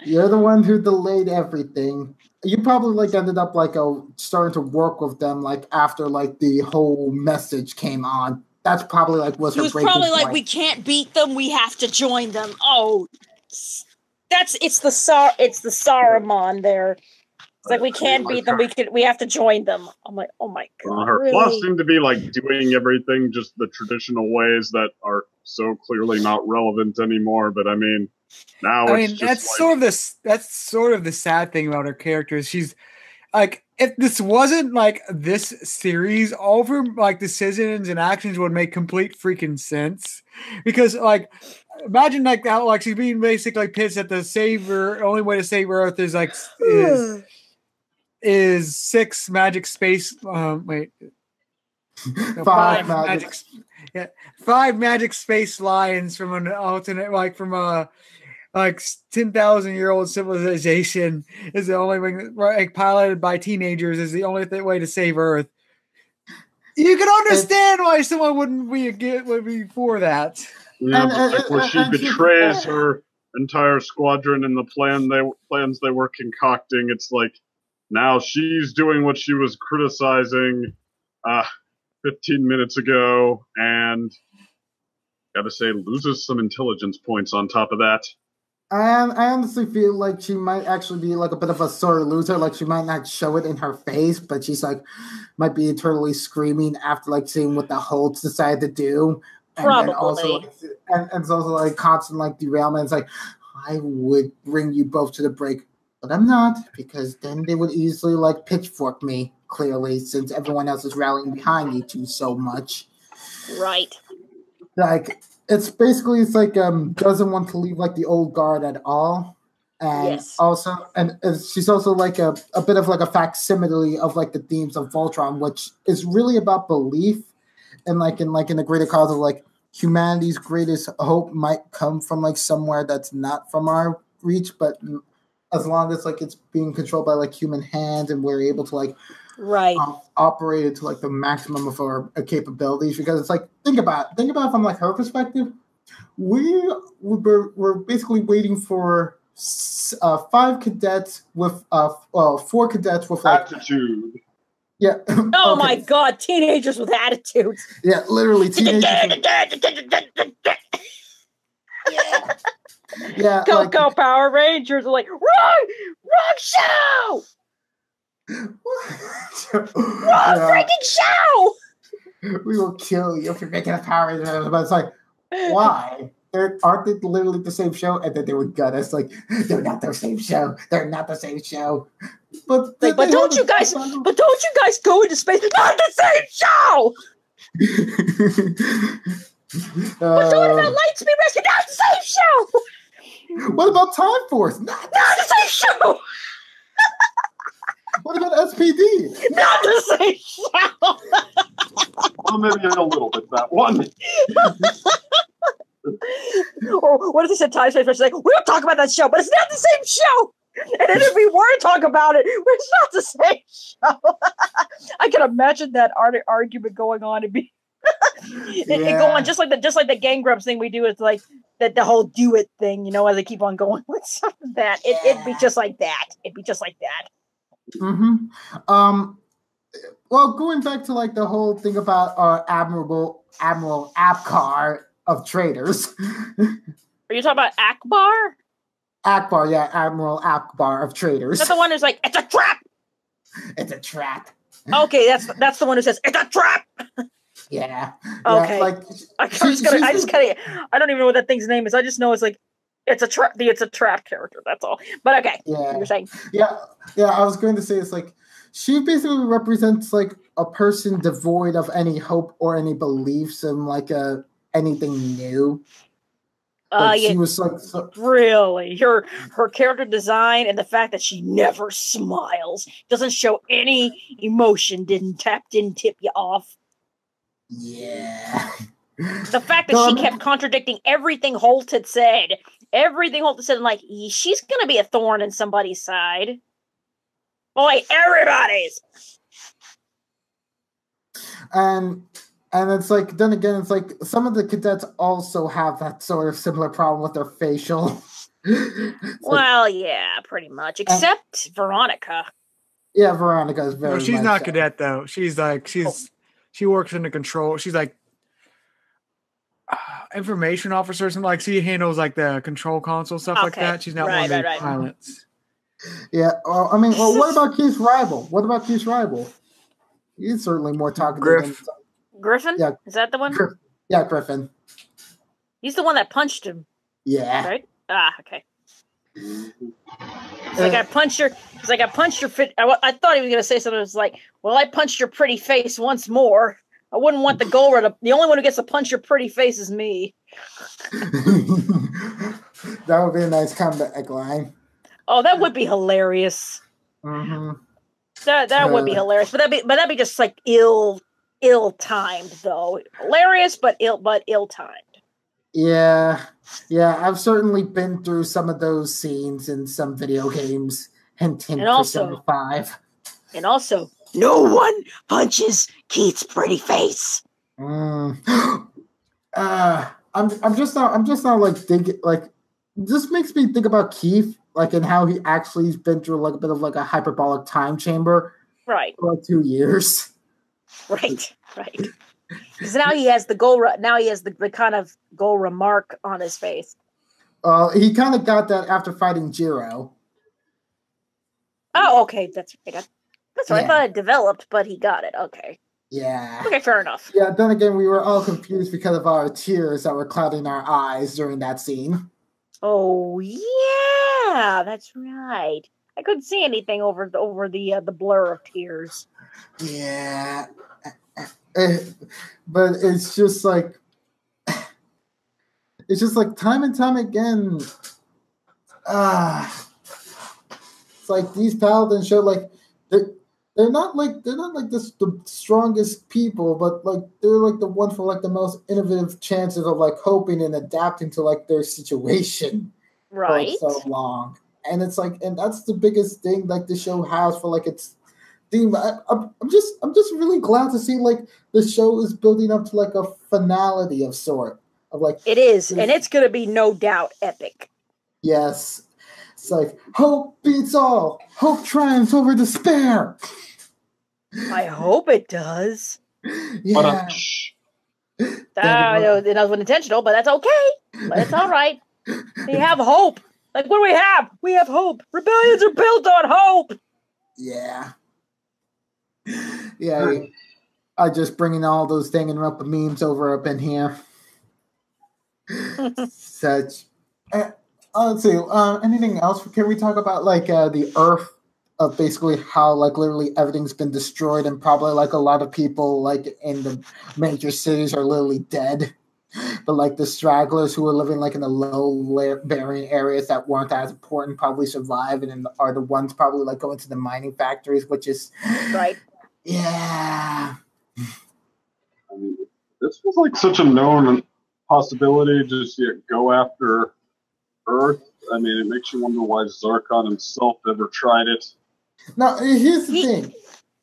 you're the one who delayed everything. You probably like ended up like starting to work with them like after like the whole message came on. That's probably like was He her was breaking probably like, point. we can't beat them. We have to join them. Oh, it's the Saruman there. It's like we can't beat them. We have to join them. I'm like, oh my god. Her really? flaws seem to be like doing everything just the traditional ways that are so clearly not relevant anymore. But I mean, now it's just that's sort of the sad thing about her character. She's like, if this wasn't like this series, all of her like decisions and actions would make complete freaking sense. Because like, imagine like how like she's being basically pissed at the only way to save Earth is like is 6 magic space. Wait, no, 5 magic. Yeah, 5 magic space lions from an alternate, like from a like 10,000-year-old civilization is the only way, like piloted by teenagers is the only way to save Earth. You can understand why someone would be for that. Yeah, where she betrays her entire squadron and the plans they were concocting. It's like now she's doing what she was criticizing 15 minutes ago, and gotta say, loses some intelligence points on top of that. I honestly feel like she might actually be like a bit of a sore loser. Like she might not show it in her face, but she's like might be eternally screaming after like seeing what the Holtz decided to do. Probably. And also, and it's also like constant like derailment. It's like I would bring you both to the break, but I'm not, because then they would easily like pitchfork me. Clearly, since everyone else is rallying behind you two so much, right? Like it's basically like doesn't want to leave like the old guard at all, and she's also like a bit of like a facsimile of like the themes of Voltron, which is really about belief and like in the greater cause of like humanity's greatest hope might come from like somewhere that's not from our reach, but as long as like it's being controlled by like human hands and we're able to like operate it to like the maximum of our capabilities. Because it's like think about it from like her perspective. We're basically waiting for 5 cadets with 4 cadets with like attitude. Yeah. Oh okay. My god, teenagers with attitudes. Yeah, literally teenagers. Yeah. Go Power Rangers are like, wrong show. Wrong freaking show. We will kill you if you're making a Power Rangers. But it's like, why? Aren't they literally the same show? And then they would gut us like, they're not the same show. They're not the same show. But don't you guys go into space? Not the same show. We're talking about Lightspeed Rescue. Not the same show. What about Time Force? Not the same show. What about SPD? Not the same show. Well, maybe a little bit that one. Or what if they said Time Space? She's like, we don't talk about that show, but it's not the same show. And then if we were to talk about it, it's not the same show. I can imagine that argument going on and be it go on just like the Gang Grumps thing we do. It's like that the whole do it thing, you know, as they keep on going with something that it'd be just like that. It'd be just like that. Mm-hmm. Well, going back to like the whole thing about Admiral Apcar of traitors. Are you talking about Akbar? Akbar, yeah, Admiral Akbar of traitors. That's the one who's like, it's a trap. It's a trap. Okay, that's the one who says it's a trap. Yeah. Okay. Yeah, like I don't even know what that thing's name is. I just know it's like it's a trap. It's a trap character. That's all. But okay. Yeah. You're saying. Yeah. I was going to say it's like she basically represents like a person devoid of any hope or any beliefs in like anything new. She was like really her character design and the fact that she never smiles, doesn't show any emotion, didn't tip you off. Yeah. The fact that she kept contradicting everything Holt had said. Everything Holt had said, I'm like, she's gonna be a thorn in somebody's side. Boy, everybody's. And it's like, then again, it's like some of the cadets also have that sort of similar problem with their facial. Well, yeah, pretty much. Except Veronica. Yeah, Veronica is very. No, she's not cadet though. She's like she works in the control. She's like information officer or something. Like she handles like the control console stuff like that. She's not one of the pilots. Yeah. I mean, well, what about Keith's rival? What about Keith's rival? He's certainly more talkative Griff. than Griffin? Yeah. Is that the one? Yeah, Griffin. He's the one that punched him, Yeah. right? Ah, okay. He's like, I punched your. He's like, I punched your fit. I thought he was gonna say something. It was like, well, I punched your pretty face once more. I wouldn't want the goal. The only one who gets to punch your pretty face is me. That would be a nice comeback line. Oh, that would be hilarious. Mm-hmm. That would be hilarious. But that'd be just like ill timed though. Hilarious, but ill timed. Yeah. I've certainly been through some of those scenes in some video games. Hint, Persona 5. And also, no one punches Keith's pretty face. I'm just not like thinking like this makes me think about Keith like and how he actually has been through like a bit of like a hyperbolic time chamber, right? For like 2 years, right. Because now he has the goal. Now he has the kind of goal remark on his face. He kind of got that after fighting Jiro. Oh, okay, that's right. That's right. Yeah. I thought it developed, but he got it. Okay. Yeah. Okay, fair enough. Yeah, then again, we were all confused because of our tears that were clouding our eyes during that scene. Oh, yeah, that's right. I couldn't see anything over the blur of tears. Yeah. But it's just like time and time again. It's like these paladins show like they're not like the strongest people, but like they're like the ones for like the most innovative chances of like coping and adapting to like their situation right for like so long. And it's like, and that's the biggest thing like the show has for like its theme. I'm just really glad to see like the show is building up to like a finality of sort of like it is, and it's gonna be no doubt epic. Yes. It's like hope beats all. Hope triumphs over despair. I hope it does. Yeah. That wasn't intentional, but that's okay. But it's all right. We have hope. Like, what do we have? We have hope. Rebellions are built on hope. Yeah. Yeah. I just bringing all those thinging up memes over up in here. Such. Let's see. Anything else? Can we talk about like the Earth of basically how like literally everything's been destroyed and probably like a lot of people like in the major cities are literally dead, but like the stragglers who are living like in the low-bearing areas that weren't as important probably survive and are the ones probably like going to the mining factories, which is right. Yeah. I mean, this was like such a known possibility. Just go after Earth. I mean, it makes you wonder why Zarkon himself never tried it. Now, here's the thing.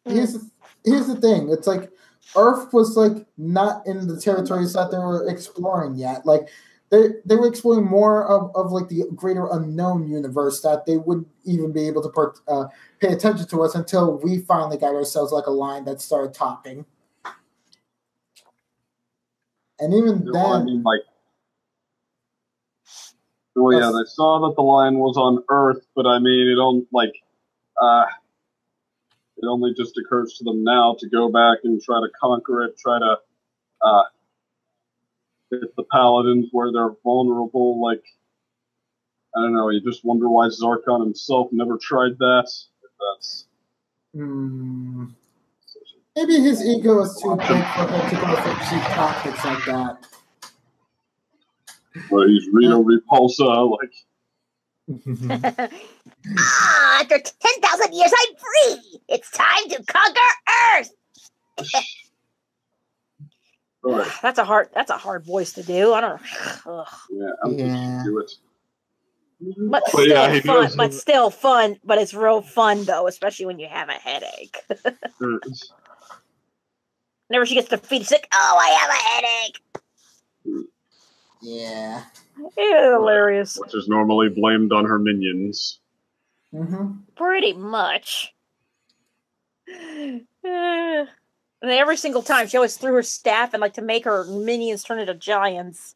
Here's the thing. It's like Earth was like not in the territories that they were exploring yet. Like they were exploring more of like the greater unknown universe that they wouldn't even be able to pay attention to us until we finally got ourselves like a line that started talking. And even then, I mean, like. Oh yeah, they saw that the line was on Earth, but I mean, it only just occurs to them now to go back and try to conquer it, try to hit the Paladins where they're vulnerable. Like, I don't know, you just wonder why Zarkon himself never tried that. That's maybe his ego is too big for him to go for cheap tactics like that. But he's Rito Repulsa, like. After 10,000 years, I'm free. It's time to conquer Earth. Right. That's a hard voice to do. I don't know. Yeah, I'm just do it. But still yeah, fun. But still fun. But it's real fun though, especially when you have a headache. Whenever she gets defeated, she's like, "Oh, I have a headache." Yeah. Yeah, hilarious. Which is normally blamed on her minions. Pretty much. And every single time, she always threw her staff and like to make her minions turn into giants.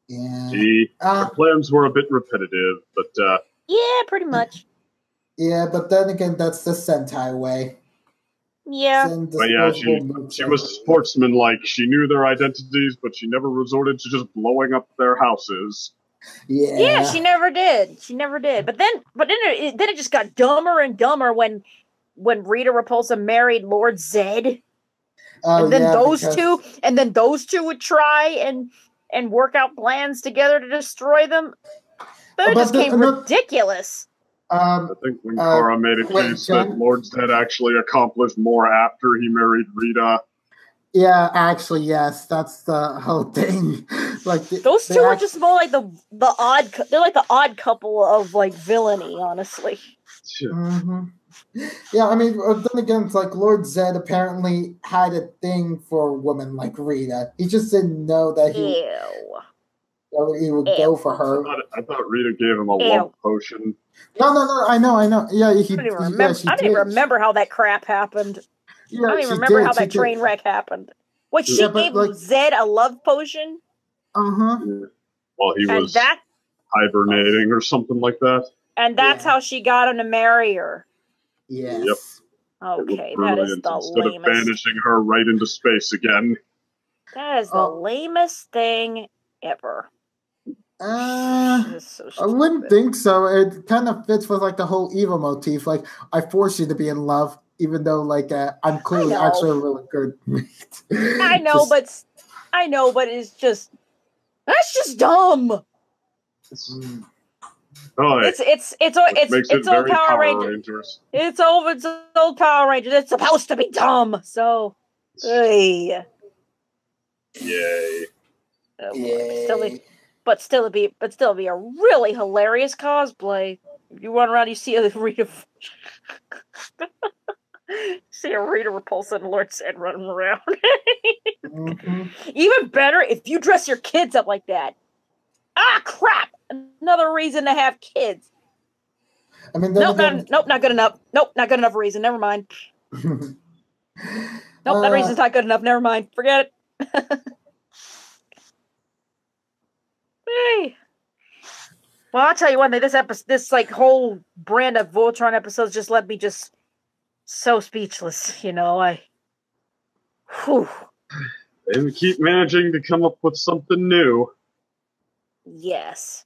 Yeah. The plans were a bit repetitive, but Yeah, pretty much. Yeah, but then again, that's the Sentai way. Yeah. But yeah, she was sportsmanlike. She knew their identities, but she never resorted to just blowing up their houses. Yeah, she never did. She never did. But then it just got dumber and dumber when Rita Repulsa married Lord Zed. Oh, and then yeah, those two would try and work out plans together to destroy them. That just came ridiculous. I think when Kara made a case that Lord Zed actually accomplished more after he married Rita. Yeah, actually, yes, that's the whole thing. Like those two are just more like the odd couple of like villainy, honestly. Mm-hmm. Yeah, I mean, then again, it's like Lord Zed apparently had a thing for women like Rita. He just didn't know that he would go for her. I thought Rita gave him a love potion. No, I know. Yeah, I don't even remember how that crap happened. Yeah, I don't even remember how that train wreck happened. What, she gave Zed a love potion? Uh-huh. Yeah. Well, he was hibernating or something like that. And that's how she got him to marry her. Yes. Yep. Okay, that is the instead lamest. Of banishing her right into space again. That is the lamest thing ever. I wouldn't think so. It kind of fits with like the whole evil motif. Like, I force you to be in love, even though like I'm clearly actually a really good mate. I know, but it's just dumb. It's old Power Rangers. It's old Power Rangers. It's supposed to be dumb. So, yay. But still be a really hilarious cosplay. You run around, you see a Rita Repulsa and Lord Zed running around. Even better if you dress your kids up like that. Ah, crap! Another reason to have kids. I mean, not good enough. Nope, not good enough reason. Never mind. That reason's not good enough. Never mind. Forget it. Hey. Well, I'll tell you one thing. This like whole brand of Voltron episodes just left me just so speechless. You know, They keep managing to come up with something new. Yes.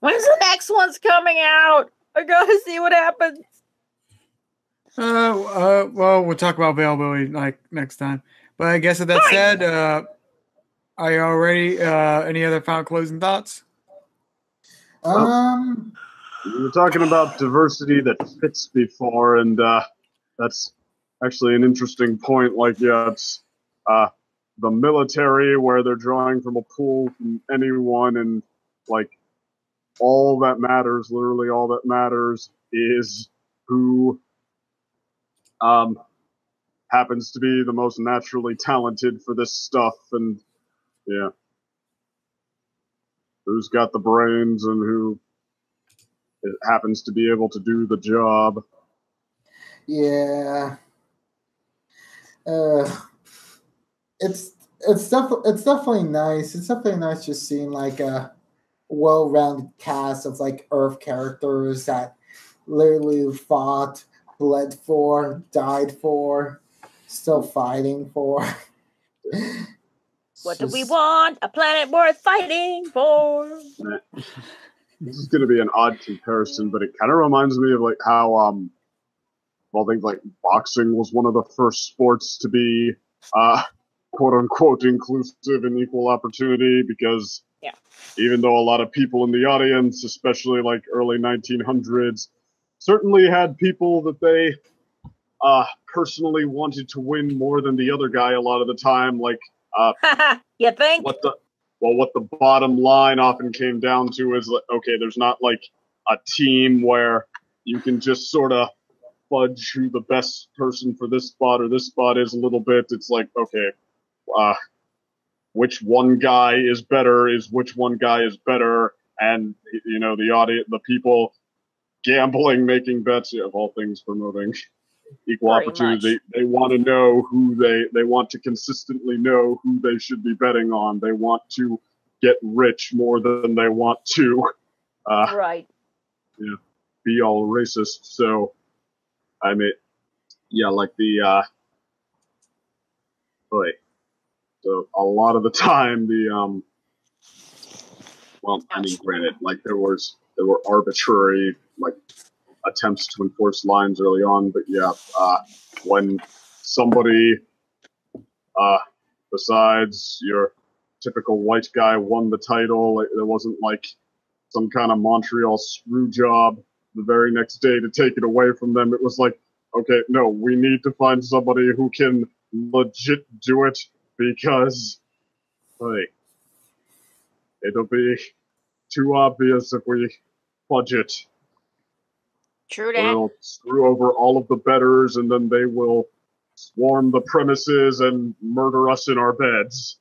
When's the next one's coming out? I gotta see what happens. Well, we'll talk about availability like next time. But I guess with that said, are you already any other final closing thoughts? We were talking about diversity that fits before, and that's actually an interesting point. Like, it's the military where they're drawing from a pool from anyone, and like all that matters, literally all that matters, is who happens to be the most naturally talented for this stuff, and yeah, who's got the brains and who happens to be able to do the job. Yeah. It's definitely nice. It's definitely nice just seeing like a well-rounded cast of like Earth characters that literally fought, bled for, died for, still fighting for. What do we want? A planet worth fighting for. This is going to be an odd comparison, but it kind of reminds me of like how things like boxing was one of the first sports to be quote unquote inclusive and equal opportunity, because even though a lot of people in the audience, especially like early 1900s, certainly had people that they personally wanted to win more than the other guy a lot of the time, like you think? What the bottom line often came down to is, okay, there's not like a team where you can just sort of fudge who the best person for this spot or this spot is a little bit. It's like, okay, which one guy is better is which one guy is better, and you know, the audience, the people gambling, making bets, of all things promoting equal opportunity. They want to know who they want to consistently know who they should be betting on. They want to get rich more than they want to Right. be all racist. So, I mean, yeah, like so a lot of the time, well, I mean, granted, like there were arbitrary, like, attempts to enforce lines early on, but yeah, when somebody, besides your typical white guy won the title, there wasn't like some kind of Montreal screw job the very next day to take it away from them. It was like, okay, no, we need to find somebody who can legit do it because, like, it'll be too obvious if we fudge it. True that. We'll screw over all of the betters, and then they will swarm the premises and murder us in our beds.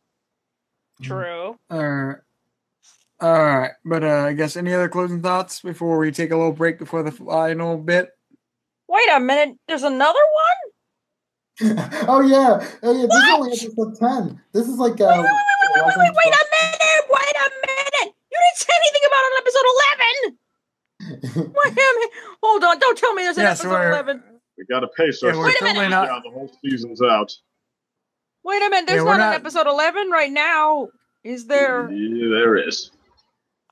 True. All right. But I guess any other closing thoughts before we take a little break before the final bit? Wait a minute. There's another one? Oh yeah. This is only episode 10. This is like Wait a minute. Wait a minute. You didn't say anything about an episode 11. Wait a minute. Hold on. Don't tell me there's an episode 11. We gotta pace ourselves. Wait a minute. Yeah, the whole season's out. Wait a minute. There's not an episode 11 right now. Is there? Yeah, there is.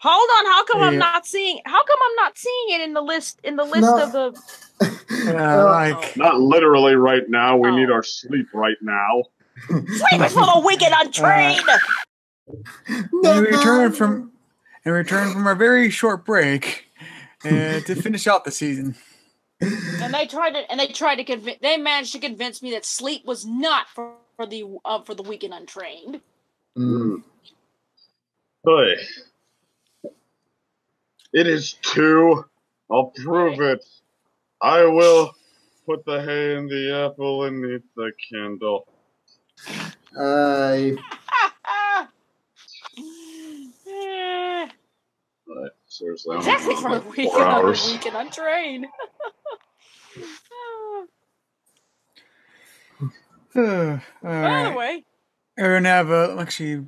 Hold on. How come I'm not seeing? How come I'm not seeing it in the list? Of the. Not literally right now. We need our sleep right now. Sleep is for the weak and untrained. We return from our very short break to finish out the season. And they managed to convince me that sleep was not for the weak and untrained. Hey, it is 2. I'll prove it. I will put the hay in the apple and eat the candle. Seriously, exactly for the weak and untrained. By the way, we're gonna have actually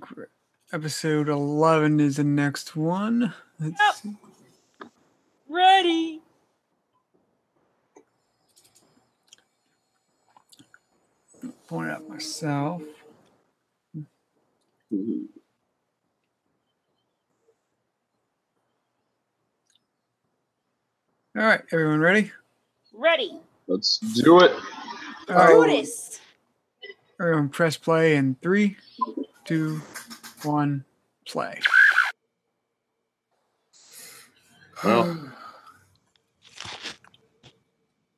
episode 11 is the next one. Let's see. Ready. Point out myself. All right, everyone ready? Ready. Let's do it. Let's do this. Everyone press play in 3, 2, 1, play. Well,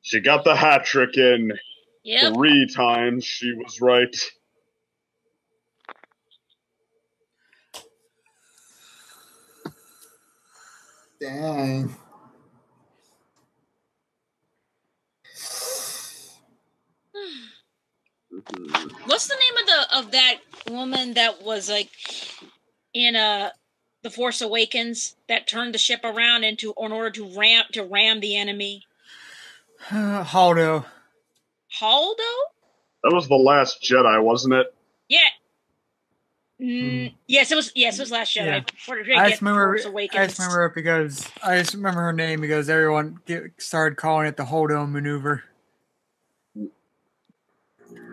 she got the hat trick in 3 times. She was right. Dang. What's the name of that woman that was like in The Force Awakens that turned the ship around in order to ram the enemy? Holdo. Holdo? That was the Last Jedi, wasn't it? Yeah. Yes, it was. Yes, it was Last Jedi. Yeah. I just remember her name because everyone started calling it the Holdo maneuver.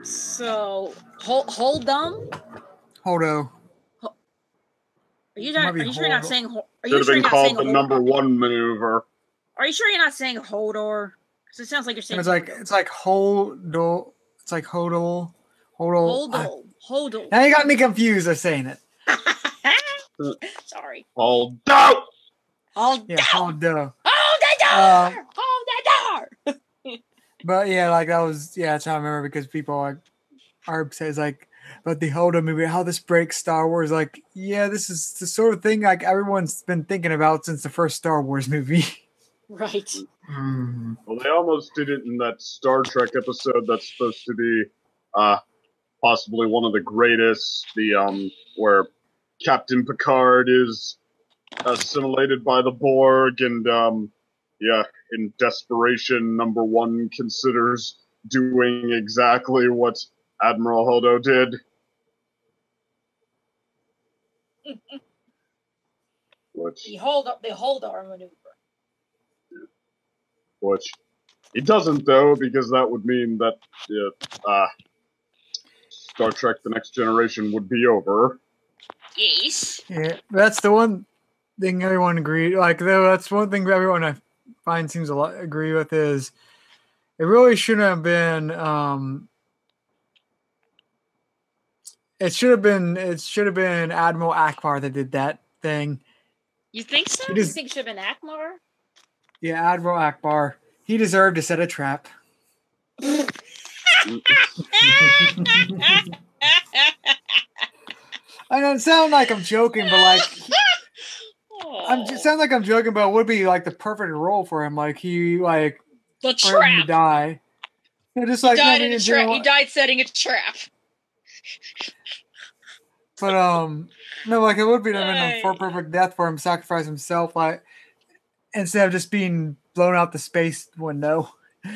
So, Holdum? Holdo. Are you sure you're not saying? Should have been called the number 1 maneuver. Are you sure you're not saying Hodor? Because it sounds like you're saying. It's like Holdol. It's like Hodol. Hodol. Now you got me confused. Of saying it. Sorry. Holdo. Yeah, Holdo. Hold the door. But yeah, like that was that's how I remember because people like Arb says like about the Holdo movie, how this breaks Star Wars. Like, yeah, this is the sort of thing like everyone's been thinking about since the first Star Wars movie. Right. Well, they almost did it in that Star Trek episode that's supposed to be possibly one of the greatest, where Captain Picard is assimilated by the Borg and in desperation, number 1 considers doing exactly what Admiral Holdo did. Which The Holdar maneuver. Which he doesn't, though, because that would mean that Star Trek: The Next Generation would be over. Yes. Yeah, that's the one thing everyone agreed. Like, though, that's one thing everyone I find seems a lot agree with is it really shouldn't have been. It should have been Admiral Akbar that did that thing. You think so? It You is- think it should have been Akbar? Yeah, Admiral Akbar. He deserved to set a trap. I don't sound like I'm joking, but like sound like I'm joking, but it would be like the perfect role for him. Like he like the for him to trap. die. Yeah, just He like died no, in a didn't trap. do- He died setting a trap. But no, like it would be Hey. a perfect death for him, sacrifice himself, like instead of just being blown out the space window.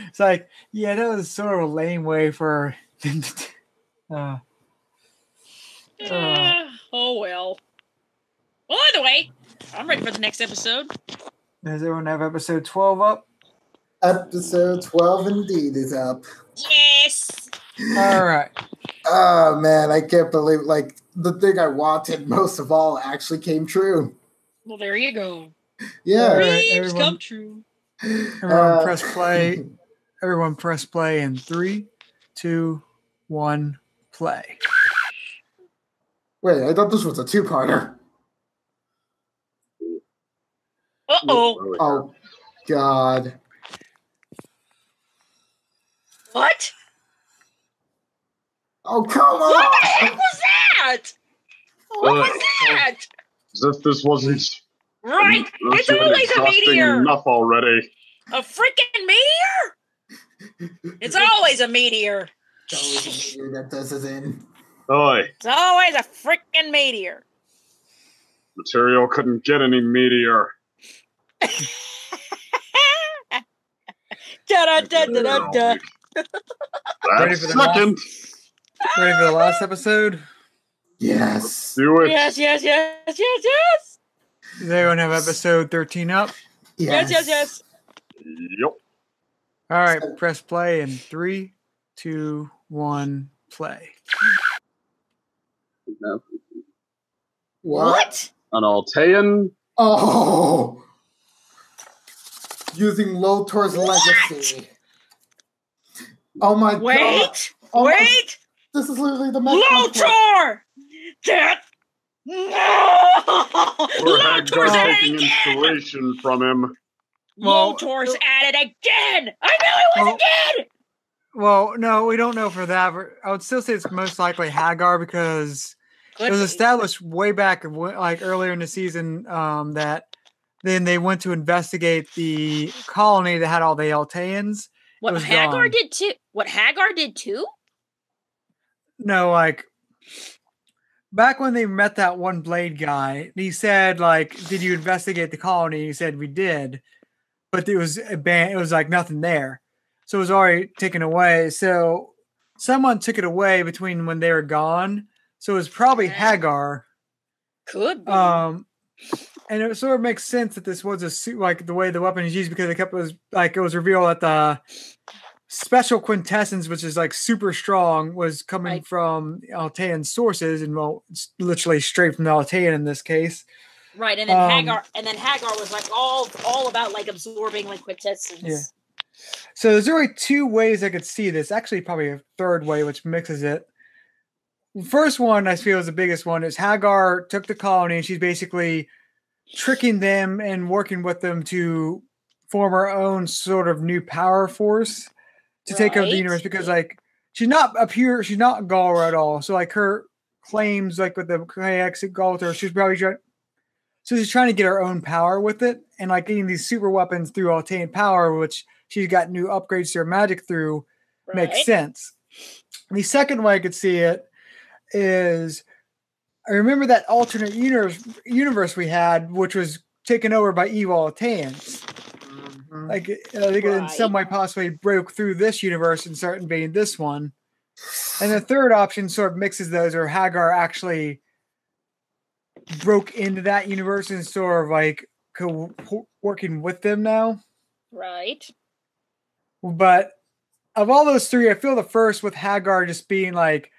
It's like, yeah, that was sort of a lame way for him to. Oh well. Well, either way, I'm ready for the next episode. Does everyone have episode 12 up? Episode 12 indeed is up. Yes. All right. Oh man, I can't believe like the thing I wanted most of all actually came true. Well, there you go. Yeah. All right, Dreams everyone. come true. Everyone press play. Everyone press play in 3, 2, 1, play. Wait, I thought this was a two-parter. Uh-oh. Oh God. What? Oh come on! What the heck was that? What was that? As if this wasn't Right. It's always a exhausting meteor. enough already. A freaking meteor? It's always a meteor. It's always a meteor that does us in. Oi, It's always a freaking meteor. material couldn't get any meteor. Da-da-da-da-da-da. Ready That's for the second. Ready for the last episode? Yes. Do it. Yes, yes, yes, yes, yes. Does everyone have episode 13 up? Yes, yes, yes. Yep. All right, press play in 3, 2, 1, play. What? An Altean. Oh. Using Lotor's legacy. Oh my God. Wait, Oh my- wait. This is literally the Met Lotor! Get... No! We're Lotor's at it taking again! inspiration from him. Well, Lotor's at it again! I knew it was again! Well, no, we don't know for that. But I would still say it's most likely Hagar because it was established way back, like earlier in the season, that then they went to investigate the colony that had all the Alteans. What was Hagar gone. did too? What Hagar did too? No, like back when they met that one Blade guy, he said, like, did you investigate the colony? He said we did, but it was it was like nothing there. So it was already taken away. So someone took it away between when they were gone. So it was probably Hagar. Could be. And it sort of makes sense that this was a suit, like the way the weapon is used, because it was revealed that the special quintessence, which is like super strong, was coming from Altean sources, and well, it's literally straight from the Altean in this case. Right, and then Hagar was like all about like absorbing like quintessence. Yeah. So there's really two ways I could see this. Actually, probably a third way, which mixes it. First one I feel is the biggest one is Hagar took the colony and she's basically tricking them and working with them to form her own sort of new power force to take over the universe, because like she's not Galra at all. So like her claims like with the KX at Galter, she's trying to get her own power with it, and like getting these super weapons through Altean power, which she's got new upgrades to her magic through, makes sense. The second way I could see it is, I remember that alternate universe we had, which was taken over by evil Alteans. Like I think in some way possibly broke through this universe and started invading this one. And the third option sort of mixes those, or Hagar actually broke into that universe and sort of like working with them now. Right. But of all those three, I feel the first with Hagar just being like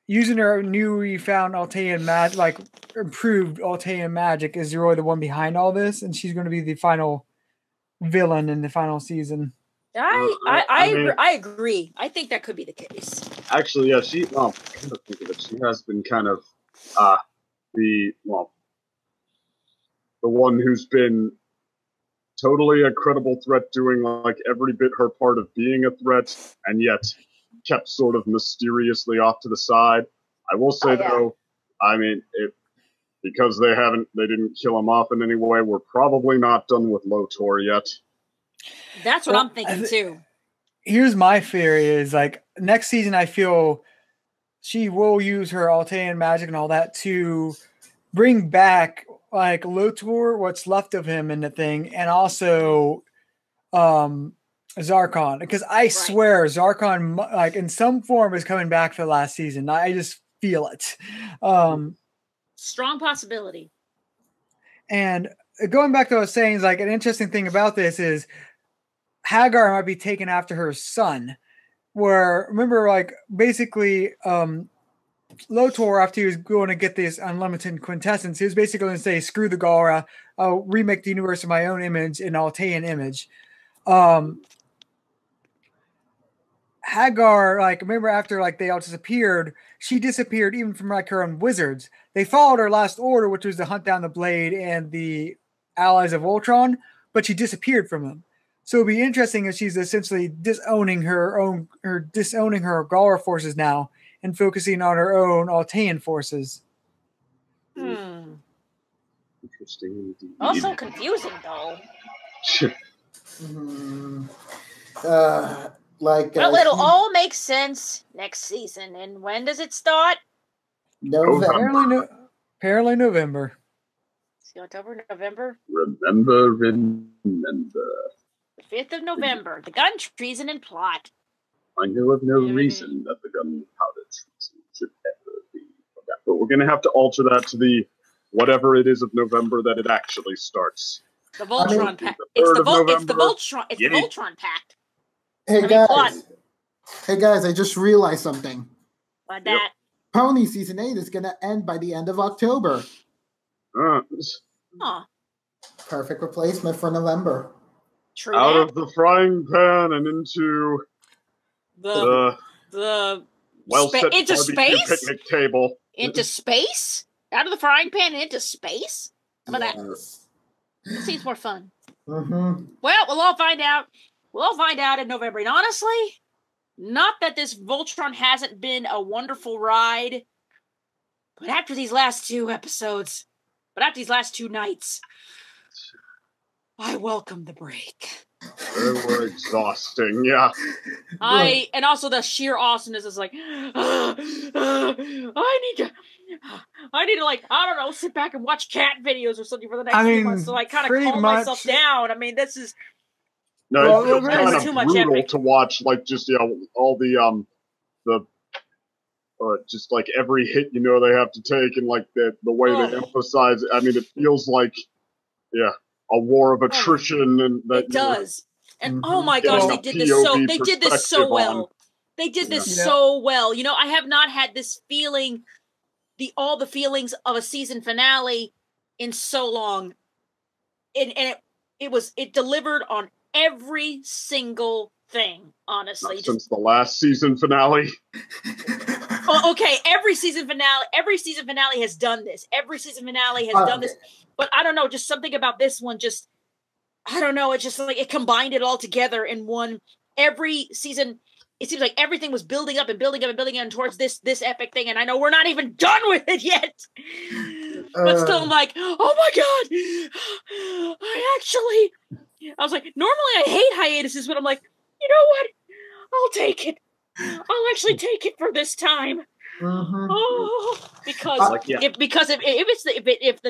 using her newly found Altean magic, like improved Altean magic, is really the one behind all this, and she's going to be the final villain in the final season. I agree. I think that could be the case. Actually, yeah, she. Well, come to think of it, she has been kind of the one who's been totally a credible threat, doing like every bit her part of being a threat, and yet kept sort of mysteriously off to the side. I will say though, I mean, because they didn't kill him off in any way, we're probably not done with Lotor yet. That's what I'm thinking too. Here's my theory: is like next season, I feel she will use her Altean magic and all that to bring back like Lotor, what's left of him in the thing, and also Zarkon, because I swear Zarkon, like in some form, is coming back for the last season. I just feel it. Strong possibility. And going back to what I was saying, is like an interesting thing about this is Hagar might be taken after her son. Where remember, like basically, Lotor, after he was going to get this unlimited quintessence, he was basically going to say, "Screw the Galra, I'll remake the universe in my own image, an Altean image." Hagar, like, remember after like they all disappeared, she disappeared even from like her own wizards. They followed her last order, which was to hunt down the Blade and the allies of Voltron, but she disappeared from them. So it'd be interesting if she's essentially disowning her Galra forces now and focusing on her own Altean forces. Interesting indeed. Also confusing though. Well, it'll all make sense next season. And when does it start? November. Apparently November. See, October, November. Remember. The 5th of November. The gun treason and plot. I know of no reason that the gunpowder treason should ever be forgotten. But we're going to have to alter that to the whatever it is of November that it actually starts. The Voltron Pact. It's the Voltron. It's the Voltron Pact. Hey guys! I just realized something. What that? Pony season 8 is going to end by the end of October. Perfect replacement for November. True. Out of the frying pan and into the into space picnic table. Into space? Out of the frying pan and into space? How about that? It seems more fun. Mm-hmm. Well, we'll all find out. We'll all find out in November. And honestly, not that this Voltron hasn't been a wonderful ride, but after these last 2 episodes, after these last 2 nights, I welcome the break. They were exhausting, yeah. And also the sheer awesomeness is like, I need to like, I don't know, sit back and watch cat videos or something for the next few months to like kind of calm myself down. I mean, this is it's too much brutal to watch, like just all the just like every hit they have to take, and like the way they emphasize it. I mean, it feels like a war of attrition, and that it does. And oh my gosh, they did this so well. They did this so well. I have not had this feeling, all the feelings of a season finale in so long. And it delivered on every single thing, honestly. Not since the last season finale. Okay, every season finale has done this. Every season finale has done this. But I don't know, just something about this one I don't know, it's just like it combined it all together in one. Every season, it seems like everything was building up towards this epic thing, and I know we're not even done with it yet. But still, I'm like, oh my god! I was like, normally I hate hiatuses, but I'm like, you know what? I'll take it. I'll actually take it for this time. Mm-hmm. Oh, because if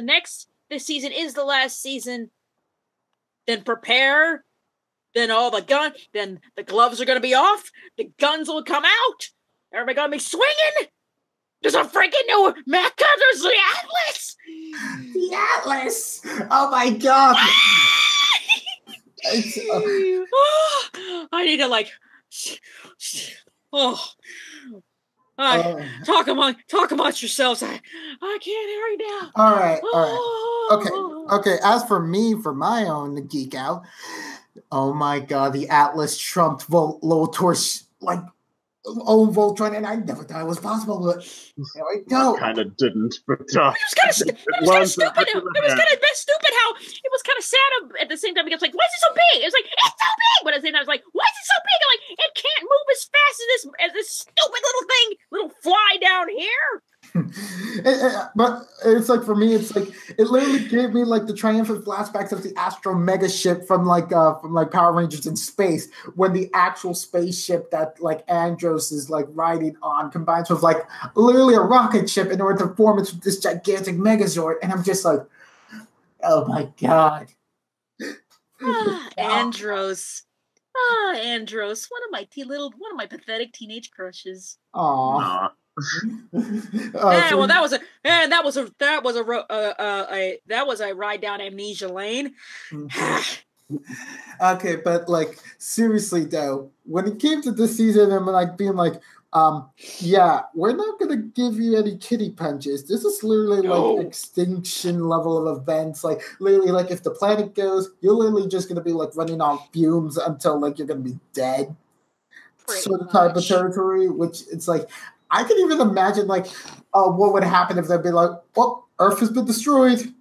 this season is the last season, then prepare. Then then the gloves are going to be off. The guns will come out. Everybody going to be swinging. There's a freaking new Mac gun. There's the Atlas. Atlas! Oh my god! I need to like. Oh. Talk amongst yourselves. I can't hear you now. All right. Okay. As for me, for my own geek out, oh my god, the Atlas trumped Voltor's like own Voltron, and I never thought it was possible. But there we go. Kind of didn't, but it was kind of stupid. It was kind of stupid how it was kind of sad at the same time. Because like, why is it so big? It's like it's so big, but at the same time, I was like, why is it so big? I'm like, it can't move as fast as this stupid little fly down here. But it's like for me, it's like it literally gave me like the triumphant flashbacks of the Astro Mega ship from Power Rangers in space, when the actual spaceship that like Andros is like riding on combines with like literally a rocket ship in order to form into this gigantic Megazord, and I'm just like, oh my god. Andros. Andros, one of my pathetic teenage crushes. Aww. That was a ride down amnesia lane. Okay, but like seriously though, when it came to this season, I'm like being like, yeah, we're not gonna give you any kitty punches. This is literally like extinction level of events. Like literally, like if the planet goes, you're literally just gonna be like running on fumes until like you're gonna be dead. Sort of type of territory, which it's like. I can even imagine, like, what would happen if they'd be like, "Well, Earth has been destroyed."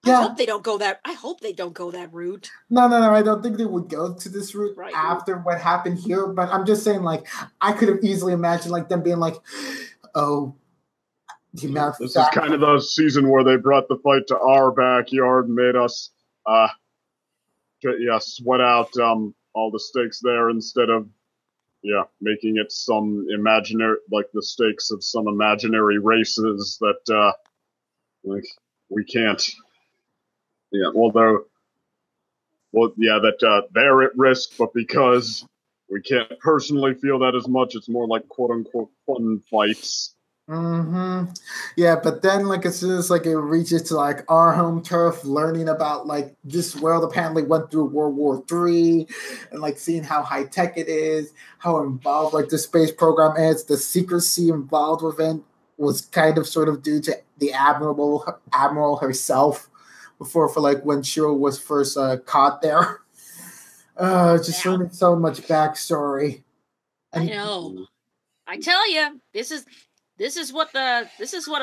Yeah. I hope they don't go that route. No. I don't think they would go to this route after what happened here. But I'm just saying, like, I could have easily imagined, like, them being like, "Oh, the amount." This is kind of the season where they brought the fight to our backyard and made us, sweat out all the stakes there instead of. Yeah, making it some imaginary, like the stakes of some imaginary races that, like, we can't. Yeah, they're at risk, but because we can't personally feel that as much, it's more like quote unquote fun fights. Mm-hmm. Yeah, but then like as soon as like it reaches to like our home turf, learning about like this world apparently went through World War III, and like seeing how high tech it is, how involved like the space program is, the secrecy involved with it was kind of sort of due to the admiral herself for like when Shiro was first caught there. Just learning so much backstory. I know. I tell you, this is what a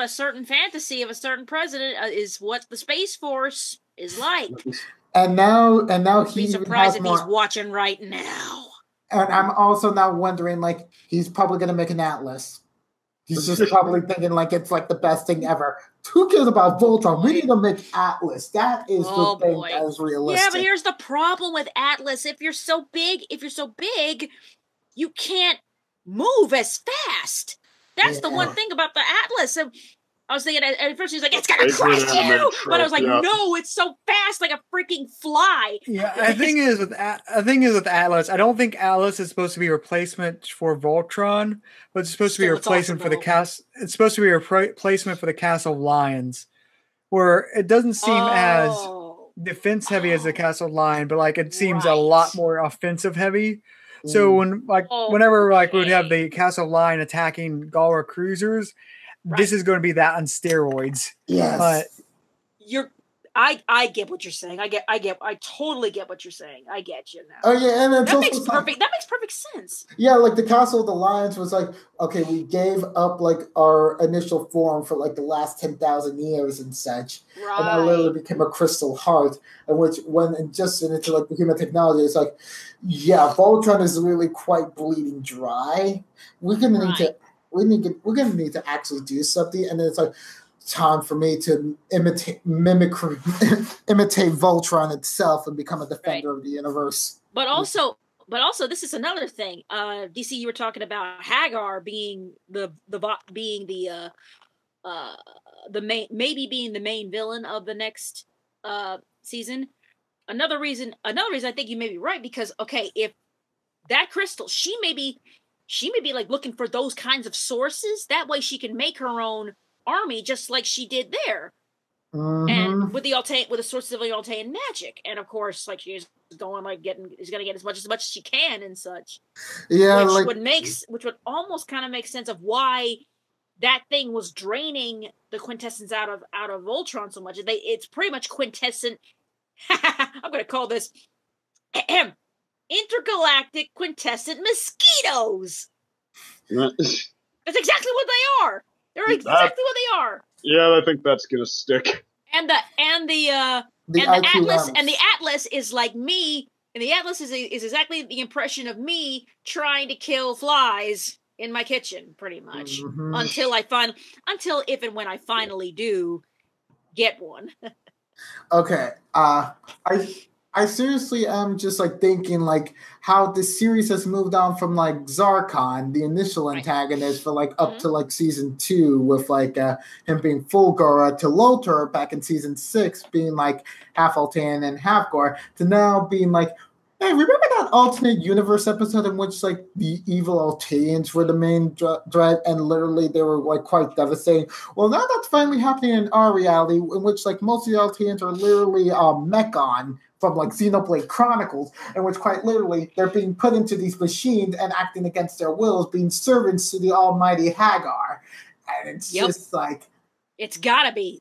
certain fantasy of a certain president is. What the Space Force is like. And now be surprised if he's watching right now. And I'm also now wondering, like, he's probably gonna make an Atlas. He's just probably thinking like it's like the best thing ever. Who cares about Voltron? We need to make Atlas. That is the thing that is realistic. Yeah, but here's the problem with Atlas. If you're so big, you can't move as fast. That's the one thing about the Atlas. So I was thinking at first, he's like, it's gonna crush you, but I was like, no, it's so fast, like a freaking fly. Yeah, the thing is with Atlas, I don't think Atlas is supposed to be a replacement for Voltron, but it's supposed to be a replacement for the cast. It's supposed to be a replacement for the Castle Lions, where it doesn't seem as defense heavy as the Castle Lion, but like it seems a lot more offensive heavy. So whenever like we'd have the Castle Lion attacking Galra cruisers, this is going to be that on steroids. Yes, but I get what you're saying. I totally get what you're saying. I get you now. Oh yeah, and that makes perfect sense. Yeah, like the Castle of the Lions was like, okay, we gave up like our initial form for like the last 10,000 years and such, and I literally became a crystal heart, and which went just into like the human technology. It's like, yeah, Voltron is really quite bleeding dry. We're gonna need to actually do something, and then it's like time for me to imitate Voltron itself and become a defender of the universe. But also, this is another thing. DC, you were talking about Hagar being the main villain of the next season. Another reason I think you may be right, because if that crystal, she may be like looking for those kinds of sources. That way she can make her own army just like she did there. and with the sources of the Altean magic, and of course, like she's going is going to get as much as she can and such. Yeah, which would almost kind of make sense of why that thing was draining the quintessence out of Voltron so much. It's pretty much quintessent. I'm going to call this intergalactic quintessent mosquitoes. That's exactly what they are. They're exactly what they are. Yeah, I think that's gonna stick. And the Atlas is like me, and the Atlas is exactly the impression of me trying to kill flies in my kitchen, pretty much. Until if and when I finally do get one. Okay. I seriously am just like thinking like how this series has moved on from like Zarkon, the initial antagonist, for like up to like season 2 with like him being full Gora, to Lotor back in season 6 being like half Altean and half Gora, to now being like, hey, remember that alternate universe episode in which like the evil Alteans were the main threat and literally they were like quite devastating? Well, now that's finally happening in our reality, in which like most of the Alteans are literally Mechon from like Xenoblade Chronicles, in which quite literally they're being put into these machines and acting against their wills, being servants to the almighty Hagar. And it's just like... It's gotta be.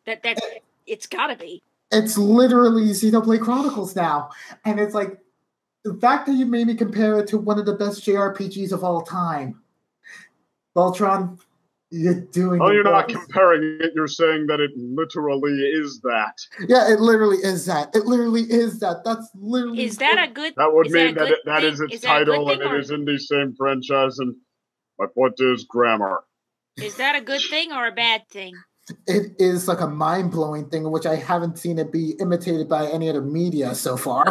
It's gotta be. It's literally Xenoblade Chronicles now. And it's like, the fact that you made me compare it to one of the best JRPGs of all time. Voltron, you're doing... Oh, you're not comparing it. You're saying that it literally is that. Yeah, it literally is that. It literally is that. That's literally... Is that a good... That would mean that is its title and it is in the same franchise, and my point is grammar. Is that a good thing or a bad thing? It is like a mind-blowing thing, in which I haven't seen it be imitated by any other media so far.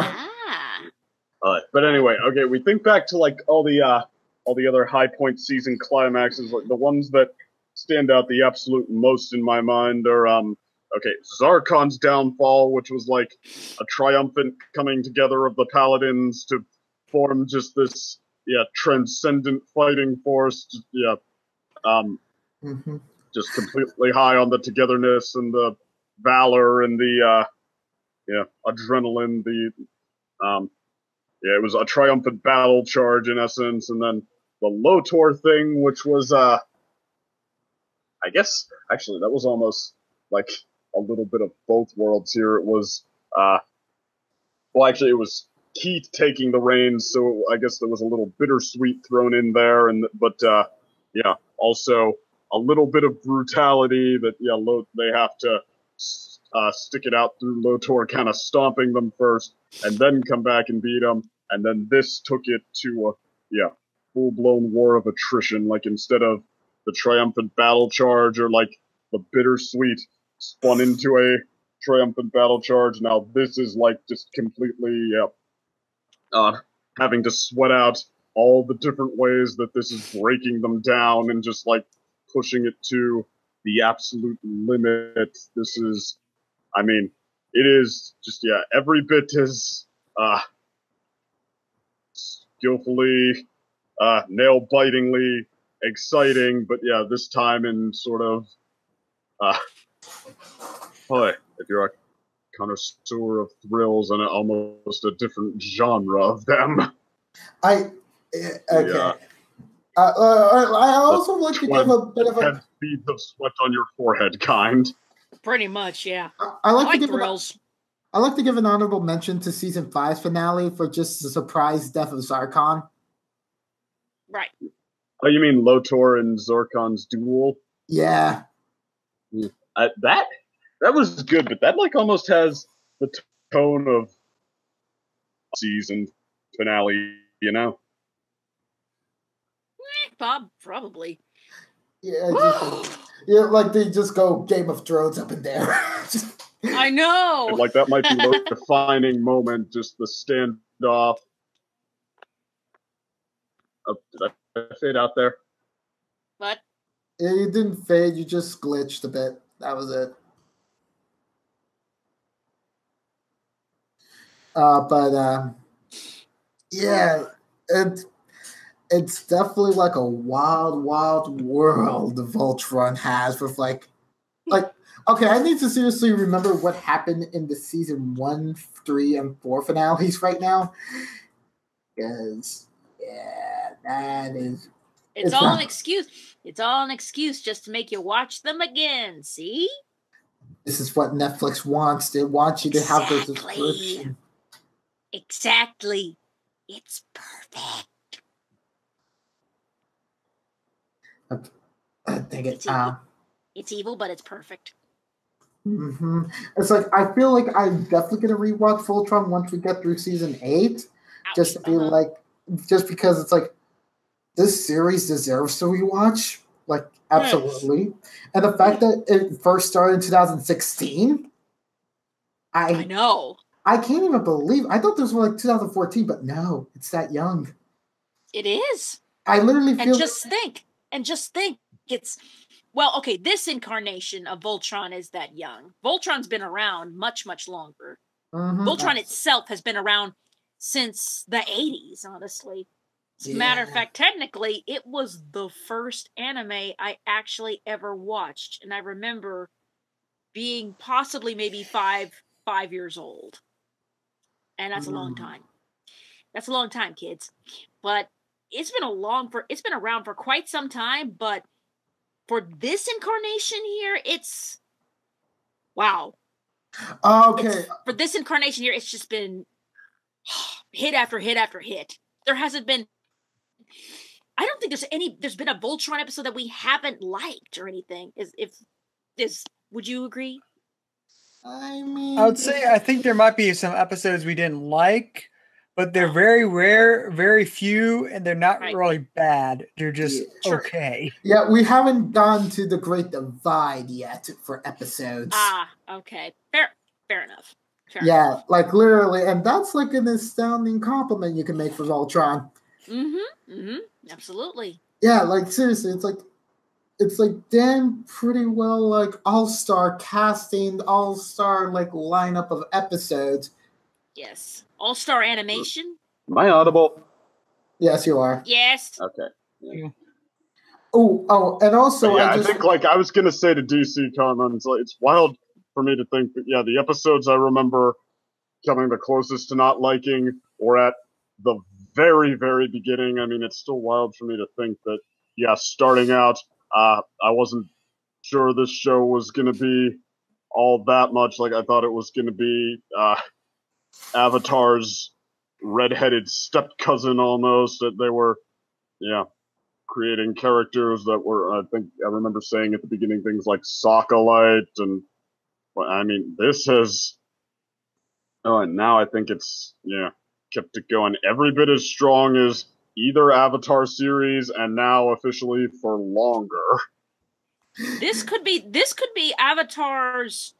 But anyway, okay, we think back to like all the other high point season climaxes. Like the ones that stand out the absolute most in my mind are Zarkon's downfall, which was like a triumphant coming together of the paladins to form just this transcendent fighting force. Just completely high on the togetherness and the valor and the adrenaline. It was a triumphant battle charge in essence, and then the Lotor thing, which was, I guess, actually, that was almost like a little bit of both worlds here. It was, it was Keith taking the reins, so I guess there was a little bittersweet thrown in there, but also a little bit of brutality that, they have to stick it out through Lotor kind of stomping them first, and then come back and beat them. And then this took it to a full-blown war of attrition. Like instead of the triumphant battle charge or like the bittersweet spun into a triumphant battle charge, now this is like just completely having to sweat out all the different ways that this is breaking them down and just like pushing it to the absolute limit. This is, it is just, every bit as skillfully, nail-bitingly exciting, but this time in sort of, if you're a connoisseur of thrills and almost a different genre of them. I also like to give a bit of a... beads of sweat on your forehead kind. Pretty much, yeah. I like to give thrills. I like to give an honorable mention to season 5's finale for just the surprise death of Zarkon. Right. Oh, you mean Lotor and Zarkon's duel? Yeah. That was good, but that like almost has the tone of season finale, you know? Probably. Yeah, like they just go Game of Thrones up in there. I know. And like that might be the defining moment, just the standoff. Oh, did I fade out there? What? Yeah, you didn't fade. You just glitched a bit. That was it. It's definitely like a wild, wild world the Voltron has with like Okay, I need to seriously remember what happened in the season 1, 3, and 4 finales right now. Because, yeah, that is... It's all an excuse. It's all an excuse just to make you watch them again. See? This is what Netflix wants. They want you to have the subscription. Exactly. It's perfect. Dang it. It's evil, but it's perfect. Mm-hmm. It's like, I feel like I'm definitely going to rewatch Voltron once we get through season 8. Ouch. Just to be like, just because it's like, this series deserves to rewatch. Like, absolutely. Yes. And the fact that it first started in 2016, I know. I can't even believe. I thought this was like 2014, but no, it's that young. It is. I literally feel. And just think, it's well, okay. This incarnation of Voltron is that young. Voltron's been around much, much longer. Mm-hmm. Voltron itself has been around since the 80s, honestly. As a matter of fact, technically, it was the first anime I actually ever watched. And I remember being possibly maybe five years old. And that's a long time. That's a long time, kids. But it's been around for quite some time. But for this incarnation here, it's wow. Okay. For this incarnation here, it's just been hit after hit after hit. There hasn't been. I don't think there's been a Voltron episode that we haven't liked or anything. Would you agree? I mean, I would say I think there might be some episodes we didn't like, but they're very rare, very few, and they're not really bad. They're just okay. Yeah, we haven't gone to the Great Divide yet for episodes. Okay. Fair enough. Like literally, and that's like an astounding compliment you can make for Voltron. Absolutely. Yeah, like seriously, it's like damn pretty well like all-star casting, all-star like lineup of episodes. Yes. All-star animation. Am I audible? Yes, you are. Yes. Okay. Yeah. Oh, and also I think like I was gonna say to DC comments, like it's wild for me to think that the episodes I remember coming the closest to not liking or at the very, very beginning. I mean, it's still wild for me to think that, starting out, I wasn't sure this show was going to be all that much. Like, I thought it was going to be Avatar's redheaded step cousin almost, that they were, creating characters that were, I think I remember saying at the beginning things like Sokolite, and, I mean, this has, and now I think it's, kept it going every bit as strong as either Avatar series, and now officially for longer. This could be Avatar's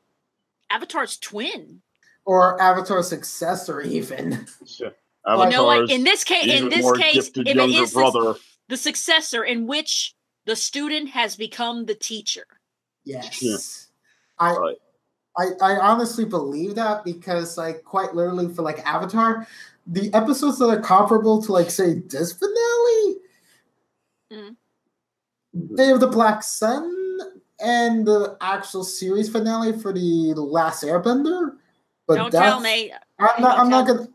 twin, or Avatar's successor, even. You know what? In this case, if it is the successor, in which the student has become the teacher. Yes, I honestly believe that because, like, quite literally for like Avatar, the episodes that are comparable to, like, say, this finale, they have the Black Sun and the actual series finale for the Last Airbender. But don't tell me. I'm not gonna.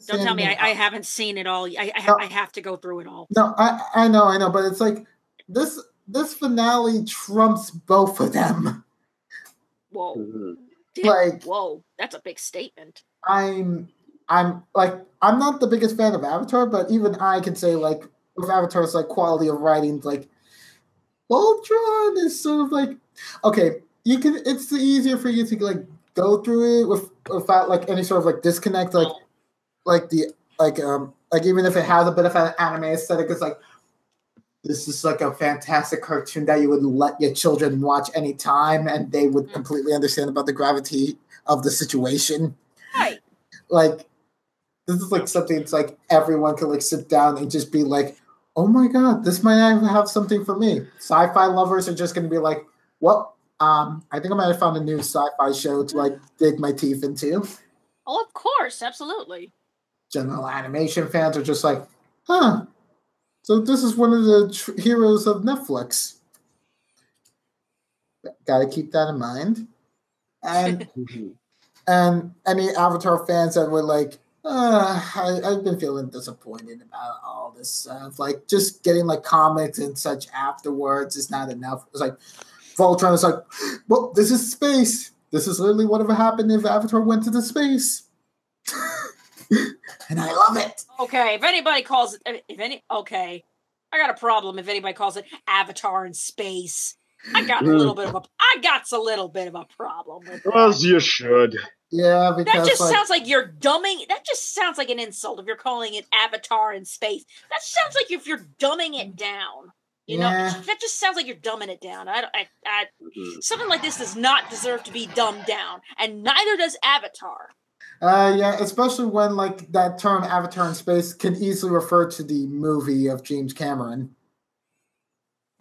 Don't tell me. I haven't seen it all. I have to go through it all. No, I know, but it's like this finale trumps both of them. Whoa. Whoa, that's a big statement. I'm not the biggest fan of Avatar, but even I can say, like, with Avatar's like quality of writing, like Voltron is sort of like, okay, it's easier for you to like go through it without like any sort of like disconnect, like even if it has a bit of an anime aesthetic, it's like, this is like a fantastic cartoon that you would let your children watch anytime, and they would completely understand about the gravity of the situation. Right. Like, this is like something it's like everyone could like sit down and just be like, oh my god, this might have something for me. Sci-fi lovers are just going to be like, well, I think I might have found a new sci-fi show to like dig my teeth into. Oh, of course, absolutely. General animation fans are just like, huh. So this is one of the heroes of Netflix. Got to keep that in mind. And and any Avatar fans that were like, I've been feeling disappointed about all this stuff. Like, just getting like comics and such afterwards is not enough. It's like Voltron is like, well, this is space. This is literally whatever happened if Avatar went to the space. And I love it. Okay, if anybody calls it, okay, I got a problem if anybody calls it Avatar in space. I got a little bit of a problem with that. As you should. Yeah, because that just sounds like you're dumbing. That just sounds like an insult if you're calling it Avatar in space. That sounds like if you're dumbing it down. You know, that just sounds like you're dumbing it down. Something like this does not deserve to be dumbed down, and neither does Avatar. Yeah, especially when like that term Avatar in space can easily refer to the movie of James Cameron.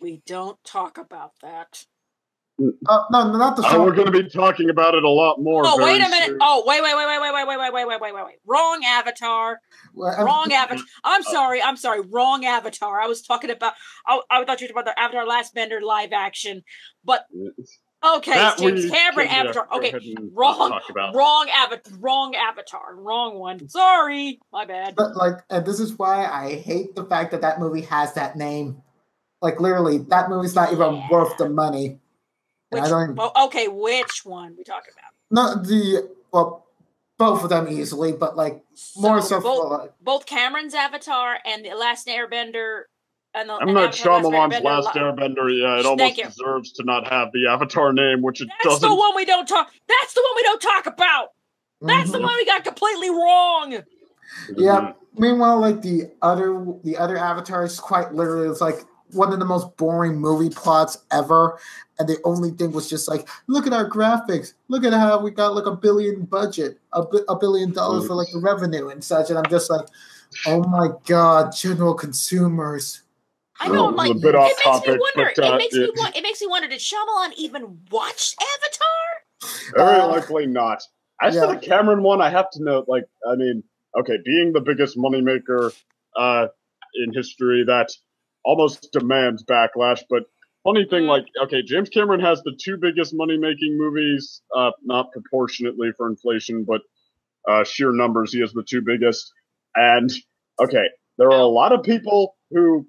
We don't talk about that. No, not the song. We're going to be talking about it a lot more. Oh, wait a minute. Soon. Oh, wait. Wrong Avatar. Wrong Avatar. I'm sorry. Wrong Avatar. I was talking about, I thought you were talking about the Avatar Last Bender live action. But, okay, James Cameron Avatar. Okay, wrong Avatar. Wrong one. Sorry. My bad. But, and this is why I hate the fact that movie has that name. Like, literally, that movie's not even worth the money. Which one we talking about? No, both of them easily, but more so both Cameron's Avatar and the Last Airbender. And I'm not Shyamalan's Last Airbender. Yeah, it almost deserves to not have the Avatar name, which it doesn't. That's the one we don't talk. That's the one we don't talk about. That's the one we got completely wrong. Yeah. Meanwhile, the other Avatars, quite literally, it's like one of the most boring movie plots ever. And the only thing was just look at our graphics. Look at how we got $1 billion budget, $1 billion for the revenue and such. And I'm just like, oh my God, general consumers. I know, it makes me wonder, did Shyamalan even watch Avatar? Very likely not. As for the Cameron one, I have to note, being the biggest moneymaker in history, that almost demands backlash, but funny thing, James Cameron has the two biggest money-making movies, not proportionately for inflation, but sheer numbers, he has the two biggest. And, there are a lot of people who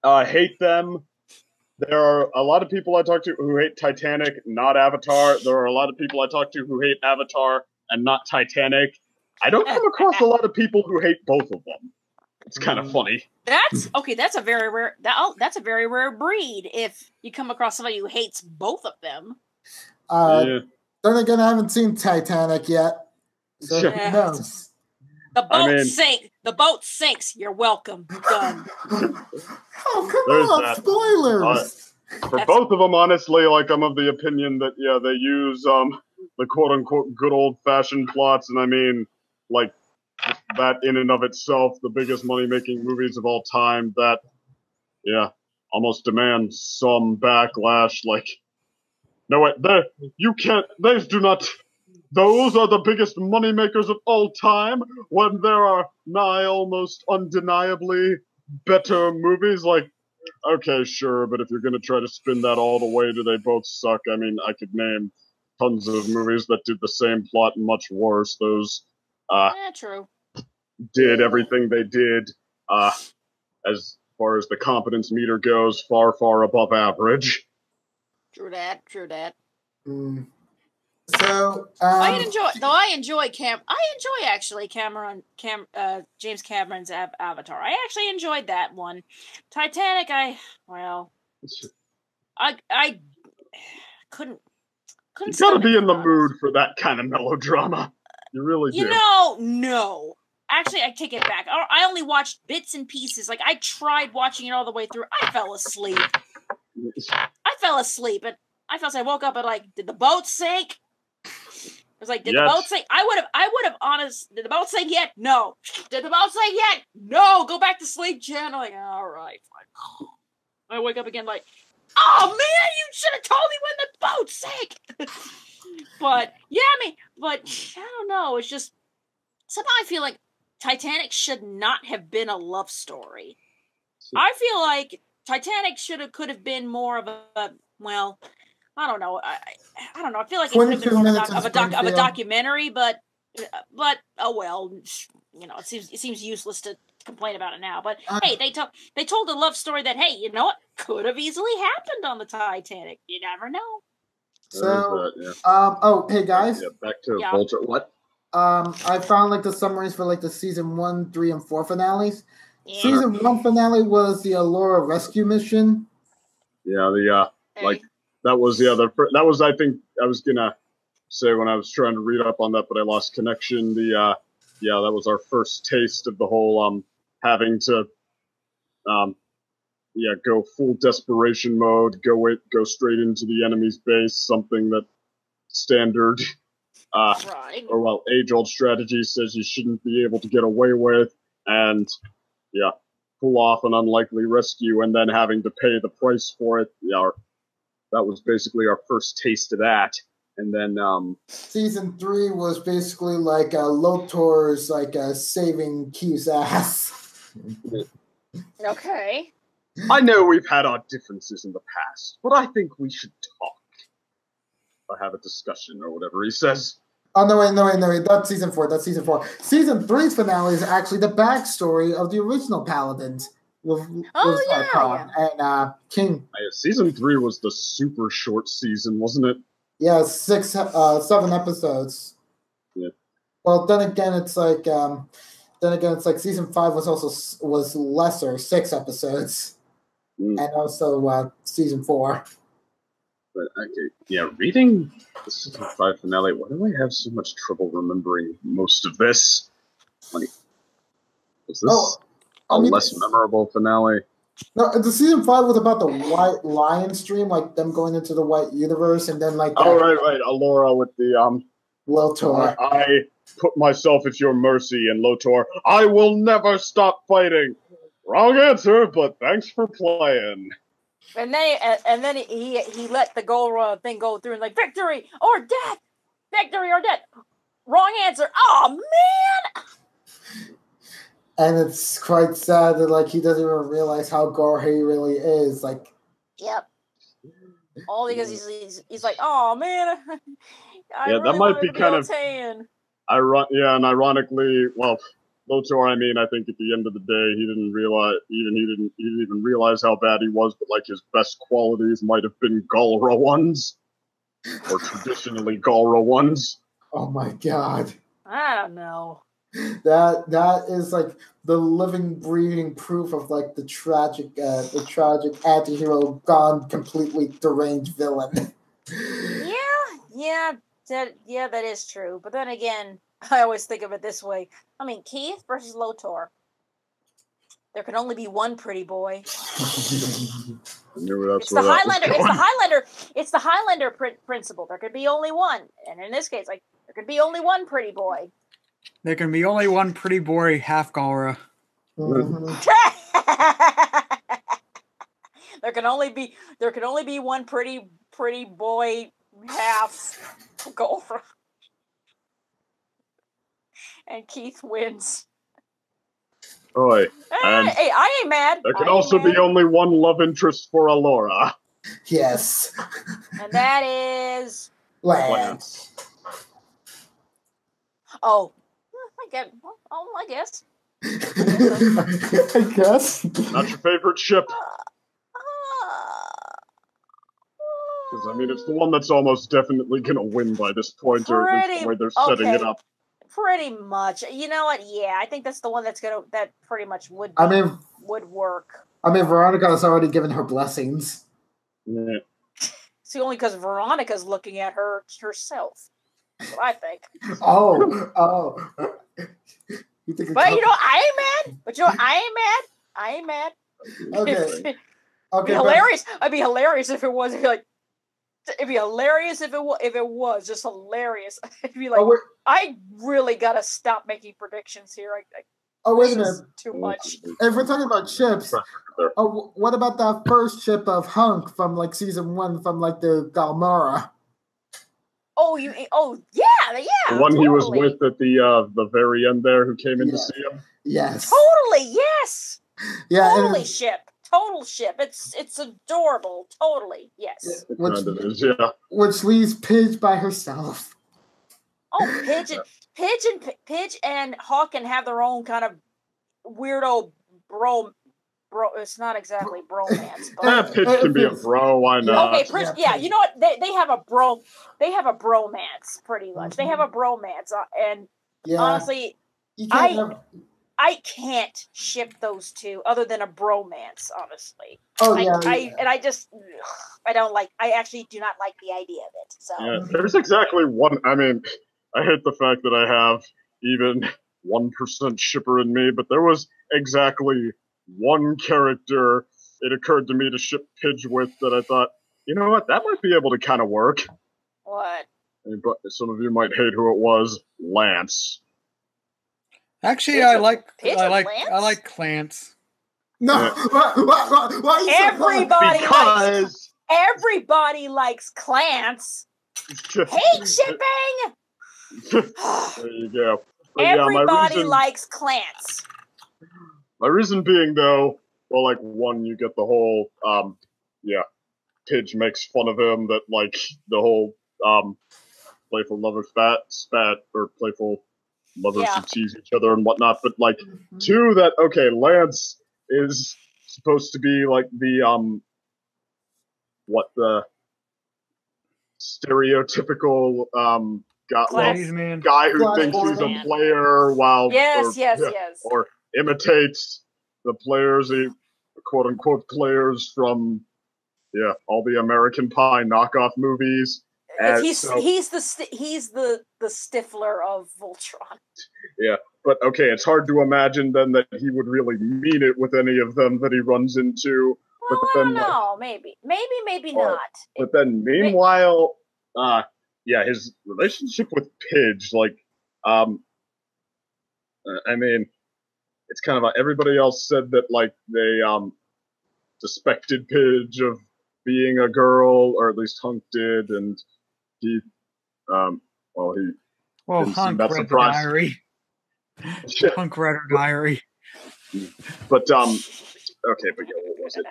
hate them. There are a lot of people I talk to who hate Titanic, not Avatar. There are a lot of people I talk to who hate Avatar and not Titanic. I don't come across a lot of people who hate both of them. It's kind of funny. That's a very rare breed if you come across somebody who hates both of them. Then again, I haven't seen Titanic yet. So who knows? The boat sinks. You're welcome. Done. Oh, come on, spoilers. For both of them, honestly, I'm of the opinion that they use the quote unquote good old fashioned plots, and that in and of itself, the biggest money-making movies of all time, that, almost demand some backlash, no, wait, you can't, those are the biggest money-makers of all time, when there are nigh almost undeniably better movies, okay, sure, but if you're gonna try to spin that all the way to they both suck, I could name tons of movies that did the same plot and much worse. Those, true. Did everything they did, as far as the competence meter goes, far, far above average. True that. So, I enjoy actually James Cameron's Avatar. I actually enjoyed that one. Titanic, I couldn't. You gotta be in the mood for that kind of melodrama. You really do. No. Actually, I take it back. I only watched bits and pieces. I tried watching it all the way through. I fell asleep. And I woke up and did the boat sink? I was did the boat sink? I would have honest. Did the boat sink yet? No. Did the boat sink yet? No. Go back to sleep, Jen. I'm all right, fine. I wake up again oh man, you should have told me when the boat sank. But I don't know. It's just somehow I feel like Titanic should not have been a love story. I feel like Titanic could have been more of a I don't know. I don't know. I feel like it could have been 22 more minutes in of a Springfield. documentary, but oh well. You know, it seems useless to complain about it now. But hey, they told a love story that, hey, you know what, could have easily happened on the Titanic. You never know. So, yeah. oh, hey guys. Yeah, back to Voltron. What? I found like the summaries for like the season 1, 3, and 4 finales. Yeah. Season 1 finale was the Allura rescue mission. Yeah, like that was the other. That was, I think, I was gonna say when I was trying to read up on that, but I lost connection. That was our first taste of the whole having to go full desperation mode, go straight into the enemy's base, something that standard age-old strategy says you shouldn't be able to get away with, and pull off an unlikely rescue and then having to pay the price for it. That was basically our first taste of that. And then season 3 was basically like Lotor's like saving Keith's ass. Okay. I know we've had our differences in the past, but I think we should talk. Or have a discussion or whatever he says. Oh, no, wait. That's season 4. Season 3's finale is actually the backstory of the original Paladins. Khan and King. Season 3 was the super short season, wasn't it? Yeah, 7 episodes. Yeah. Well, then again, it's like season 5 was lesser, 6 episodes, and also season 4. But reading the season 5 finale, why do I have so much trouble remembering most of this? Like, is this less memorable finale? No, the season 5 was about the White Lion stream, like them going into the White Universe, and then like right, Allura with the Lotor. I put myself at your mercy, and Lotor, I will never stop fighting. Wrong answer, but thanks for playing. And then he let the goal thing go through and like victory or death. Wrong answer. Oh man. And it's quite sad that like he doesn't even realize how Gorhei really is. Like, yep. All because he's like, oh man. That might be kind of and ironically, well, Lotor, I think at the end of the day, he didn't even realize how bad he was, but like his best qualities might have been Galra ones, or traditionally Galra ones. Oh my god! I don't know. That is like the living, breathing proof of like the tragic anti-hero gone completely deranged villain. Yeah, that is true. But then again, I always think of it this way. I mean, Keith versus Lotor. There can only be one pretty boy. It's the Highlander principle. There could be only one. And in this case, like, there could be only one pretty boy. There can be only one pretty boy, half Galra. Mm-hmm. There can only be one pretty boy, half Galra. And Keith wins. Oi. Hey, I ain't mad. There can also be only one love interest for Allura. Yes. And that is Lance. Oh, I guess. I guess. Not your favorite ship. Because, it's the one that's almost definitely going to win by this point, or at least the way they're setting it up. Pretty much. You know what? Yeah, I think that's the one that pretty much would work. Veronica's already given her blessings. Yeah. It's only because Veronica's looking at her herself. That's what I think. Oh. But you know, I ain't mad. But you know, I ain't mad. Okay. It'd be hilarious. It'd be hilarious if it was. It'd be hilarious if it was just hilarious. It'd be like, I really gotta stop making predictions here. Wait a minute. Too much. If we're talking about ships, what about that first ship of Hunk from like season 1 from like the Galmara? Yeah. The one he was with at the very end there, who came in to see him. Yes. Totally. Yes. Yeah. Totally ship. total ship. It's adorable. Totally, yes. It kind of is, yeah. Which leaves Pidge by herself. Oh, Pidge and Hawk can have their own kind of weirdo bro. It's not exactly bromance. But Pidge can be a bro. Why not? okay, yeah. You know what? They have a bromance, pretty much. They have a bromance, and honestly, I can't ship those two other than a bromance. Honestly, I don't like. I actually do not like the idea of it. So yeah, there's exactly one. I mean, I hate the fact that I have even 1% shipper in me, but there was exactly one character it occurred to me to ship Pidge with that I thought, you know what, that might be able to kind of work. What? But some of you might hate who it was. Lance. Actually, I like Clance. No, why everybody likes Clance. Hate shipping. There you go. But everybody likes Clance. My reason being, though, well, like, one, you get the whole, Pidge makes fun of him, that, like, the whole, playful lover spat, or playful lovers who tease each other and whatnot, but, like, two, that, okay, Lance is supposed to be, like, the, the stereotypical, guy who thinks he's a player while... Yes. Or imitates the players, the quote-unquote players from, all the American Pie knockoff movies. He's the Stifler of Voltron. Yeah, but okay, it's hard to imagine then that he would really mean it with any of them that he runs into. Well, but I don't know. Maybe not. But then, meanwhile, his relationship with Pidge, like, I mean, it's kind of like everybody else said that, like, they suspected Pidge of being a girl, or at least Hunk did, and he, Hunk read the diary. Hunk read her diary. But okay, but what was it?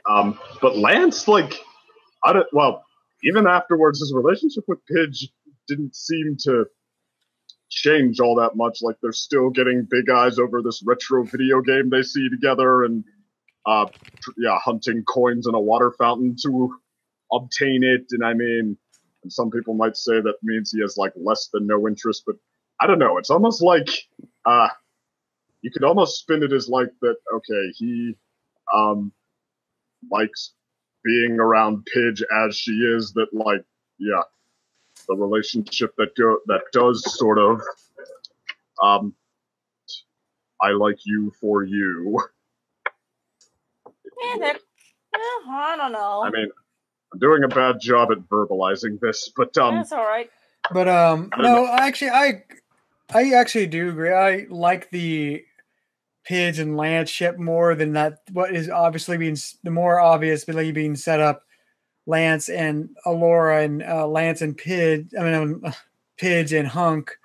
But Lance, like, even afterwards, his relationship with Pidge didn't seem to change all that much. Like, they're still getting big eyes over this retro video game they see together, and hunting coins in a water fountain to obtain it. And I mean, and some people might say that means he has, like, less than no interest, but I don't know. It's almost like you could almost spin it as like that. Okay, he likes being around Pidge as she is. That, like, the relationship that does sort of I like you for you. I don't know. I mean, I'm doing a bad job at verbalizing this, but that's all right. But no, actually, I actually do agree. I like the Pidge and Lance ship more than that. What is obviously being the more obvious being set up, Lance and Allura and Lance and Pidge. I mean, Pidge and Hunk.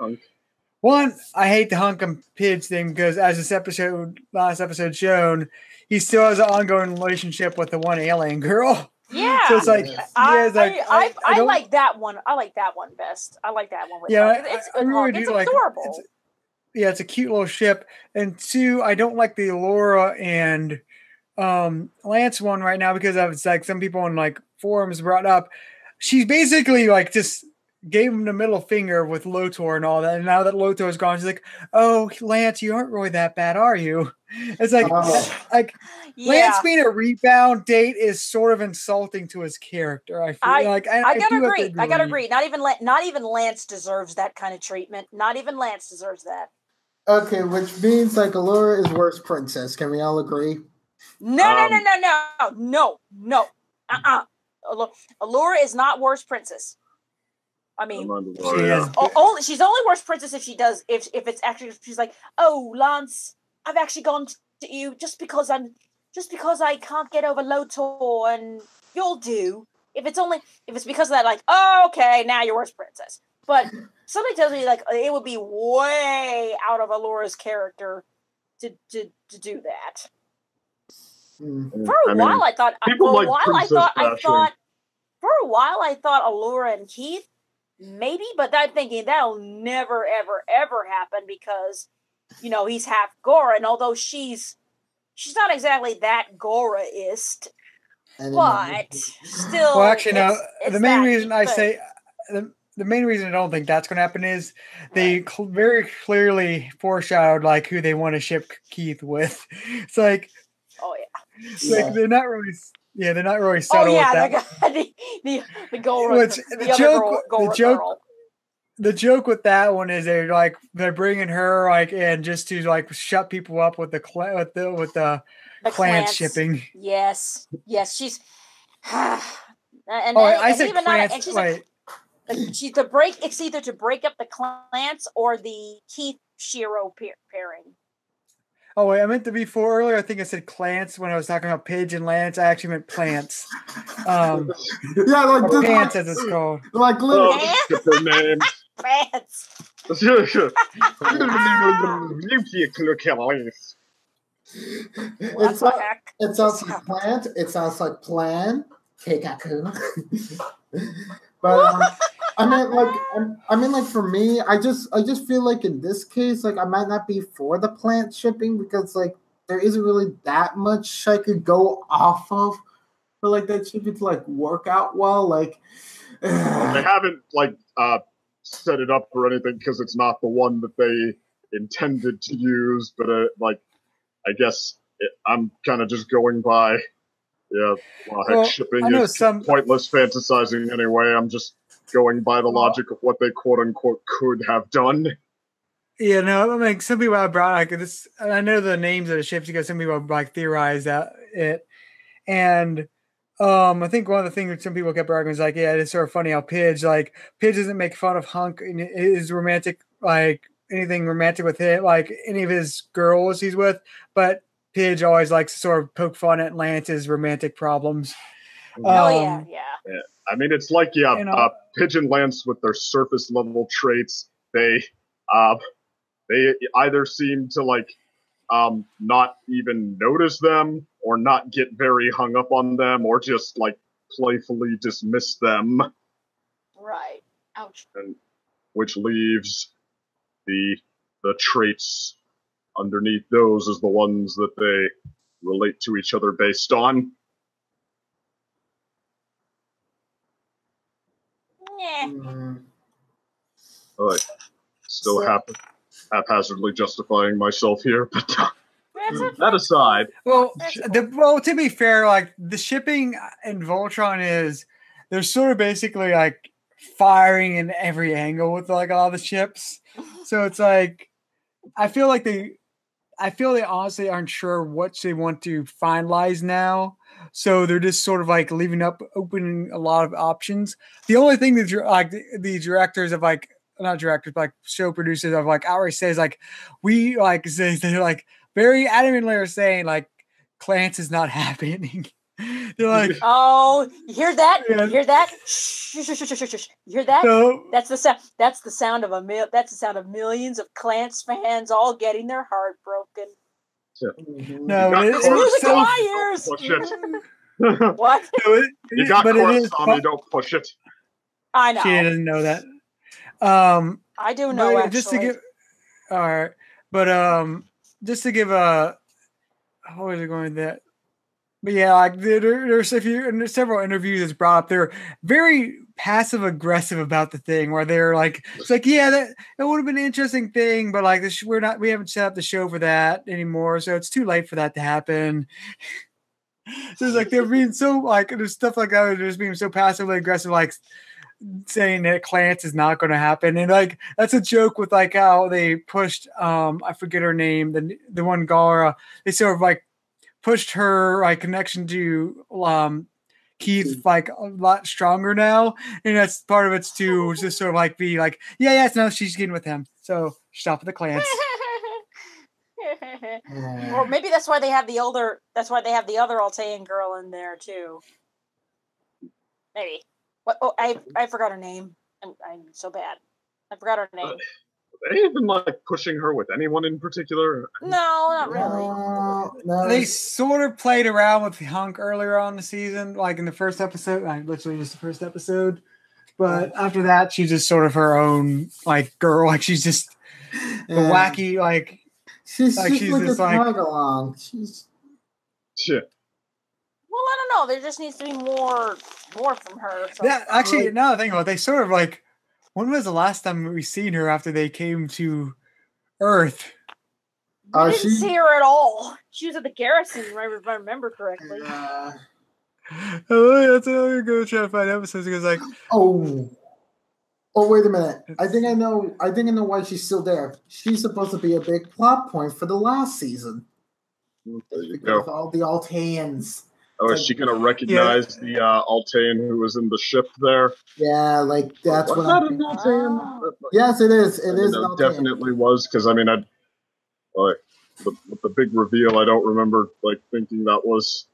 One, I hate the Hunk and Pidge thing because, as last episode shown, he still has an ongoing relationship with the one alien girl. Yeah, so it's like I like that one. I like that one best. I like that one. With it's adorable. It's a cute little ship. And two, I don't like the Allura and Lance one right now because it's like some people in like forums brought up. She's basically like just gave him the middle finger with Lotor and all that. And now that Lotor's gone, she's like, "Oh, Lance, you aren't really that bad, are you?" It's like, Lance being a rebound date is sort of insulting to his character. I feel I gotta agree. I gotta agree. Not even Lance deserves that kind of treatment. Not even Lance deserves that. Okay, which means like Allura is worse princess. Can we all agree? No. Allura is not worse princess. I mean, she's only worse princess if she does if it's actually she's like, "Oh, Lance, I've actually gone to you just because I can't get over Lotor, and you'll do." If it's because of that, like, "Oh, okay, now you're worse princess." But somebody tells me like it would be way out of Allura's character to do that. Mm. For a while, I thought. people like princess bashing. For a while, I thought Allura and Keith, maybe, but I'm thinking that'll never, ever, ever happen because, he's half Gora, and although she's not exactly that Gora-ist, but still. Well, actually, no. The main reason I thing. say the main reason I don't think that's going to happen is they very clearly foreshadowed like who they want to ship Keith with. It's like, oh yeah, it's like they're not really subtle. Oh yeah, with that. the Gora, the joke with that one is they're bringing her and just to shut people up with the Clance shipping. Yes, she's. I said even Clance. It's either to break up the Clance or the Keith Shiro pairing. Oh wait, I meant to be earlier. I think I said Clance when I was talking about Pidge and Lance. I actually meant plants. Plants as it's called. Like little their names. Plants. It sounds like plant. It sounds like plan. Keikaku. But I mean, for me, I just feel like in this case, I might not be for the plant shipping because there isn't really that much I could go off of for that shipping to work out well. They haven't set it up or anything because it's not the one that they intended to use. But I guess I'm kind of just going by. Yeah, shipping is pointless fantasizing anyway. I'm just going by the logic of what they quote-unquote could have done. Yeah, no, I mean, some people have brought this, and I know the names of the ships because some people have theorized that it. And I think one of the things that some people kept arguing is it's sort of funny how Pidge doesn't make fun of Hunk and is romantic, anything romantic with him, any of his girls he's with, but Pidge always likes to sort of poke fun at Lance's romantic problems. Yeah. I mean, it's Pidge and Lance with their surface level traits. They either seem to not even notice them, or not get very hung up on them, or just playfully dismiss them. Right. Ouch. And which leaves the traits underneath those as the ones that they relate to each other based on. Still haphazardly justifying myself here, but that aside. Well, to be fair, the shipping in Voltron they're sort of basically firing in every angle with all the ships. So it's I feel they honestly aren't sure what they want to finalize now. So they're just sort of leaving opening a lot of options. The only thing that the directors of not directors, but show producers of outright says we say they're very adamantly are saying Clance is not happening. They're oh, you hear that? Yeah. You hear that? Shh. You hear that? No. That's the sound. That's the sound of millions of Clance fans all getting their heart broken. No, it's music to my ears. What? You got chorus, Tommy. Don't push it. I know. She doesn't know that. I do know, actually. Just to give, all right, but just to give a, how is it going with that? But yeah, there's several interviews that's brought up. They're very passive aggressive about the thing, where they're it's that would have been an interesting thing, but we haven't set up the show for that anymore, so it's too late for that to happen. So it's they're being so there's stuff like that. They're just being so passively aggressive, saying that Clance is not going to happen, and that's a joke with how they pushed I forget her name, the one Gara. They sort of pushed her connection to Keith a lot stronger now, and that's part of it's to just sort of be no, she's getting with him, so stop with the Clance. Or maybe that's why they have the other Altean girl in there too. Maybe. What? Oh, I forgot her name. I'm so bad. I forgot her name. they even like pushing her with anyone in particular? No, not really. No, They sort of played around with Hunk earlier on in the season, like in the first episode, like literally just the first episode. But after that, she's just sort of her own like girl. Like she's just the wacky, like she's like just she's like just a like tag along. She's Shit. Well, I don't know. There just needs to be more from her. So. yeah. Actually, now that I think about it, they sort of like. When was the last time we seen her after they came to Earth? We didn't see her at all. She was at the garrison, if I remember correctly. Oh, that's another go try to find episodes because like oh wait a minute. I think I know why she's still there. She's supposed to be a big plot point for the last season. There you Because go. all the Alteans. Oh, is she gonna recognize the Altean who was in the ship there? Yeah, like that's was what that I'm an thinking. Altean? Yes, it is. It is an It Altean. definitely was, because I mean, with the big reveal, I don't remember like thinking that was.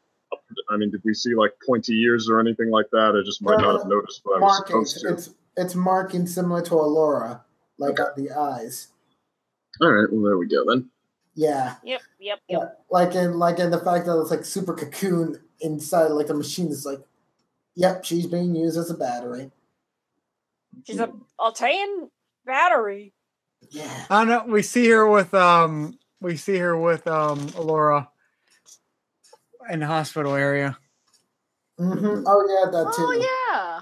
I mean, did we see like pointy ears or anything like that? I just might not have noticed what I was supposed to. It's marking similar to Allura, like on the eyes. All right, well there we go then. Yeah. Yep. Like in the fact that it's like super cocoon inside like the machine is like, yep, she's being used as a battery. She's a Altean battery. Yeah. I don't know. We see her with Alora in the hospital area. Mm-hmm. Oh yeah, that too. Oh yeah.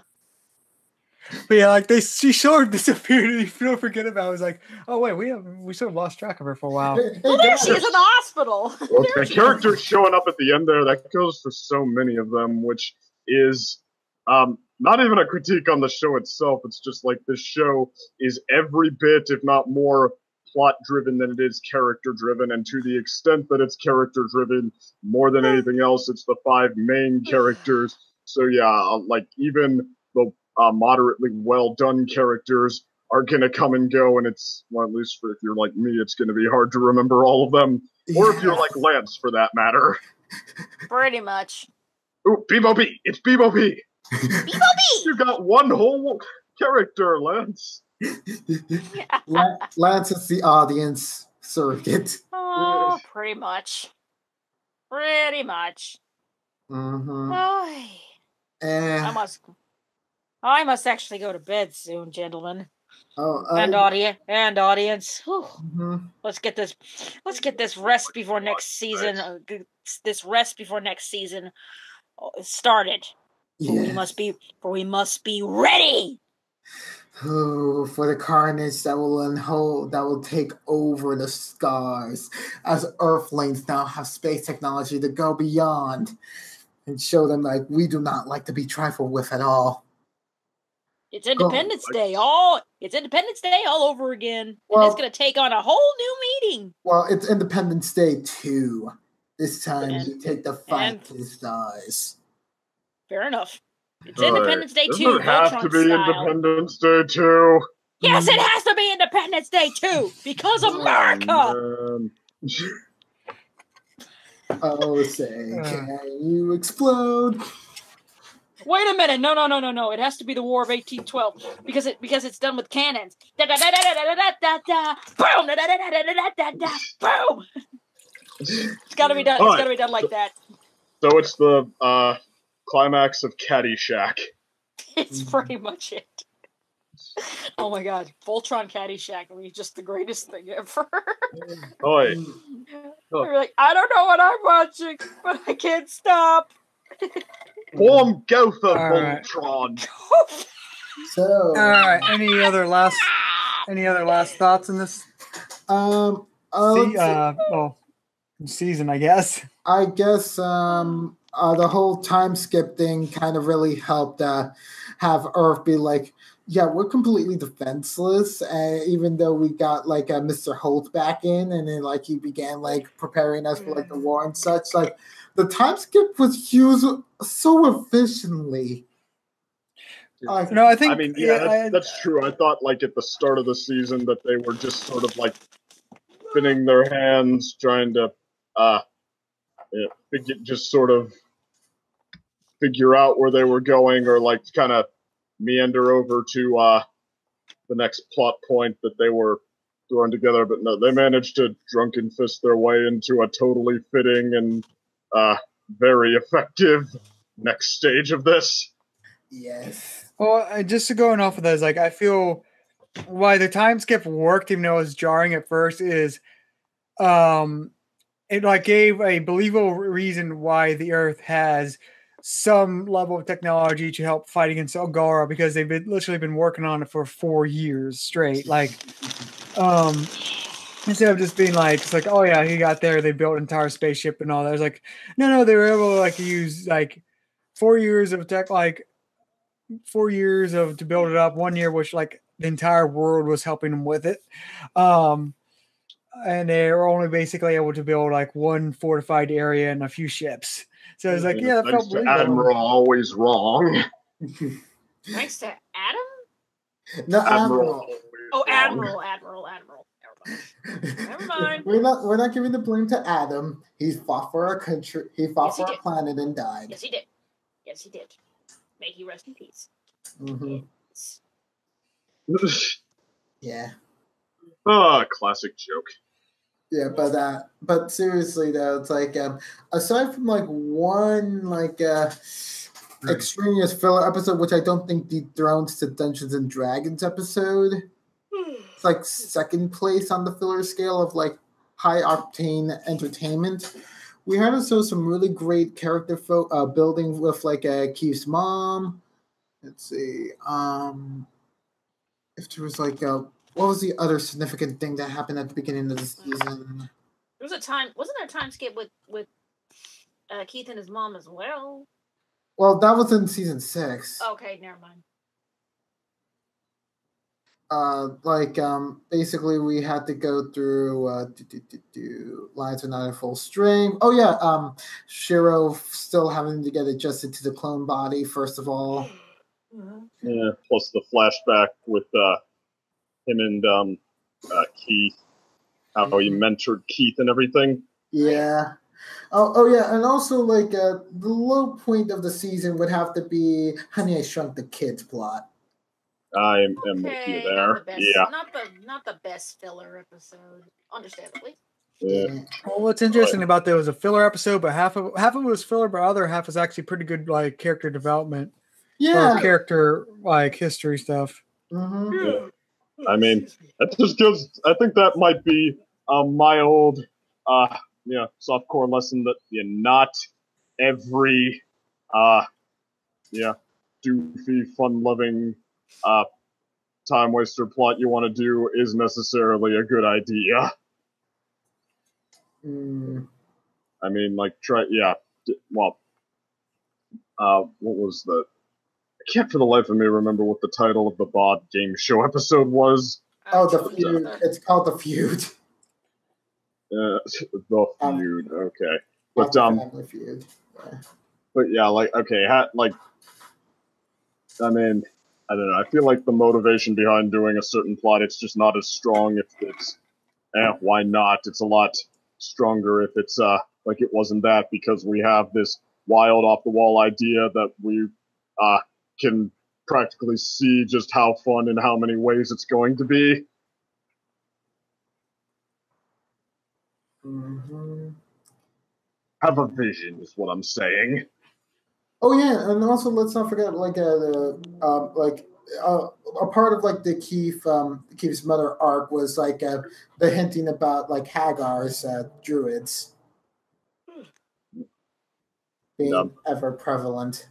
But yeah, like she sort of disappeared and you don't forget about it. I was like, oh wait, we sort of lost track of her for a while. Well, there she is in the hospital. Well, the character showing up at the end there, that goes for so many of them, which is not even a critique on the show itself. It's just like this show is every bit, if not more, plot-driven than it is character-driven, and to the extent that it's character-driven, more than anything else, it's the 5 main characters. So yeah, like even the moderately well-done characters are going to come and go, and it's, well, at least if you're like me, it's going to be hard to remember all of them. Or if you're like Lance, for that matter. Pretty much. Ooh, Bebo B! It's Bebo B! Bebo B! You got one whole character, Lance. Lance is the audience surrogate. Oh, pretty much. Pretty much. Mm-hmm. I must actually go to bed soon, gentlemen. And audience. Mm-hmm. Let's get this rest before next season. This rest before next season started. Yes. We must be ready. For the carnage that will take over the stars, as Earthlings now have space technology to go beyond and show them like we do not like to be trifled with at all. It's Independence Day. It's Independence Day all over again. Well, and it's going to take on a whole new meaning. Well, it's Independence Day 2. This time you take the fight to the stars. Fair enough. It's Independence Day 2. Doesn't it have to be Independence Day 2? Yes, it has to be Independence Day 2 because America. Oh, say, can you explode? Wait a minute! No! It has to be the War of 1812 because it's done with cannons. Boom! Boom! It's got to be done. It's got to be done like that. So it's the climax of Caddyshack. It's pretty much it. Oh my god, Voltron Caddyshack would be just the greatest thing ever. Oi. You're like, I don't know what I'm watching, but I can't stop. Form Gotha Voltron. So, all right. Any other last thoughts in this? Season, I guess. I guess the whole time skip thing kind of really helped have Earth be like, yeah, we're completely defenseless, even though we got like Mr. Holt back in, and then like he began like preparing us for like the war and such. Like the time skip was used so efficiently. I mean, that's true. I thought like at the start of the season that they were just sort of like spinning their hands, trying to just sort of figure out where they were going, or like kind of meander over to the next plot point that they were thrown together, but no, they managed to drunken fist their way into a totally fitting and very effective next stage of this. Yes. Well, just to going off of those, like, I feel why the time skip worked, even though it was jarring at first, is it like gave a believable reason why the Earth has some level of technology to help fight against Algara, because they've literally been working on it for 4 years straight. Like, instead of just being like, it's like, oh yeah, he got there, they built an entire spaceship and all that. It's like, no, they were able to like use like 4 years of tech, like 4 years of to build it up. 1 year, which like the entire world was helping them with it. And they were only basically able to build like one fortified area and a few ships. So it's like, yeah, that Thanks felt to believable. Admiral always wrong. Thanks to Adam? No, Admiral. Oh, Admiral. Never mind. We're not giving the blame to Adam. He fought for our country. He fought for our planet and died. Yes, he did. Yes, he did. May he rest in peace. Mm-hmm. Yes. Yeah. Classic joke. Yeah, but seriously though, it's like aside from like one like extraneous filler episode, which I don't think dethrones to Dungeons and Dragons episode. It's like second place on the filler scale of like high octane entertainment. We had also some really great character building with like Keith's mom. Let's see, if there was like what was the other significant thing that happened at the beginning of the season? There was a time, wasn't there a time skip with Keith and his mom as well? Well, that was in season 6. Okay, never mind. Basically we had to go through lines are not in full string. Oh yeah, Shiro still having to get adjusted to the clone body first of all. Yeah, plus the flashback with him and Keith, how he mentored Keith and everything. Yeah. Oh yeah, and also like the low point of the season would have to be Honey, I Shrunk the Kids plot. I am with you there. Not the best, yeah. Not the best filler episode, understandably. Yeah. Well, what's interesting about that was a filler episode, but half of it was filler, but other half is actually pretty good, like character development. Yeah. Or character like history stuff. Mm-hmm. Yeah. I mean, that just goes. I think that might be a mild, softcore lesson that not every, doofy, fun-loving, time waster plot you want to do is necessarily a good idea. I mean, like, what was the... I can't for the life of me remember what the title of the bod game show episode was. Oh, The Feud. It's called The Feud. The Feud, okay. But, Family Feud. Yeah. But yeah, like, okay, I mean, I don't know. I feel like the motivation behind doing a certain plot, it's just not as strong if it's, why not? It's a lot stronger if it's, like it wasn't that, because we have this wild off-the-wall idea that we, can practically see just how fun and how many ways it's going to be. Mm-hmm. Have a vision is what I'm saying. Oh yeah, and also let's not forget like a part of like the Keith's mother arc was like the hinting about like Hagar's druids being ever prevalent.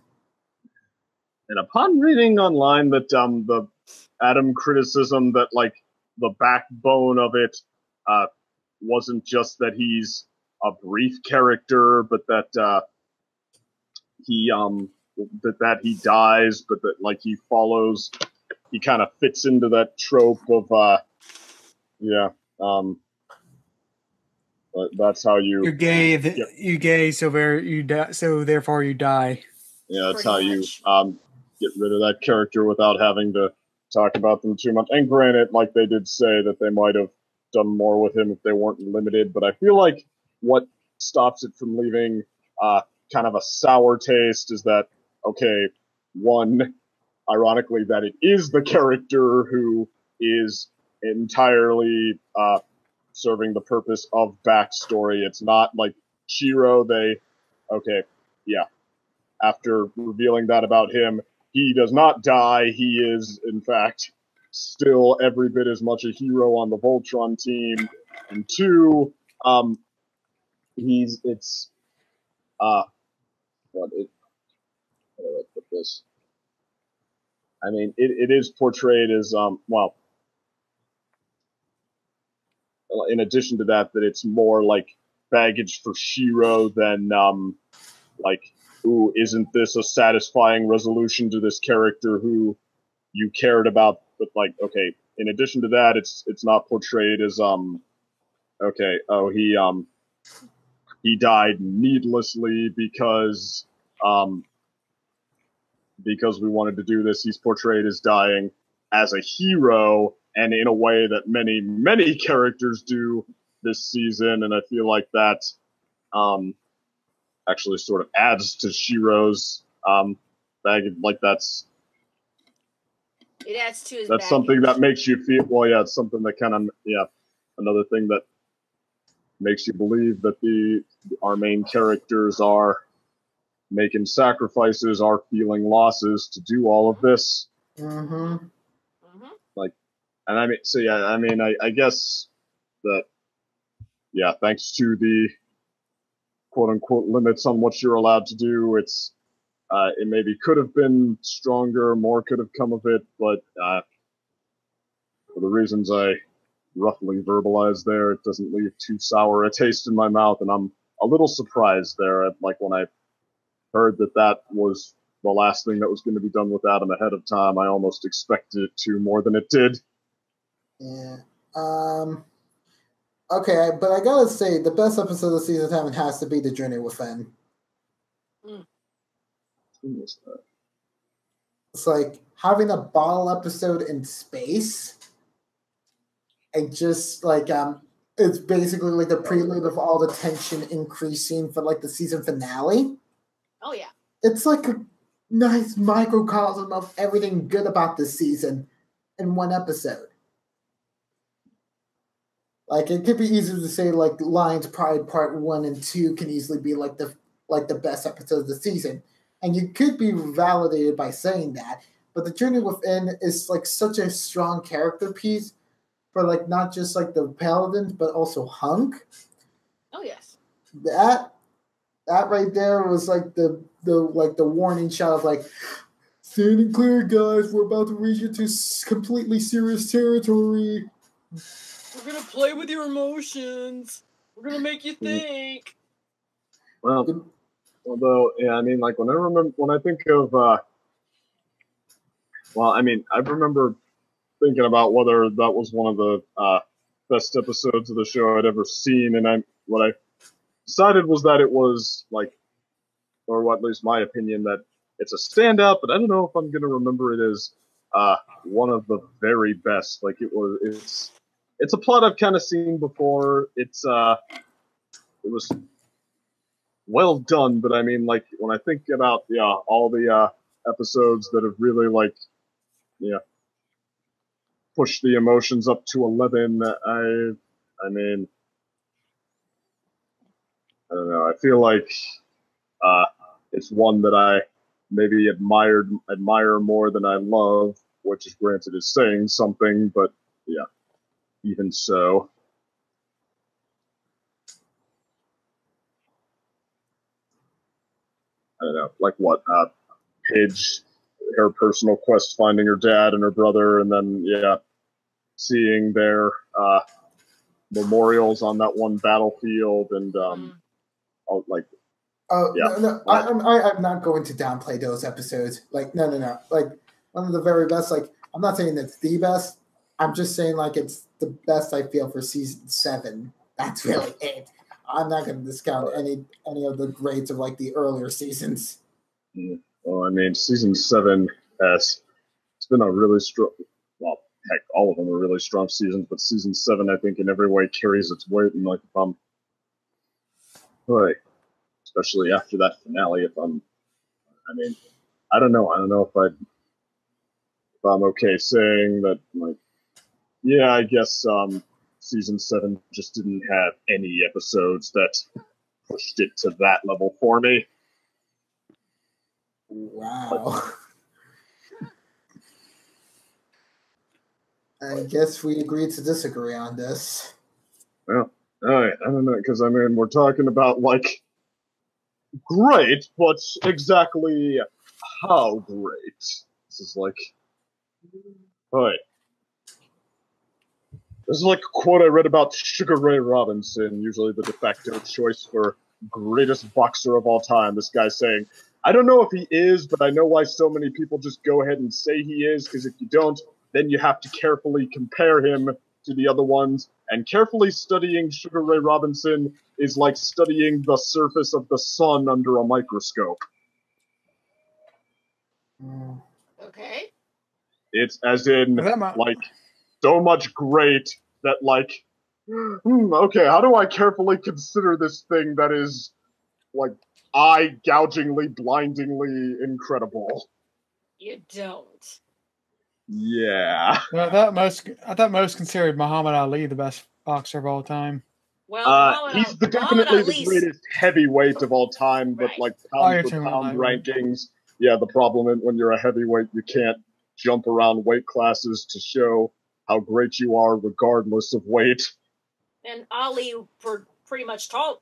And upon reading online that the Adam criticism that like the backbone of it wasn't just that he's a brief character, but that he dies, but that like he kind of fits into that trope of that's how you're gay. You gay, so therefore you die. Yeah, that's how you get rid of that character without having to talk about them too much. And granted, like they did say that they might have done more with him if they weren't limited, but I feel like what stops it from leaving kind of a sour taste is that, okay, one, ironically, that it is the character who is entirely serving the purpose of backstory. It's not like Shiro, after revealing that about him, he does not die. He is, in fact, still every bit as much a hero on the Voltron team. And two, how do I put this? I mean, it is portrayed as, in addition to that it's more like baggage for Shiro than, ooh, isn't this a satisfying resolution to this character who you cared about? But in addition to that, it's not portrayed as he died needlessly because we wanted to do this. He's portrayed as dying as a hero, and in a way that many, many characters do this season, and I feel like that actually sort of adds to Shiro's baggage. It adds to his that's baggage. Something that makes you feel, it's something that another thing that makes you believe that our main characters are making sacrifices, are feeling losses to do all of this. Mm-hmm. I guess that, thanks to the quote unquote limits on what you're allowed to do, it maybe could have been stronger, more could have come of it, but for the reasons I roughly verbalized there, it doesn't leave too sour a taste in my mouth, and I'm a little surprised there. When I heard that was the last thing that was going to be done with Adam ahead of time, I almost expected it to more than it did. Yeah. Okay, but I gotta say, the best episode of season 7 has to be The Journey Within. It's like having a bottle episode in space, and just it's basically like the prelude of all the tension increasing for the season finale. Oh yeah. It's like a nice microcosm of everything good about this season in one episode. It could be easy to say Lion's Pride Part 1 and 2 can easily be the best episode of the season. And you could be validated by saying that. But The Journey Within is such a strong character piece for not just the Paladins, but also Hunk. Oh yes. That right there was the warning shot of standing clear, guys, we're about to reach into completely serious territory. We're gonna play with your emotions. We're gonna make you think. Well, although, when I think of, I remember thinking about whether that was one of the best episodes of the show I'd ever seen, and what I decided was that it was or at least my opinion, that it's a standout, but I don't know if I'm gonna remember it as one of the very best. It's a plot I've kind of seen before. It was well done, but when I think about all the episodes that have really pushed the emotions up to 11, I don't know. I feel like it's one that I maybe admire more than I love, which is granted is saying something, but even so. I don't know, Paige, her personal quest finding her dad and her brother, and then seeing their memorials on that one battlefield, and No, I'm not going to downplay those episodes. No. One of the very best. I'm not saying it's the best. I'm just saying it's the best I feel for season 7. That's really it. I'm not going to discount any of the grades of the earlier seasons. Well, season 7 it's been a really strong. Well, heck, all of them are really strong seasons, but season 7, I think, in every way carries its weight. And especially after that finale, I don't know. I don't know if I'm okay saying that Yeah, I guess season 7 just didn't have any episodes that pushed it to that level for me. Wow. I guess we agreed to disagree on this. Well, I don't know, because I mean, we're talking about like great, but exactly how great? This is like, alright. This is like a quote I read about Sugar Ray Robinson, usually the de facto choice for greatest boxer of all time. This guy saying, I don't know if he is, but I know why so many people just go ahead and say he is, because if you don't, then you have to carefully compare him to the other ones. And carefully studying Sugar Ray Robinson is like studying the surface of the sun under a microscope. Okay. It's as in, like, so much great that, like, okay, how do I carefully consider this thing that is, like, eye-gougingly, blindingly incredible? You don't. Yeah. I thought most considered Muhammad Ali the best boxer of all time. Well, he's definitely the greatest heavyweight of all time, but like pound for pound rankings, yeah, the problem is when you're a heavyweight, you can't jump around weight classes to show how great you are regardless of weight. And Ali pretty much told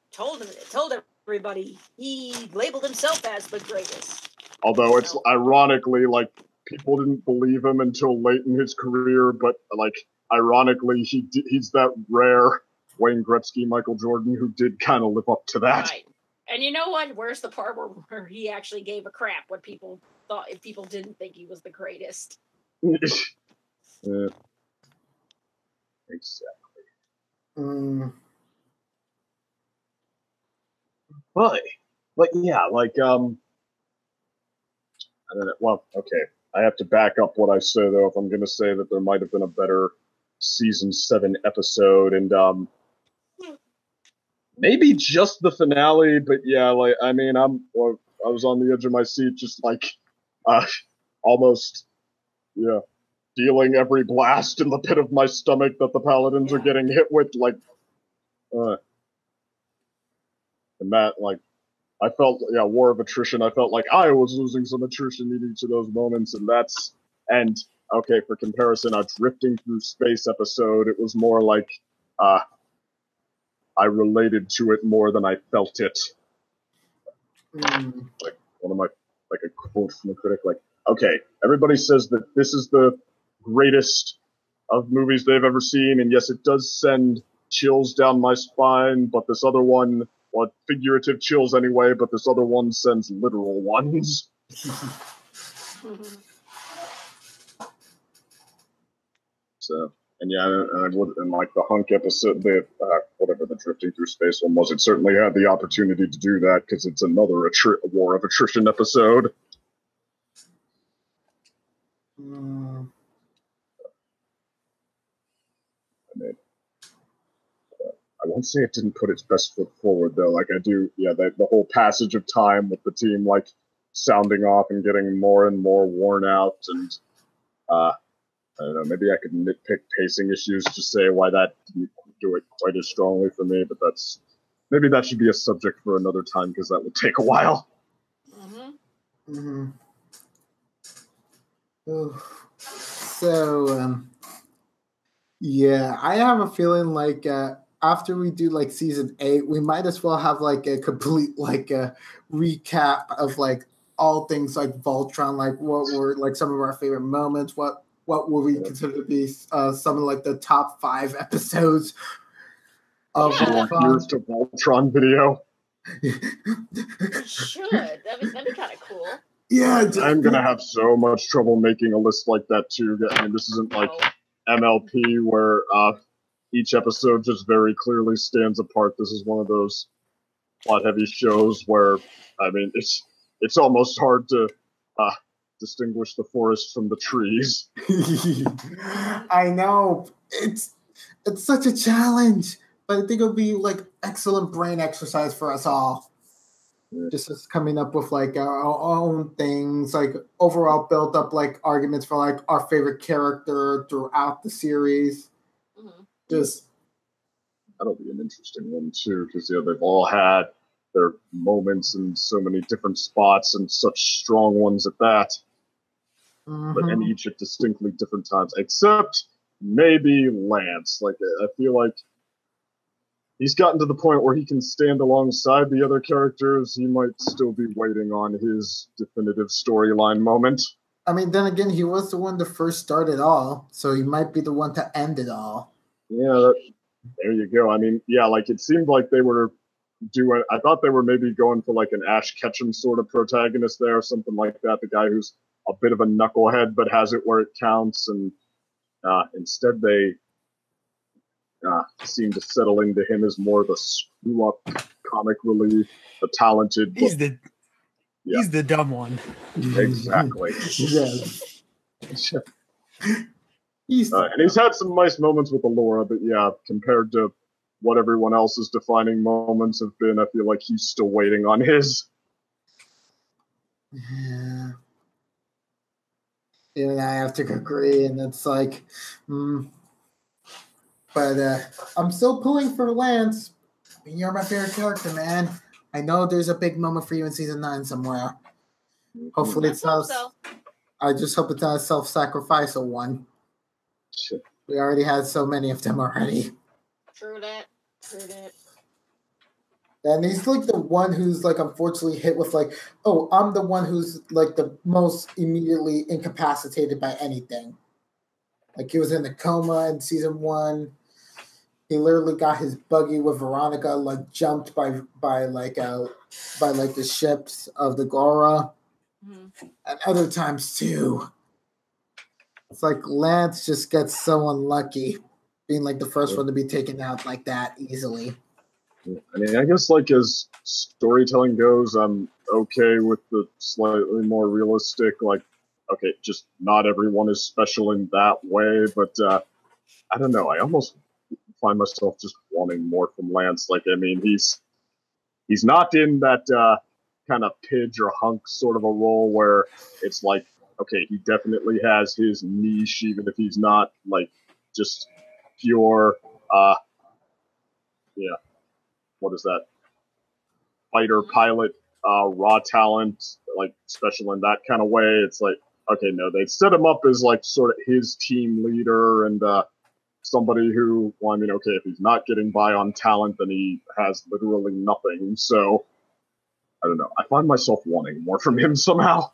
everybody he labeled himself as the greatest. Although it's ironically, like, people didn't believe him until late in his career, but like, ironically, he's that rare Wayne Gretzky, Michael Jordan, who did kind of live up to that. Right. And you know what? Where's the part where he actually gave a crap what people thought if people didn't think he was the greatest? Yeah. Exactly. But yeah, like I don't know. Well, okay. I have to back up what I say though if I'm going to say that there might have been a better season 7 episode, and maybe just the finale. But yeah, like I mean, I was on the edge of my seat, just like almost, yeah, feeling every blast in the pit of my stomach that the paladins are getting hit with, like, and that, like, I felt, yeah, war of attrition. I felt like I was losing some attrition in each of those moments, and okay, for comparison, a drifting through space episode, it was more like, I related to it more than I felt it. Like, one of my, like, a quote from a critic, like, okay, everybody says that this is the greatest of movies they've ever seen, and yes, it does send chills down my spine, but this other one, well, figurative chills anyway, but this other one sends literal ones. So, and yeah, and like the hunk episode, whatever the drifting through space one was, it certainly had the opportunity to do that because it's another war of attrition episode. I mean, I won't say it didn't put its best foot forward though. Like I do, yeah, the whole passage of time with the team like sounding off and getting more and more worn out, and I don't know, maybe I could nitpick pacing issues to say why that didn't do it quite as strongly for me, but maybe that should be a subject for another time because that would take a while. So, yeah, I have a feeling like after we do like season 8, we might as well have like a complete like a recap of like all things like Voltron, like what were like some of our favorite moments, what would we consider to be some of like the top 5 episodes of Voltron. Here's to Voltron video. We should. That'd be kind of cool. Yeah, I'm gonna have so much trouble making a list like that too. I mean, this isn't like MLP where each episode just very clearly stands apart. This is one of those plot-heavy shows where, I mean, it's almost hard to distinguish the forest from the trees. I know it's such a challenge, but I think it'll be like excellent brain exercise for us all. just as coming up with like our own things, like overall built up like arguments for like our favorite character throughout the series. Mhm. Just That'll be an interesting one too, because they've all had their moments in so many different spots and such strong ones at that. But and each at distinctly different times, except maybe Lance. Like I feel like he's gotten to the point where he can stand alongside the other characters. He might still be waiting on his definitive storyline moment. I mean, then again, he was the one to first start it all, so he might be the one to end it all. Yeah, there you go. I mean, yeah, like it seemed like they were doing. I thought they were maybe going for like an Ash Ketchum sort of protagonist there, something like that. The guy who's a bit of a knucklehead but has it where it counts, and instead they seem to settle into him as more of the screw-up comic relief, the talented. He's the dumb one. Exactly. Yes. And he's had some nice moments with Allura, but yeah, compared to what everyone else's defining moments have been, I feel like he's still waiting on his. Yeah. Even I have to agree, and it's like, but I'm still pulling for Lance. I mean, you're my favorite character, man. I know there's a big moment for you in season 9 somewhere. Hopefully, it's not. So. I just hope it's not a self-sacrificial one. Shit. We already had so many of them already. True that. And he's like the one who's like unfortunately hit with like, oh, I'm the one who's like the most immediately incapacitated by anything. Like he was in the coma in season 1. He literally got his buggy with Veronica like jumped by the ships of the Gora. Mm-hmm. And other times too. It's like Lance just gets so unlucky being like the first one to be taken out like that easily. I mean, I guess like as storytelling goes, I'm okay with the slightly more realistic, like, okay, just not everyone is special in that way, but I don't know, I almost find myself just wanting more from Lance. Like, I mean, he's not in that kind of Pidge or Hunk sort of a role where it's like, okay, he definitely has his niche, even if he's not like just pure, what is that? Fighter pilot, raw talent, like special in that kind of way. It's like, okay, no, they set him up as like sort of his team leader and somebody who, well, I mean, okay, if he's not getting by on talent, then he has literally nothing. So, I don't know. I find myself wanting more from him somehow.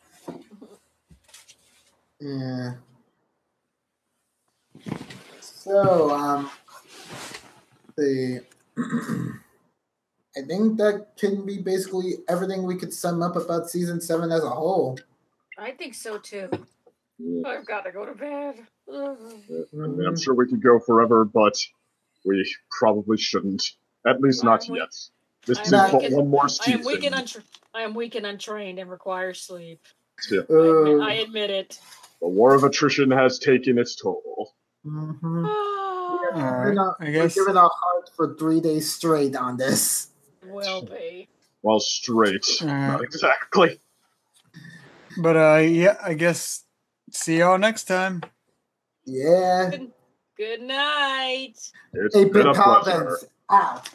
Yeah. So, I think that can be basically everything we could sum up about season 7 as a whole. I think so too. I've got to go to bed. I mean, I'm sure we could go forever, but we probably shouldn't. At least not yet. This is but one more season. I am weak and untrained and require sleep. Yeah. I admit it. The war of attrition has taken its toll. Mm-hmm. I guess we're giving our heart for 3 days straight on this. Will be. Well, straight. Not exactly. But yeah, I guess see y'all next time. Yeah. Good night. It's been a pleasure. Out.